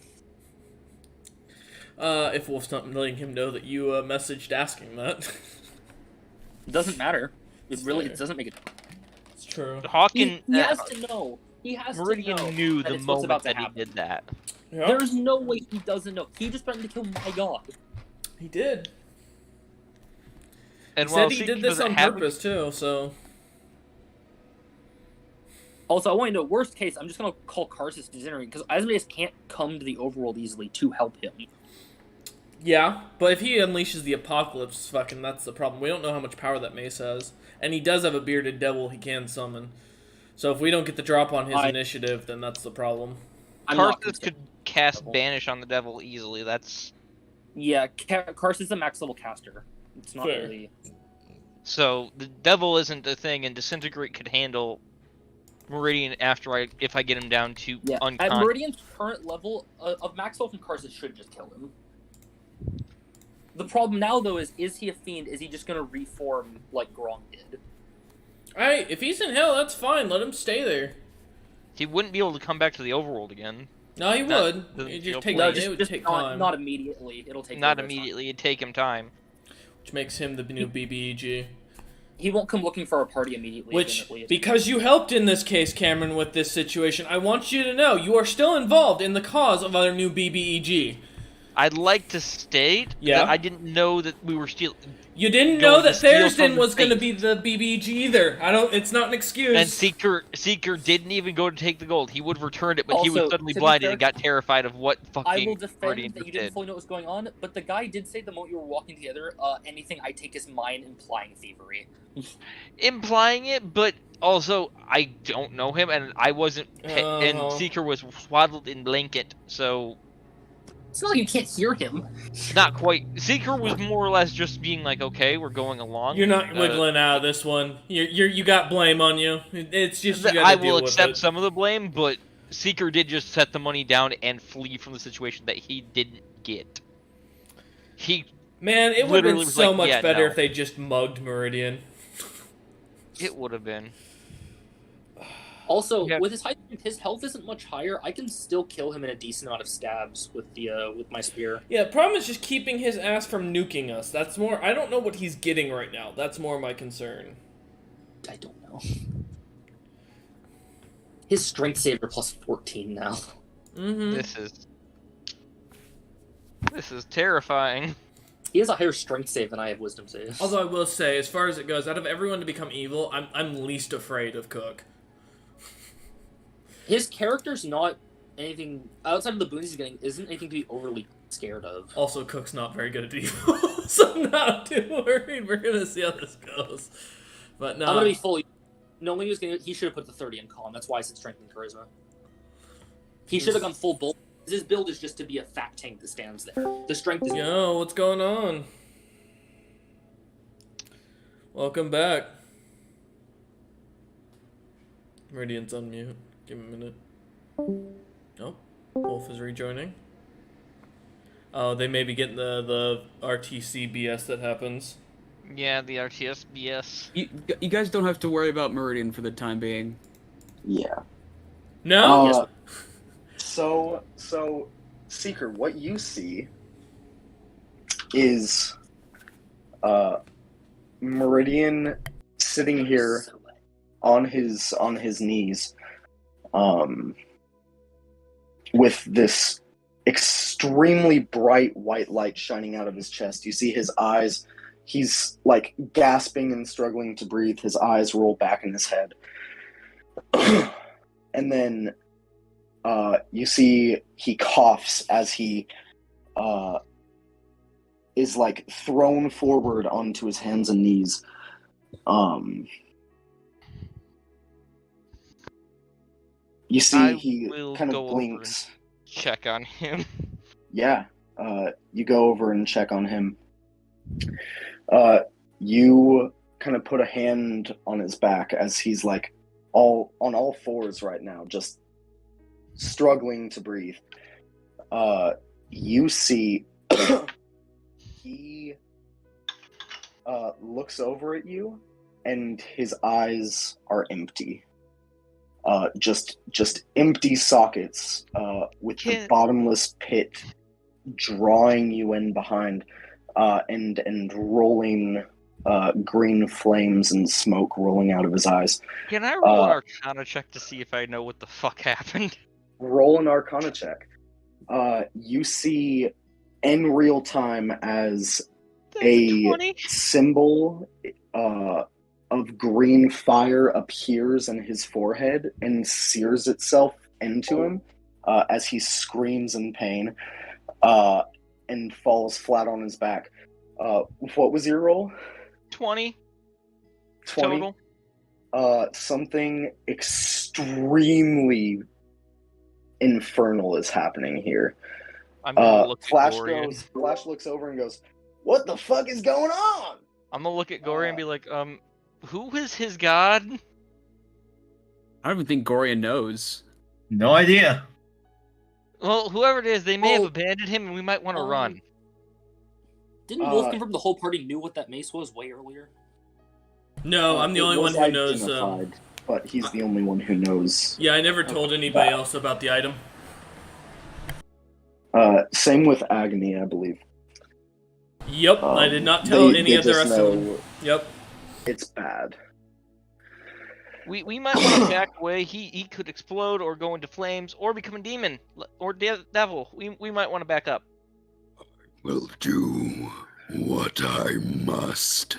If Wolf's not letting him know that you messaged asking that. It doesn't matter. It doesn't make it. It's true. Hawken, He has to know. He has to know. Meridian knew that the it's what's moment about to that he happen. did that. Yeah, There's no way he doesn't know. He just threatened to kill my god. he did. And He while said he Seeker did this doesn't on have- purpose too. So Also, I want to know, worst case, I'm just going to call Karsus Degenerate, because Asmodeus can't come to the overworld easily to help him. yeah, but if he unleashes the apocalypse, fucking that's the problem. We don't know how much power that mace has, and he does have a bearded devil he can summon. So if we don't get the drop on his initiative, then that's the problem. Karsus could cast Banish on the devil easily. That's Yeah, Karsus is a max level caster. It's not Fair. really... so the devil isn't a thing, and Disintegrate could handle Meridian if I get him down to Yeah, at unconscious. Meridian's current level of max level from Karsus should just kill him. The problem now, though, is he a fiend? Is he just going to reform like Grom did? Alright, if he's in hell, that's fine. Let him stay there. He wouldn't be able to come back to the overworld again. No, he That would. doesn't It feel just take, pleasant. it would take time. not immediately. It'll take Not a little bit of time. immediately. It'd take him time. Which makes him the new BBEG. He won't come looking for a party immediately. Which, admittedly. because you helped in this case, Cameron, with this situation, I want you to know you are still involved in the cause of our new BBEG. I'd like to state that I didn't know that we were still. You didn't going know to that steal from Thurston the was going to safe. be the BBEG either. It's not an excuse. And Seeker didn't even go to take the gold. He would have returned it, but he was Also, suddenly to be blinded fair, and got terrified of what fucking I will defend Meridian that you just didn't did. fully know what was going on, but the guy did say the moment you were walking together, anything I take is mine, implying thievery. Implying it, but Also, I don't know him, and I wasn't. And Seeker was swaddled in blanket, so It's not like you can't hear him. not quite. Seeker was more or less just being like, "Okay, we're going along." You're not wiggling out of this one. You got blame on you. It's just you I gotta will deal with accept it. some of the blame, but Seeker did just set the money down and flee from the situation that he didn't get. Man, it would have literally been was so like, much "Yeah, better no." if they just mugged Meridian. It would have been. Also, Yeah. with his height, his health isn't much higher. I can still kill him in a decent amount of stabs with my spear. Yeah, the problem is just keeping his ass from nuking us. That's more. I don't know what he's getting right now. That's more my concern. I don't know. His strength saver plus 14 now. Mm-hmm. This is terrifying. He has a higher strength save than I have wisdom save. Although I will say, as far as it goes, out of everyone to become evil, I'm least afraid of Cook. His character's not anything outside of the boons he's getting. Isn't anything to be overly scared of. Also, Cook's not very good at evil, so I'm not too worried. We're gonna see how this goes. But no, I'm gonna be fully. Knowing he was gonna, he should have put the 30 in calm. That's why I said strength and charisma. He should have gone full bull. His build is just to be a fat tank that stands there. The strength is. Yo, what's going on? Welcome back. Meridian's on mute. Give him a minute. Oh, Wolf is rejoining. Oh, they may be getting the RTC BS that happens. Yeah, the RTS BS. You guys don't have to worry about Meridian for the time being. Yeah. No? So, Seeker, what you see is Meridian sitting here on his knees, with this extremely bright white light shining out of his chest. You see his eyes. He's like gasping and struggling to breathe. His eyes roll back in his head. And then you see he coughs as he is like thrown forward onto his hands and knees. You see he kind of blinks. Check on him. Yeah, you go over and check on him. You kind of put a hand on his back as he's like on all fours right now, just struggling to breathe. You see he looks over at you, and his eyes are empty. Just empty sockets, with the bottomless pit drawing you in behind, and rolling green flames and smoke rolling out of his eyes. Can I roll an Arcana check to see if I know what the fuck happened? Roll an Arcana check. You see in real time as a 20? symbol of green fire appears in his forehead and sears itself into him as he screams in pain and falls flat on his back. What was your roll? 20 20? total. Something extremely infernal is happening here. I'm gonna look Flash at Gorian. Flash looks over and goes, "What the fuck is going on?" I'm gonna look at Gorian and be like, who is his god? I don't even think Gorian knows. No idea. Well, whoever it is, they may have abandoned him, and we might want to run. Didn't Wolf confirm the whole party knew what that mace was way earlier? No, I'm the only one who knows. But he's the only one who knows. Yeah, I never told anybody else about the item. Same with Agony, I believe. Yep, I did not tell any of the rest of them. Yep. It's bad. We might want to back away. He could explode or go into flames or become a demon or devil. We might want to back up. Will do what I must.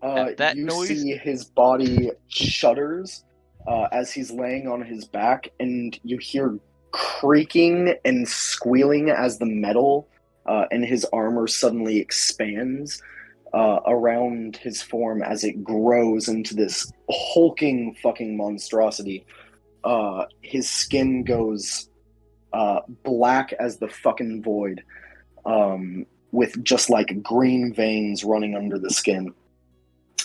That you noise? see his body shudders as he's laying on his back, and you hear creaking and squealing as the metal in his armor suddenly expands, around his form as it grows into this hulking fucking monstrosity. His skin goes black as the fucking void, with just like green veins running under the skin.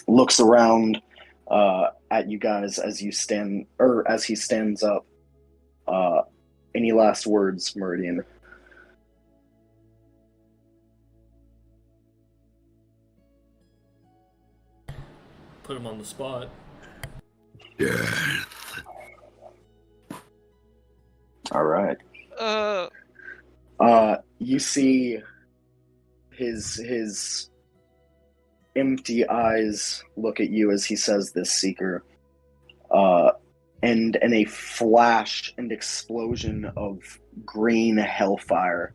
Looks around at you guys as you stand, or as he stands up. Any last words, Meridian? Put him on the spot. Death. All right. You see his empty eyes look at you as he says this, Seeker. And in a flash and explosion of green hellfire,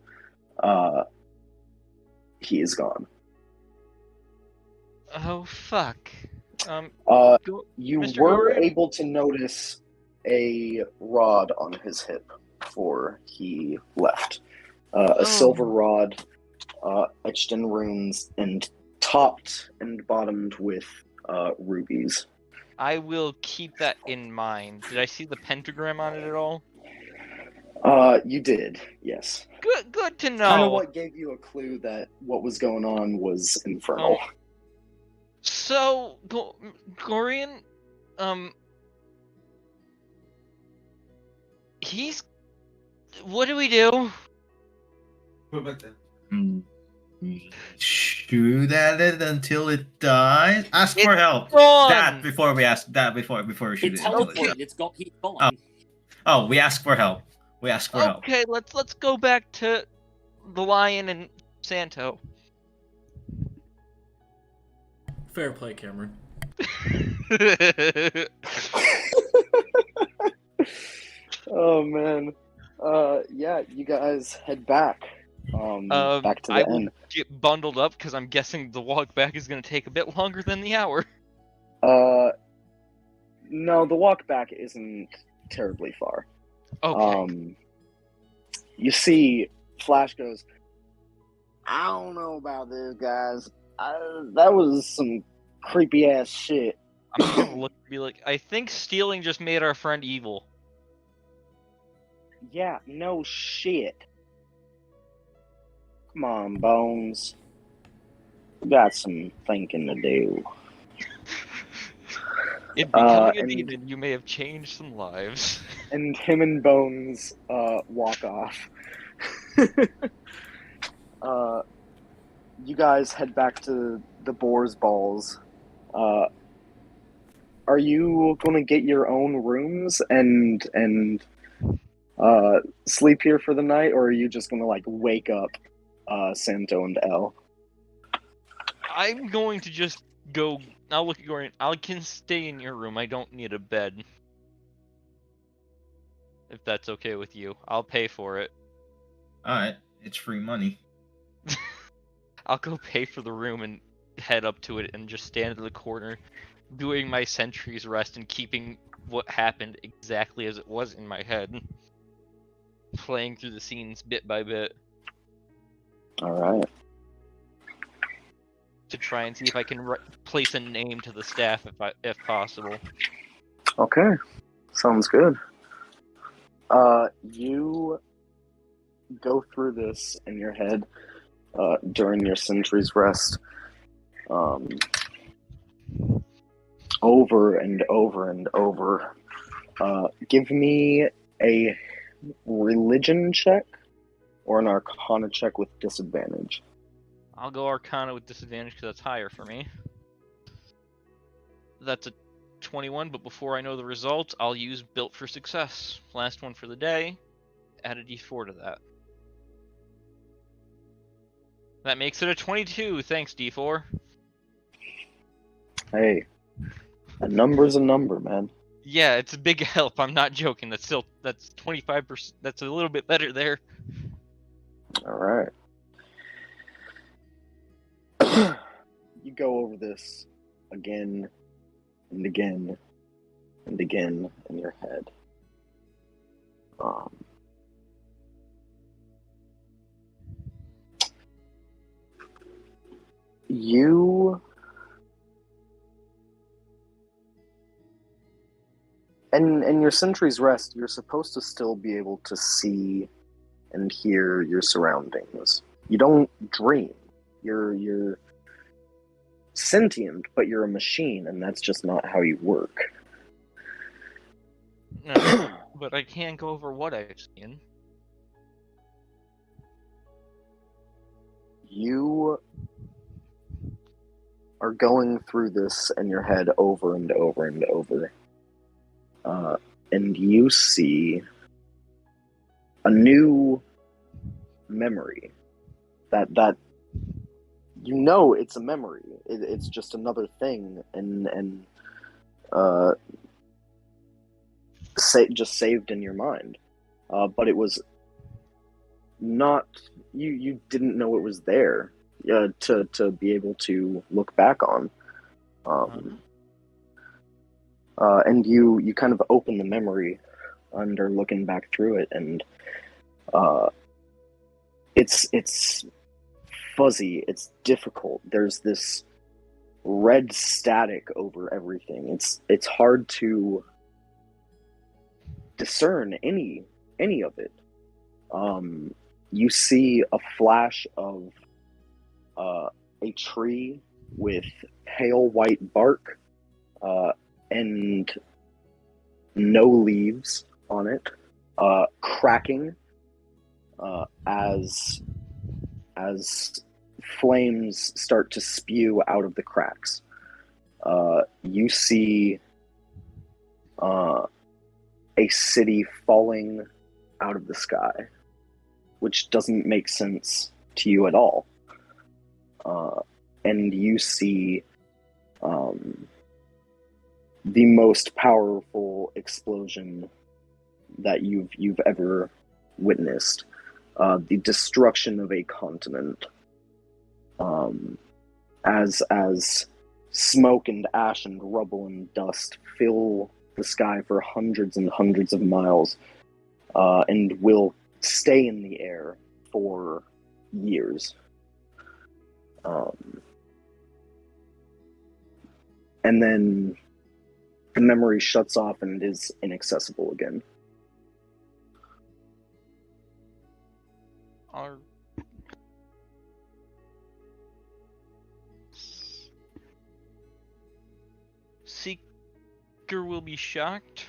he is gone. Oh fuck. You Mr. were Gorian? able to notice a rod on his hip before he left. A silver rod, etched in runes and topped and bottomed with rubies. I will keep that in mind. Did I see the pentagram on it at all? You did, yes. Good to know. Kind of what gave you a clue that what was going on was infernal. So, Gorian, he's. What do we do? Shoot at it until it dies. Ask for help. Gone. That before we ask. That before we shoot It's it. Until teleported. it It's gone. He's gone. Oh, we ask for help. We ask for help. Okay, let's go back to the lion and Santo. Fair play, Cameron. Oh man. Yeah, you guys head back. Back to the I will inn. get bundled up because I'm guessing the walk back is going to take a bit longer than the hour. No, the walk back isn't terribly far. Okay. You see, Flash goes, I don't know about this, guys. That was some creepy ass shit. I'm just gonna look and be like, I think stealing just made our friend evil. Yeah, no shit. Come on, Bones. We got some thinking to do. In becoming a and- demon, you may have changed some lives. And him and Bones walk off. You guys head back to the Boar's Balls. Are you going to get your own rooms and sleep here for the night, or are you just going to like wake up Santo and Elle? I'm going to just go. I'll look at Gordon. I can stay in your room. I don't need a bed. If that's okay with you, I'll pay for it. Alright, it's free money. I'll go pay for the room and head up to it and just stand in the corner, doing my sentry's rest and keeping what happened exactly as it was in my head. Playing through the scenes bit by bit. Alright. To try and see if I can place a name to the staff if possible. Okay. Sounds good. You go through this in your head during your sentry's rest, over and over and over. Give me a religion check or an arcana check with disadvantage. I'll go Arcana with disadvantage because that's higher for me. That's a 21, but before I know the result, I'll use Built for Success. Last one for the day. Add a d4 to that. That makes it a 22. Thanks, d4. Hey, a number's a number, man. Yeah, it's a big help. I'm not joking. That's 25%. That's a little bit better there. All right. You go over this again and again and again in your head. You and in your Sentry's Rest, you're supposed to still be able to see and hear your surroundings. You don't dream. You're sentient, but you're a machine, and that's just not how you work. No, but I can't go over what I've seen. You are going through this in your head over and over and over. And you see a new memory that you know it's a memory. It's just another thing, and just saved in your mind. But it was not. You didn't know it was there to be able to look back on. And you kind of open the memory and are looking back through it, and it's fuzzy, it's difficult. There's this red static over everything. It's hard to discern any of it. You see a flash of a tree with pale white bark and no leaves on it, cracking as flames start to spew out of the cracks. You see a city falling out of the sky, which doesn't make sense to you at all. And you see the most powerful explosion that you've ever witnessed. The destruction of a continent. As smoke and ash and rubble and dust fill the sky for hundreds and hundreds of miles, and will stay in the air for years. And then the memory shuts off and is inaccessible again. Our Seeker will be shocked,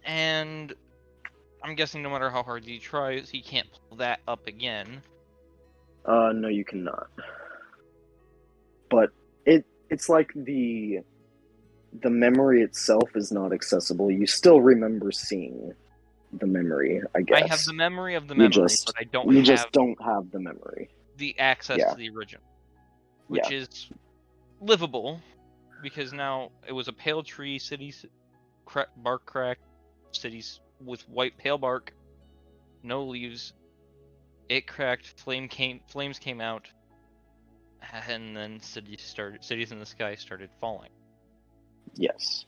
and I'm guessing no matter how hard he tries, he can't pull that up again. No, you cannot. But it's like the memory itself is not accessible. You still remember seeing the memory, I guess. I have the memory of the memory, but I don't you have just don't have the memory. the access Yeah. to the original, which is livable, because now it was a pale tree, cities, bark crack, cities with white pale bark, no leaves. It cracked, flames came out, and then cities in the sky started falling. Yes.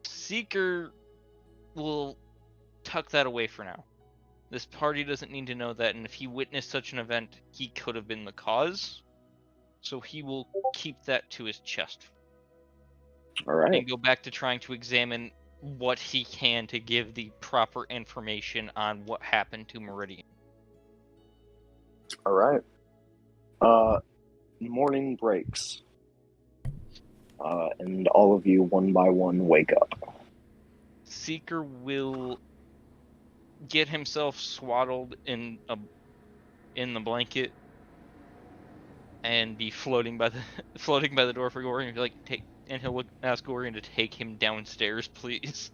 Seeker will tuck that away for now. This party doesn't need to know that, and if he witnessed such an event, he could have been the cause. So he will keep that to his chest. All right. And go back to trying to examine what he can to give the proper information on what happened to Meridian. All right. Morning breaks. And all of you, one by one, wake up. Seeker will get himself swaddled in the blanket and be floating by the door for Gorian. And he'll ask Gorian to take him downstairs, please.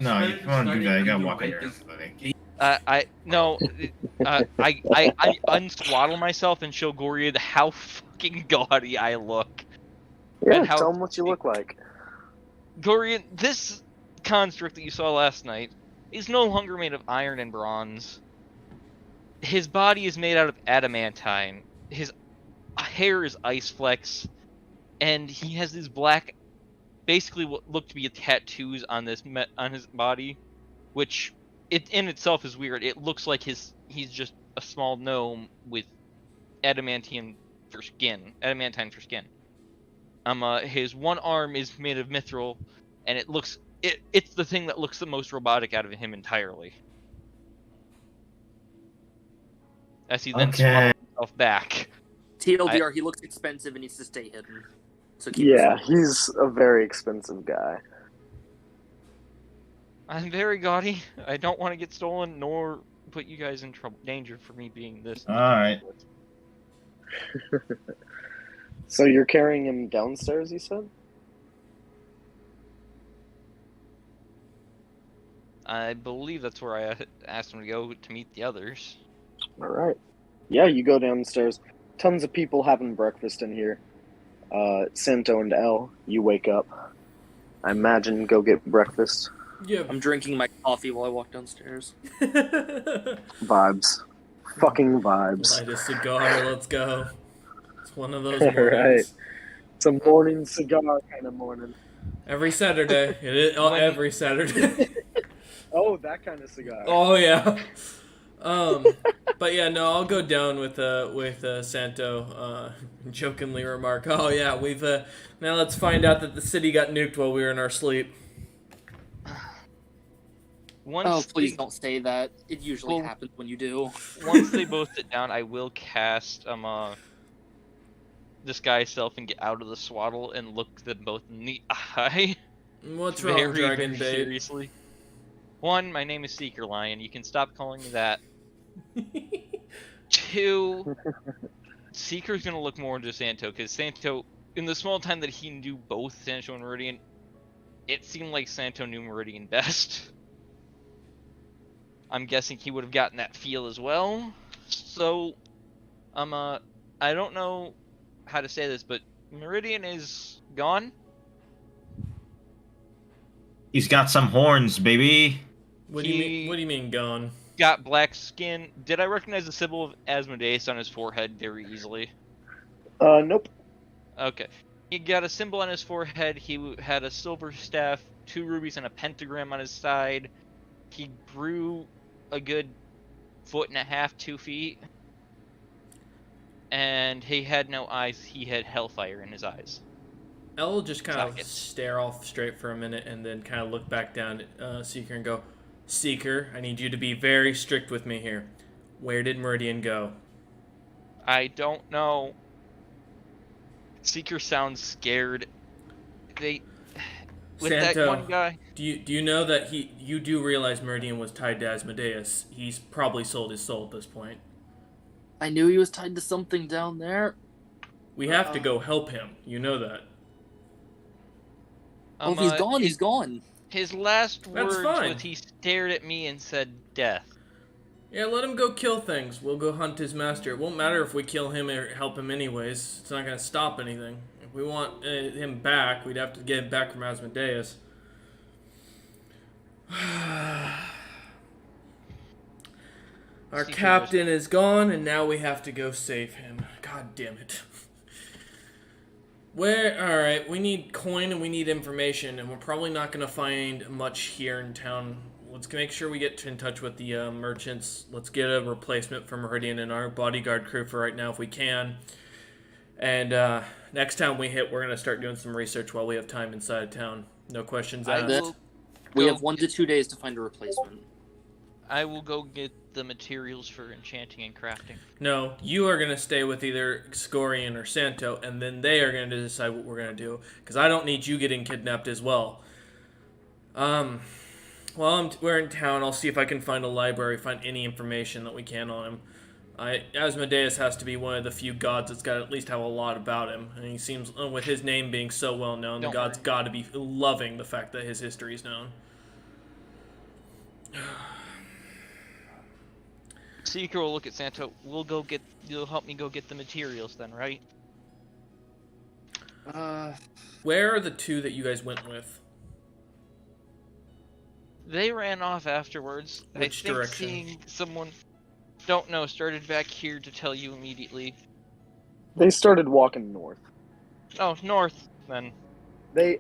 No, you can't do that. You gotta walk in there, buddy. I unswaddle myself and show Gorian how fucking gaudy I look. Yeah, tell him what you look like. Gorian, this construct that you saw last night is no longer made of iron and bronze. His body is made out of adamantine. His hair is ice flecks, and he has these black, basically what look to be tattoos on his body, which it in itself is weird. It looks like he's just a small gnome with adamantine for skin. His one arm is made of mithril, and it's the thing that looks the most robotic out of him entirely. As he then swallows himself back. TLDR, he looks expensive and needs to stay hidden. So Yeah, he's a very expensive guy. I'm very gaudy. I don't want to get stolen, nor put you guys in danger for me being this. All right. So you're carrying him downstairs, you said? I believe that's where I asked him to go to meet the others. All right. Yeah, you go downstairs. Tons of people having breakfast in here. Santo and Elle, you wake up. I imagine go get breakfast. Yeah. I'm drinking my coffee while I walk downstairs. Vibes. Fucking vibes. Light a cigar, let's go. It's one of those All mornings. right. It's a morning cigar kind of morning. Every Saturday. It is, every Saturday. Oh, that kind of cigar. Oh yeah. But yeah, no, I'll go down with Santo. Jokingly remark, "Oh yeah, we've now let's find out that the city got nuked while we were in our sleep." Please don't say that. It usually happens when you do. Once they both sit down, I will cast disguise self and get out of the swaddle and look them both in the eye. What's wrong, Dragon Bait? Seriously. One, my name is Seeker Lion. You can stop calling me that. Two, Seeker's gonna look more into Santo, because Santo, in the small time that he knew both Santo and Meridian, it seemed like Santo knew Meridian best. I'm guessing he would have gotten that feel as well. So, I don't know how to say this, but Meridian is gone. He's got some horns, baby. What do you mean gone? Got black skin. Did I recognize the symbol of Asmodeus on his forehead very easily? Nope. Okay. He got a symbol on his forehead. He had a silver staff, 2 rubies, and a pentagram on his side. He grew a good 1.5 feet, 2 feet. And he had no eyes. He had hellfire in his eyes. Elle will just kind of stare off straight for a minute and then kind of look back down at Seeker and go, "Seeker, I need you to be very strict with me here. Where did Meridian go?" I don't know. Seeker sounds scared. With Santo, that one guy. Do you know that you do realize Meridian was tied to Asmodeus? He's probably sold his soul at this point. I knew he was tied to something down there. We have to go help him. You know that. If he's gone, he's gone. His last That's words fine. was he stared at me and said death. Yeah, let him go kill things. We'll go hunt his master. It won't matter if we kill him or help him anyways. It's not going to stop anything. If we want him back, we'd have to get him back from Asmodeus. Our captain is gone, and now we have to go save him. God damn it. Alright, we need coin and we need information, and we're probably not going to find much here in town. Let's make sure we get in touch with the merchants. Let's get a replacement for Meridian and our bodyguard crew for right now if we can. And next time we hit, we're going to start doing some research while we have time inside of town. No questions asked. We have 1 to 2 days to find a replacement. I will go get the materials for enchanting and crafting. No, you are going to stay with either Scorian or Santo, and then they are going to decide what we're going to do. Because I don't need you getting kidnapped as well. While we're in town, I'll see if I can find a library, find any information that we can on him. Asmodeus has to be one of the few gods that's got to at least have a lot about him. And he seems, with his name being so well known, the gods got to be loving the fact that his history is known. Seeker will look at Santo. You'll help me go get the materials then, right? Where are the 2 that you guys went with? They ran off afterwards. Which I think direction? Seeing someone, don't know, started back here to tell you immediately. They started walking north. Oh, north, then. They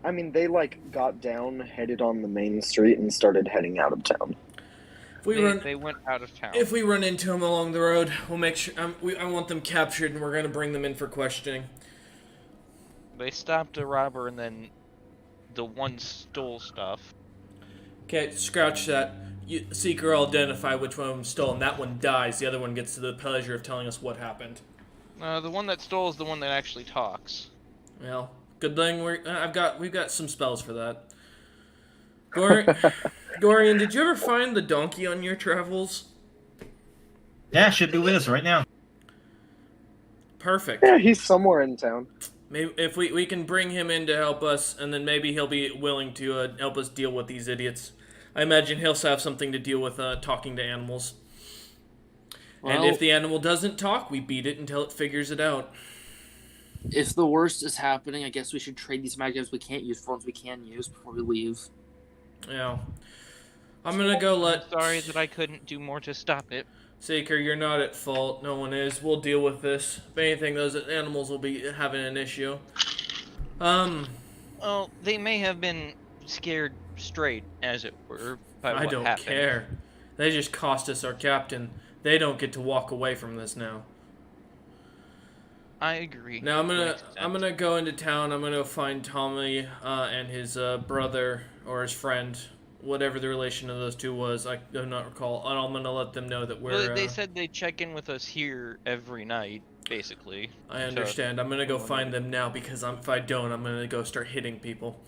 got down, headed on the main street, and started heading out of town. They went out of town. If we run into them along the road, we'll make sure. I want them captured, and we're gonna bring them in for questioning. They stopped a robber, and then the one stole stuff. Okay, scratch that. Seeker will identify which one of them stole, and that one dies. The other one gets to the pleasure of telling us what happened. The one that stole is the one that actually talks. Well, good thing we've got some spells for that. Gorian, did you ever find the donkey on your travels? Yeah, should be with us right now. Perfect. Yeah, he's somewhere in town. Maybe if we can bring him in to help us, and then maybe he'll be willing to help us deal with these idiots. I imagine he'll have something to deal with talking to animals. Well, and if the animal doesn't talk, we beat it until it figures it out. if the worst is happening, I guess we should trade these magic items we can't use for ones we can use before we leave. Yeah. I'm gonna go let... I'm sorry that I couldn't do more to stop it. Seeker, you're not at fault. No one is. We'll deal with this. If anything, those animals will be having an issue. Well, they may have been scared straight, as it were, by what happened. I don't care. They just cost us our captain. They don't get to walk away from this now. I agree. Now I'm gonna go into town. I'm gonna find Tommy and his brother or his friend, whatever the relation of those two was. I do not recall. And I'm gonna let them know that we're. Well, they said they check in with us here every night, basically. I understand. I'm gonna go find them now because if I don't, I'm gonna go start hitting people.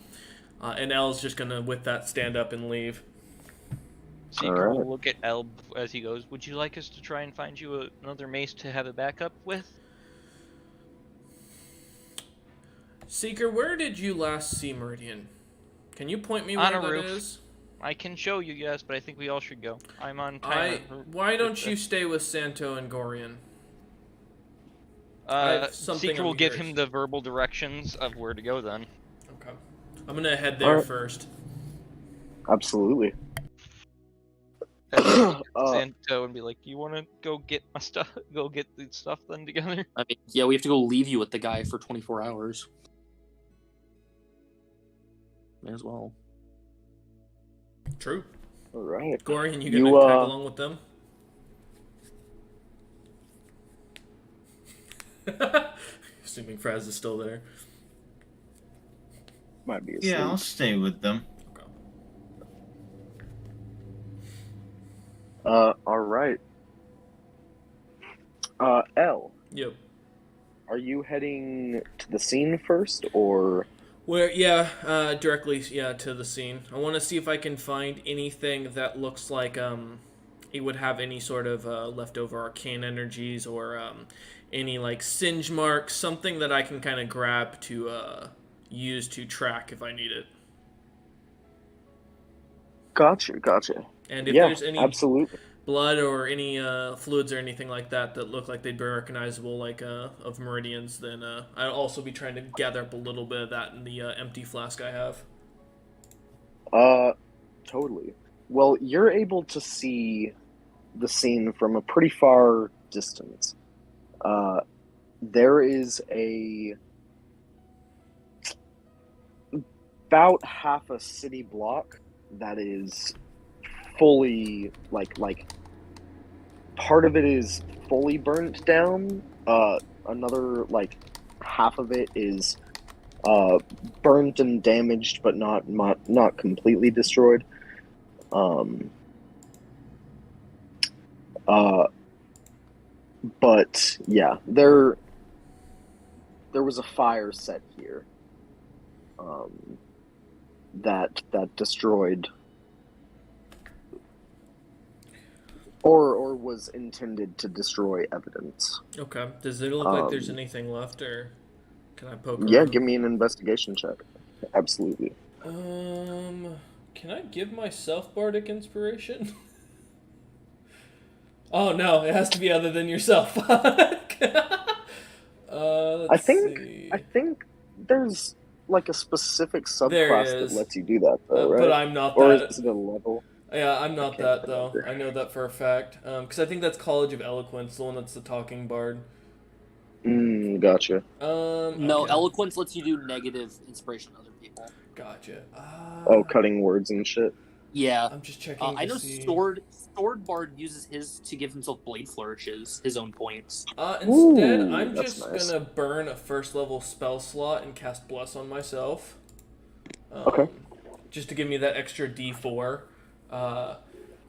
And El's just gonna, with that, stand up and leave. Seeker will look at El as he goes, would you like us to try and find you another mace to have a backup with? Seeker, where did you last see Meridian? Can you point me where that is? I can show you, yes, but I think we all should go. I'm on time. Why don't you stay with Santo and Gorian? Seeker will give him the verbal directions of where to go then. Okay. I'm gonna head there first. Absolutely. Santo and be like, you want to go get my stuff? Go get the stuff then together? I mean, yeah, we have to go leave you with the guy for 24 hours. May as well. True. All right. Gorian, you gonna tag along with them? Assuming Fraz is still there. Might be asleep. Yeah, I'll stay with them. All right. L. Yep. Are you heading to the scene first, or? Directly, to the scene. I want to see if I can find anything that looks like it would have any sort of leftover arcane energies or any like singe marks, something that I can kind of grab to use to track if I need it. Gotcha. And if there's any absolutely. blood or any fluids or anything like that look like they'd be recognizable, like of Meridians, then I'll also be trying to gather up a little bit of that in the empty flask I have. Totally. Well, you're able to see the scene from a pretty far distance. There is about half a city block that is fully like part of it is fully burnt down. Another like half of it is burnt and damaged, but not completely destroyed. But yeah, there was a fire set here that destroyed or was intended to destroy evidence. Okay. Does it look like there's anything left, or can I poke around? Yeah, give me an investigation check. Absolutely. Can I give myself bardic inspiration? Oh no, it has to be other than yourself. I think there's like a specific subclass that lets you do that, though, right? But I'm not or that. Is it a level? Yeah, I'm not that though. I know that for a fact. Because I think that's College of Eloquence, the one that's the talking bard. Gotcha. No, Eloquence lets you do negative inspiration to other people. Gotcha. Cutting words and shit. Yeah. I'm just checking I to know see. Sword Bard uses his to give himself blade flourishes, his own points. Instead, Ooh, I'm that's just nice. gonna burn a first level spell slot and cast Bless on myself. Okay. Just to give me that extra D4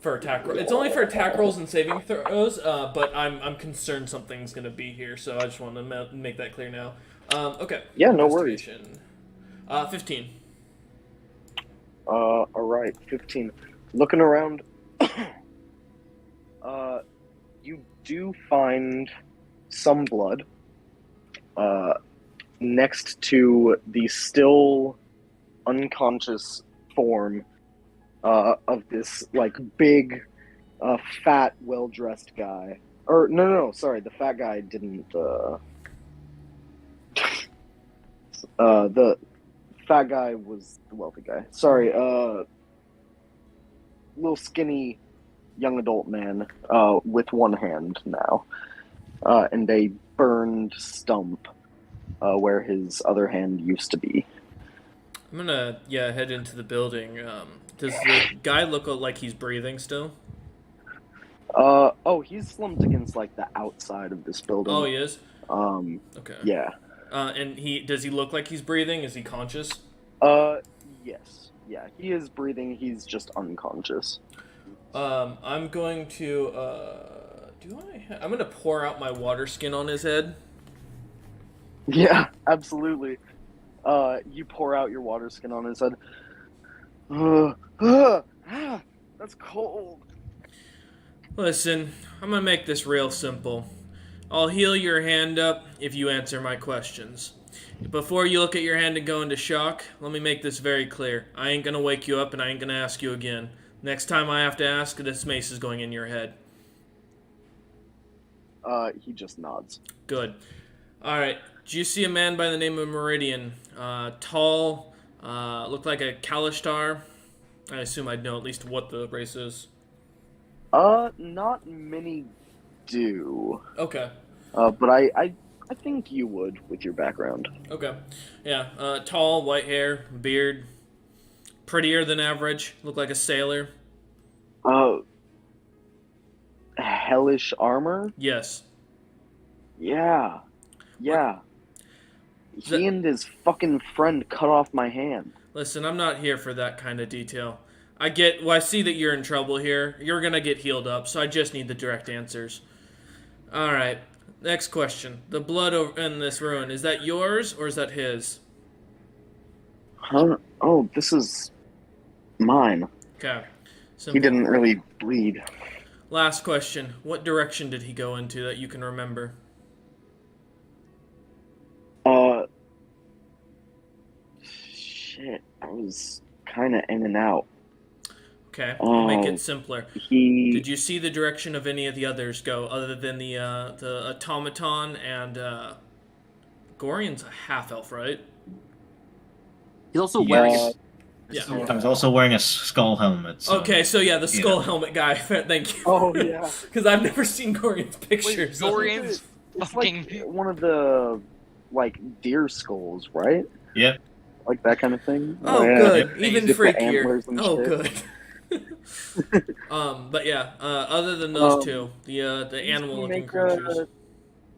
for attack. It's only for attack rolls and saving throws, but I'm concerned something's gonna be here, so I just want to make that clear now. Okay. Yeah, no worries. 15. All right, 15. Looking around, you do find some blood next to the still unconscious form of this like big, fat, well-dressed guy. Or no, sorry, the fat guy didn't. The fat guy was the wealthy guy. Sorry, little skinny young adult man with one hand now, and a burned stump where his other hand used to be. I'm gonna head into the building. Does the guy look like he's breathing still? Oh, he's slumped against like the outside of this building. Oh, he is. Okay. Yeah. And does he look like he's breathing? Is he conscious? Yes. Yeah, he is breathing. He's just unconscious. I'm going to I'm gonna pour out my water skin on his head. Yeah, absolutely. You pour out your water skin on his head. That's cold. Listen, I'm gonna make this real simple. I'll heal your hand up if you answer my questions. Before you look at your hand and go into shock, let me make this very clear. I ain't gonna wake you up and I ain't gonna ask you again. Next time I have to ask, this mace is going in your head. He just nods. Good. Alright, do you see a man by the name of Meridian? Tall, looked like a Kalishtar. I assume I'd know at least what the race is. Not many do. Okay. But I think you would with your background. Okay. Yeah, tall, white hair, beard. Prettier than average. Look like a sailor. Hellish armor? Yes. Yeah. He and his fucking friend cut off my hand. Listen, I'm not here for that kind of detail. I see that you're in trouble here. You're gonna get healed up, so I just need the direct answers. Alright, next question. The blood in this ruin, is that yours or is that his? Huh? Oh, this is mine. Okay. Simple. He didn't really bleed. Last question. What direction did he go into that you can remember? Shit. I was kind of in and out. Okay, I'll make it simpler. He... Did you see the direction of any of the others go, other than the automaton and Gorian's a half elf, right? He's also wearing Yes. Yeah. I was also wearing a skull helmet. So, Okay, so yeah, the skull helmet guy. Thank you. Oh yeah. Because I've never seen Gorian's pictures. Gorian's It's fucking. like one of the like deer skulls, right? Yep. Like that kind of thing. Oh, yeah. good. Yeah. Even With the freakier. antlers and Oh, shit. good. But yeah, other than those two, the animal-looking creatures.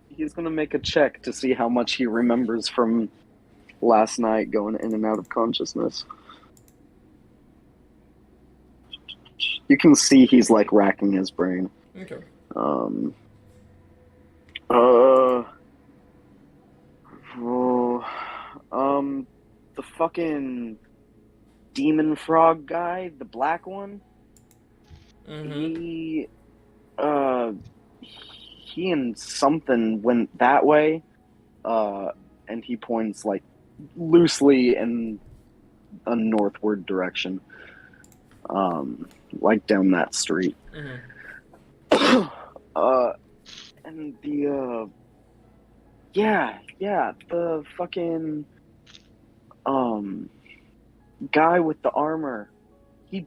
He's gonna make a check to see how much he remembers from last night, going in and out of consciousness. You can see he's like racking his brain. Okay. The fucking demon frog guy, the black one. Mm-hmm. He and something went that way, and he points like loosely in a northward direction, like down that street. Mm-hmm. And the the fucking guy with the armor, he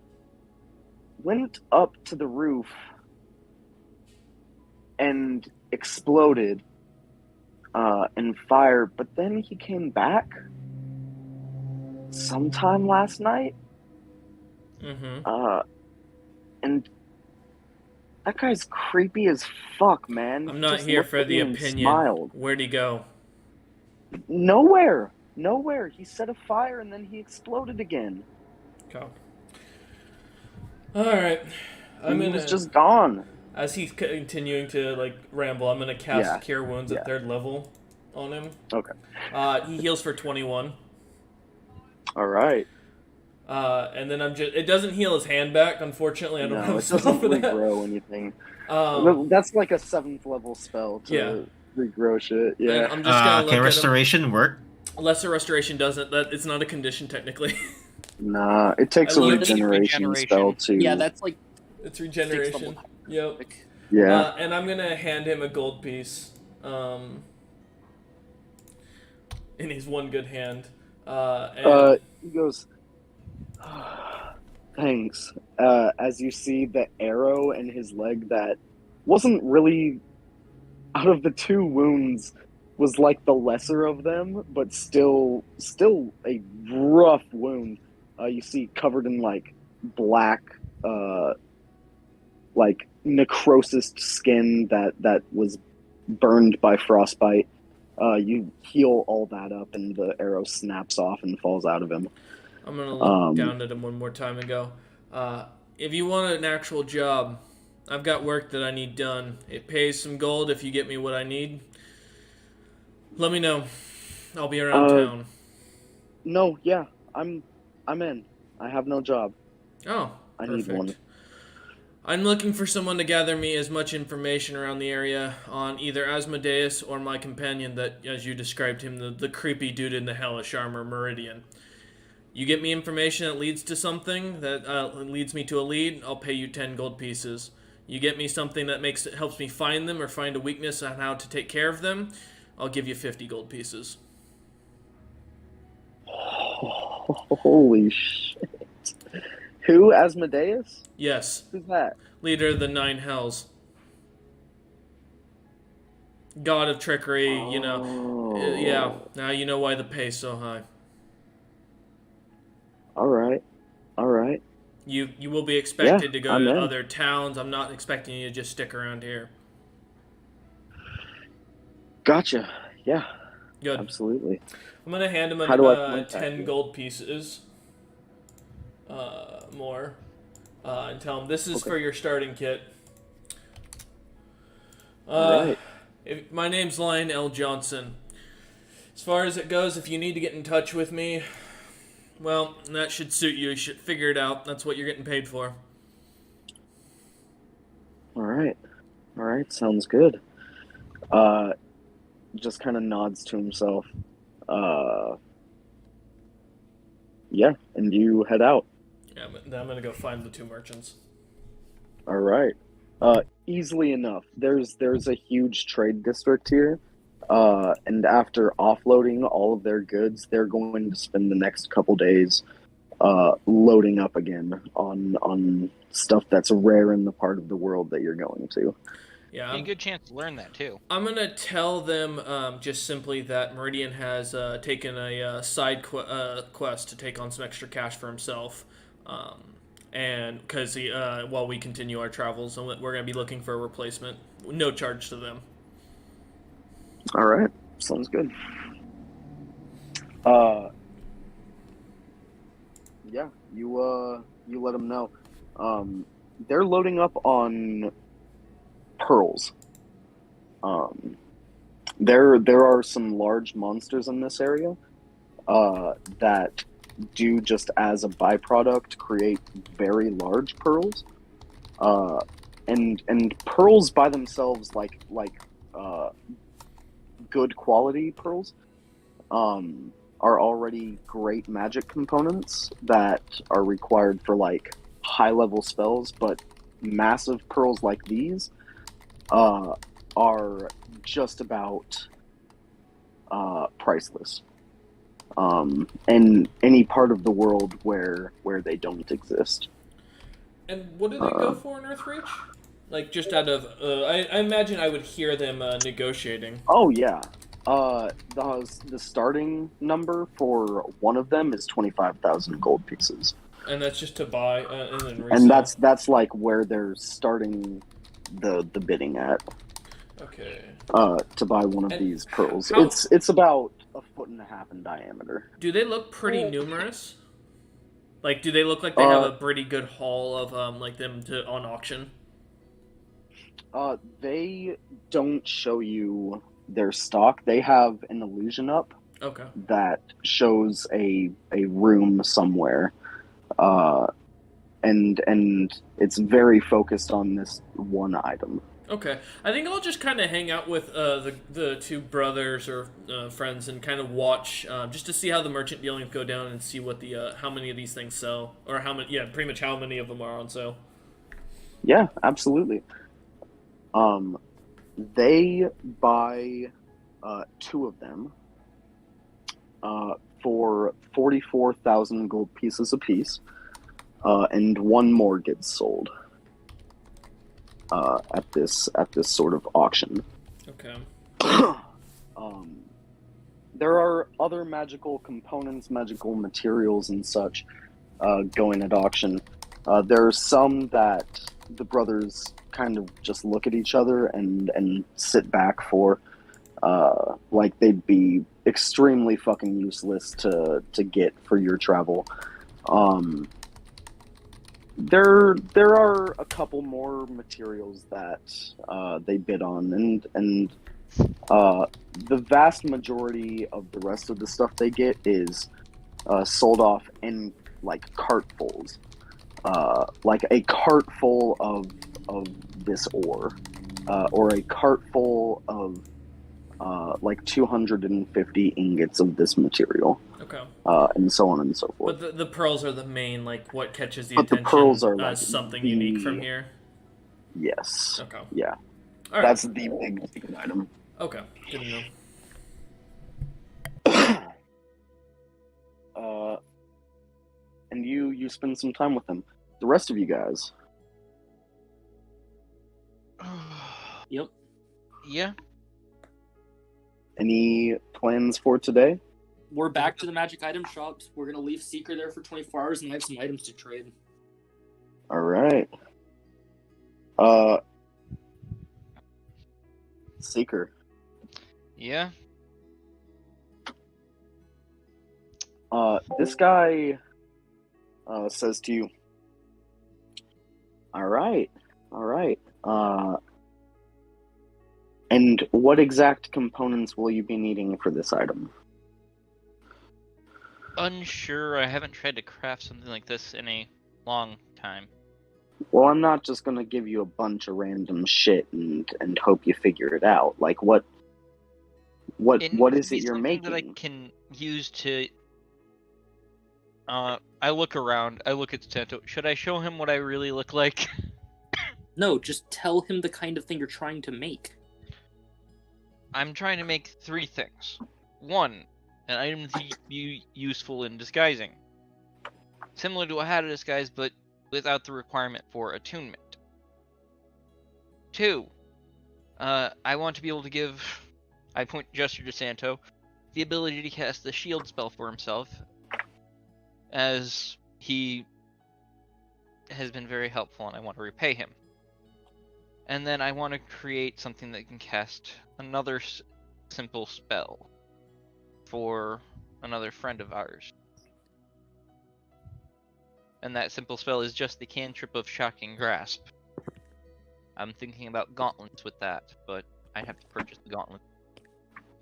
went up to the roof and exploded and fired, but then he came back sometime last night. Mm-hmm. And that guy's creepy as fuck, man. I'm He not just here looked for at the me and opinion. smiled. Where'd he go? Nowhere. He set a fire and then he exploded again. Go. Alright. He was just gone. As he's continuing to, like, ramble, I'm gonna cast Yeah. Cure Wounds at 3rd level on him. Okay. He heals for 21. All right. And then it doesn't heal his hand back, unfortunately. I don't have a it spell doesn't for that. regrow anything. Um, That's like a 7th level spell to regrow shit. and Yeah. I'm just gonna look Can at him. restoration work? Lesser restoration doesn't. It's not a condition technically. Nah, it takes I a mean, it's regeneration spell to. Yeah, that's like It's regeneration. 6th level. Yep. Yeah. And I'm gonna hand him a gold piece. In his one good hand. And He goes, thanks. As you see the arrow in his leg that wasn't really, out of the 2 wounds, was like the lesser of them, but still a rough wound. You see covered in like black, like necrosis skin that was burned by frostbite. You heal all that up, and the arrow snaps off and falls out of him. I'm gonna look down at him one more time and go, if you want an actual job, I've got work that I need done. It pays some gold if you get me what I need. Let me know. I'll be around town. No, yeah, I'm in. I have no job. Oh, I perfect. need one. I'm looking for someone to gather me as much information around the area on either Asmodeus or my companion that, as you described him, the creepy dude in the hellish armor, Meridian. You get me information that leads to something, that leads me to a lead, I'll pay you 10 gold pieces. You get me something that helps me find them or find a weakness on how to take care of them, I'll give you 50 gold pieces. Holy shit. Who, Asmodeus? Yes. Who's that? Leader of the 9 hells. God of trickery, you know. Yeah, now you know why the pay's so high. Alright. You will be expected to go to in. other towns. I'm not expecting you to just stick around here. Gotcha. Yeah. Good. Absolutely. I'm gonna hand him How do I contact 10 you? gold pieces. More. And tell him this is for your starting kit. Alright. My name's Lion L. Johnson. As far as it goes, if you need to get in touch with me, well, that should suit you. You should figure it out. That's what you're getting paid for. Alright, sounds good. Just kind of nods to himself. Yeah, and you head out. Yeah, then I'm gonna go find the 2 merchants. Alright. Easily enough. There's a huge trade district here. And after offloading all of their goods, they're going to spend the next couple days loading up again on stuff that's rare in the part of the world that you're going to. Yeah, a good chance to learn that too. I'm gonna tell them just simply that Meridian has taken a side quest to take on some extra cash for himself, and because while we continue our travels, and we're gonna be looking for a replacement, no charge to them. All right, sounds good. Yeah, you let them know. They're loading up on pearls. There are some large monsters in this area that do, just as a byproduct, create very large pearls. And pearls by themselves, like good quality pearls, are already great magic components that are required for like high level spells, but massive pearls like these are just about priceless. In any part of the world where they don't exist. And what do they go for in Earthreach? Like, just out of... I imagine I would hear them negotiating. Oh, yeah. The starting number for one of them is 25,000 gold pieces, And that's just to buy and then resell. and that's like where they're starting the bidding at. Okay. To buy one of And these pearls. how- It's about 1.5 feet in diameter. Do they look pretty numerous? Like, do they look like they have a pretty good haul of like them on auction? They don't show you their stock. They have an illusion up Okay. that shows a room somewhere, and it's very focused on this one item. Okay, I think I'll just kind of hang out with the two brothers or friends and kind of watch just to see how the merchant dealings go down and see what the how many of these things sell or how many pretty much how many of them are on sale. Yeah, absolutely. They buy two of them for 44,000 gold pieces apiece, and one more gets sold at this sort of auction. Okay. There are other magical components, magical materials, and such going at auction. There are some that the brothers kind of just look at each other and sit back for, like they'd be extremely fucking useless to get for your travel. There are a couple more materials that they bid on, and the vast majority of the rest of the stuff they get is sold off in like cartfuls, like a cart full of this ore, or a cart full of like 250 ingots of this material. Okay. And so on and so forth. But the pearls are the main, like, what catches the But attention the pearls are like something the- unique from here. Yes. Okay. Yeah. All right. That's the big ticket item. Okay. Good to know. And you spend some time with them. The rest of you guys. Yep. Yeah. Any plans for today? We're back to the magic item shops. We're gonna leave Seeker there for 24 hours and I have some items to trade. All right. Seeker. Yeah. This guy says to you, all right. And what exact components will you be needing for this item? Unsure. I haven't tried to craft something like this in a long time. Well, I'm not just gonna give you a bunch of random shit and hope you figure it out. Like, what It is needs to it be you're something making? that I can use to. I look around. I look at Santo. Should I show him what I really look like? No, just tell him the kind of thing you're trying to make. I'm trying to make three things. One, an item to be useful in disguising. Similar to a hat of disguise, but without the requirement for attunement. Two, I want to be able to give, I point gesture to Santo, the ability to cast the shield spell for himself, as he has been very helpful and I want to repay him. And then I want to create something that can cast another simple spell for another friend of ours. And that simple spell is just the cantrip of Shocking Grasp. I'm thinking about gauntlets with that, but I'd have to purchase the gauntlet.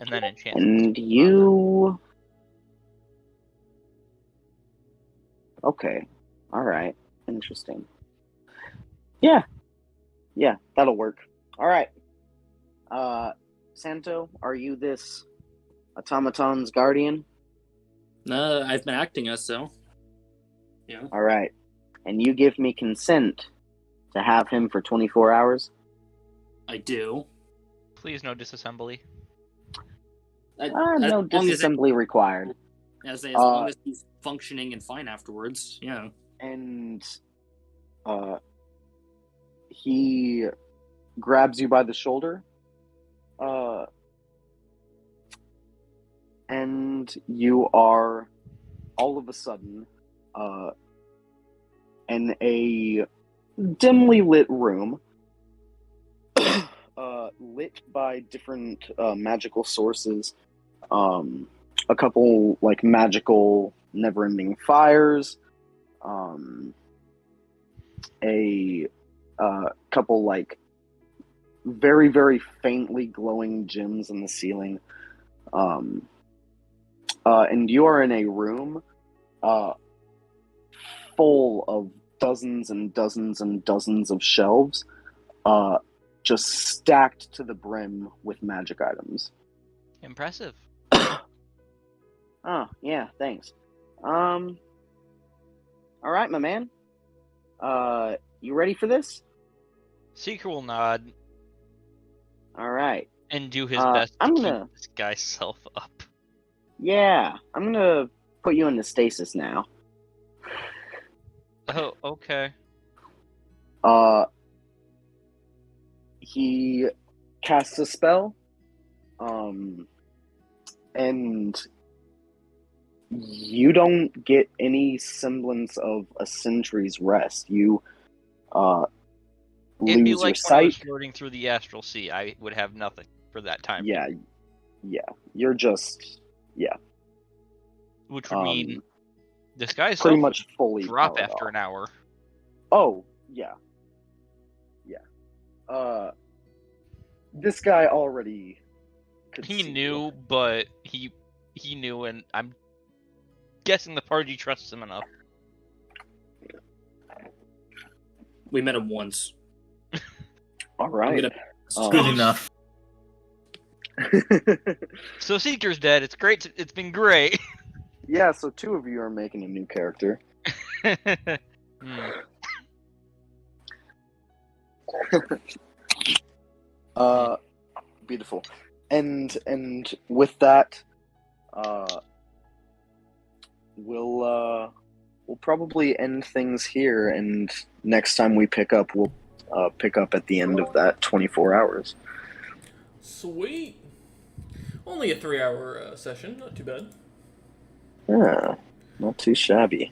And then enchant. And you... Okay. Alright. Interesting. Yeah, that'll work. Alright. Santo, are you this automaton's guardian? I've been acting as so. Yeah. Alright. And you give me consent to have him for 24 hours? I do. Please no disassembly. No disassembly required. As long as he's functioning and fine afterwards, yeah. And he grabs you by the shoulder. and you are all of a sudden in a dimly lit room, lit by different magical sources. A couple like magical never-ending fires. A couple like very, very faintly glowing gems in the ceiling. And you are in a room full of dozens and dozens and dozens of shelves, just stacked to the brim with magic items. Impressive. Oh, yeah, thanks. All right, my man. You ready for this? Seeker will nod All right. and do his Uh, best to I'm keep gonna- this guy's self up. Yeah, I'm gonna put you into stasis now. Oh, okay. He casts a spell, and you don't get any semblance of a sentry's rest. You It'd be lose your like when I was sight. floating through the astral sea. I would have nothing for that time. Yeah, you're just Which would mean this guy's pretty self much fully would drop powered after off. an hour. Oh, yeah. This guy already could He see knew, you. but he knew, and I'm guessing the party trusts him enough. We met him once. All right. Good enough. So Seeker's dead. It's great. It's been great. Yeah, so two of you are making a new character. Hmm. Beautiful. And with that, we'll probably end things here, and next time we pick up, we'll pick up at the end of that 24 hours. Sweet. Only a 3-hour session, not too bad. Yeah, not too shabby.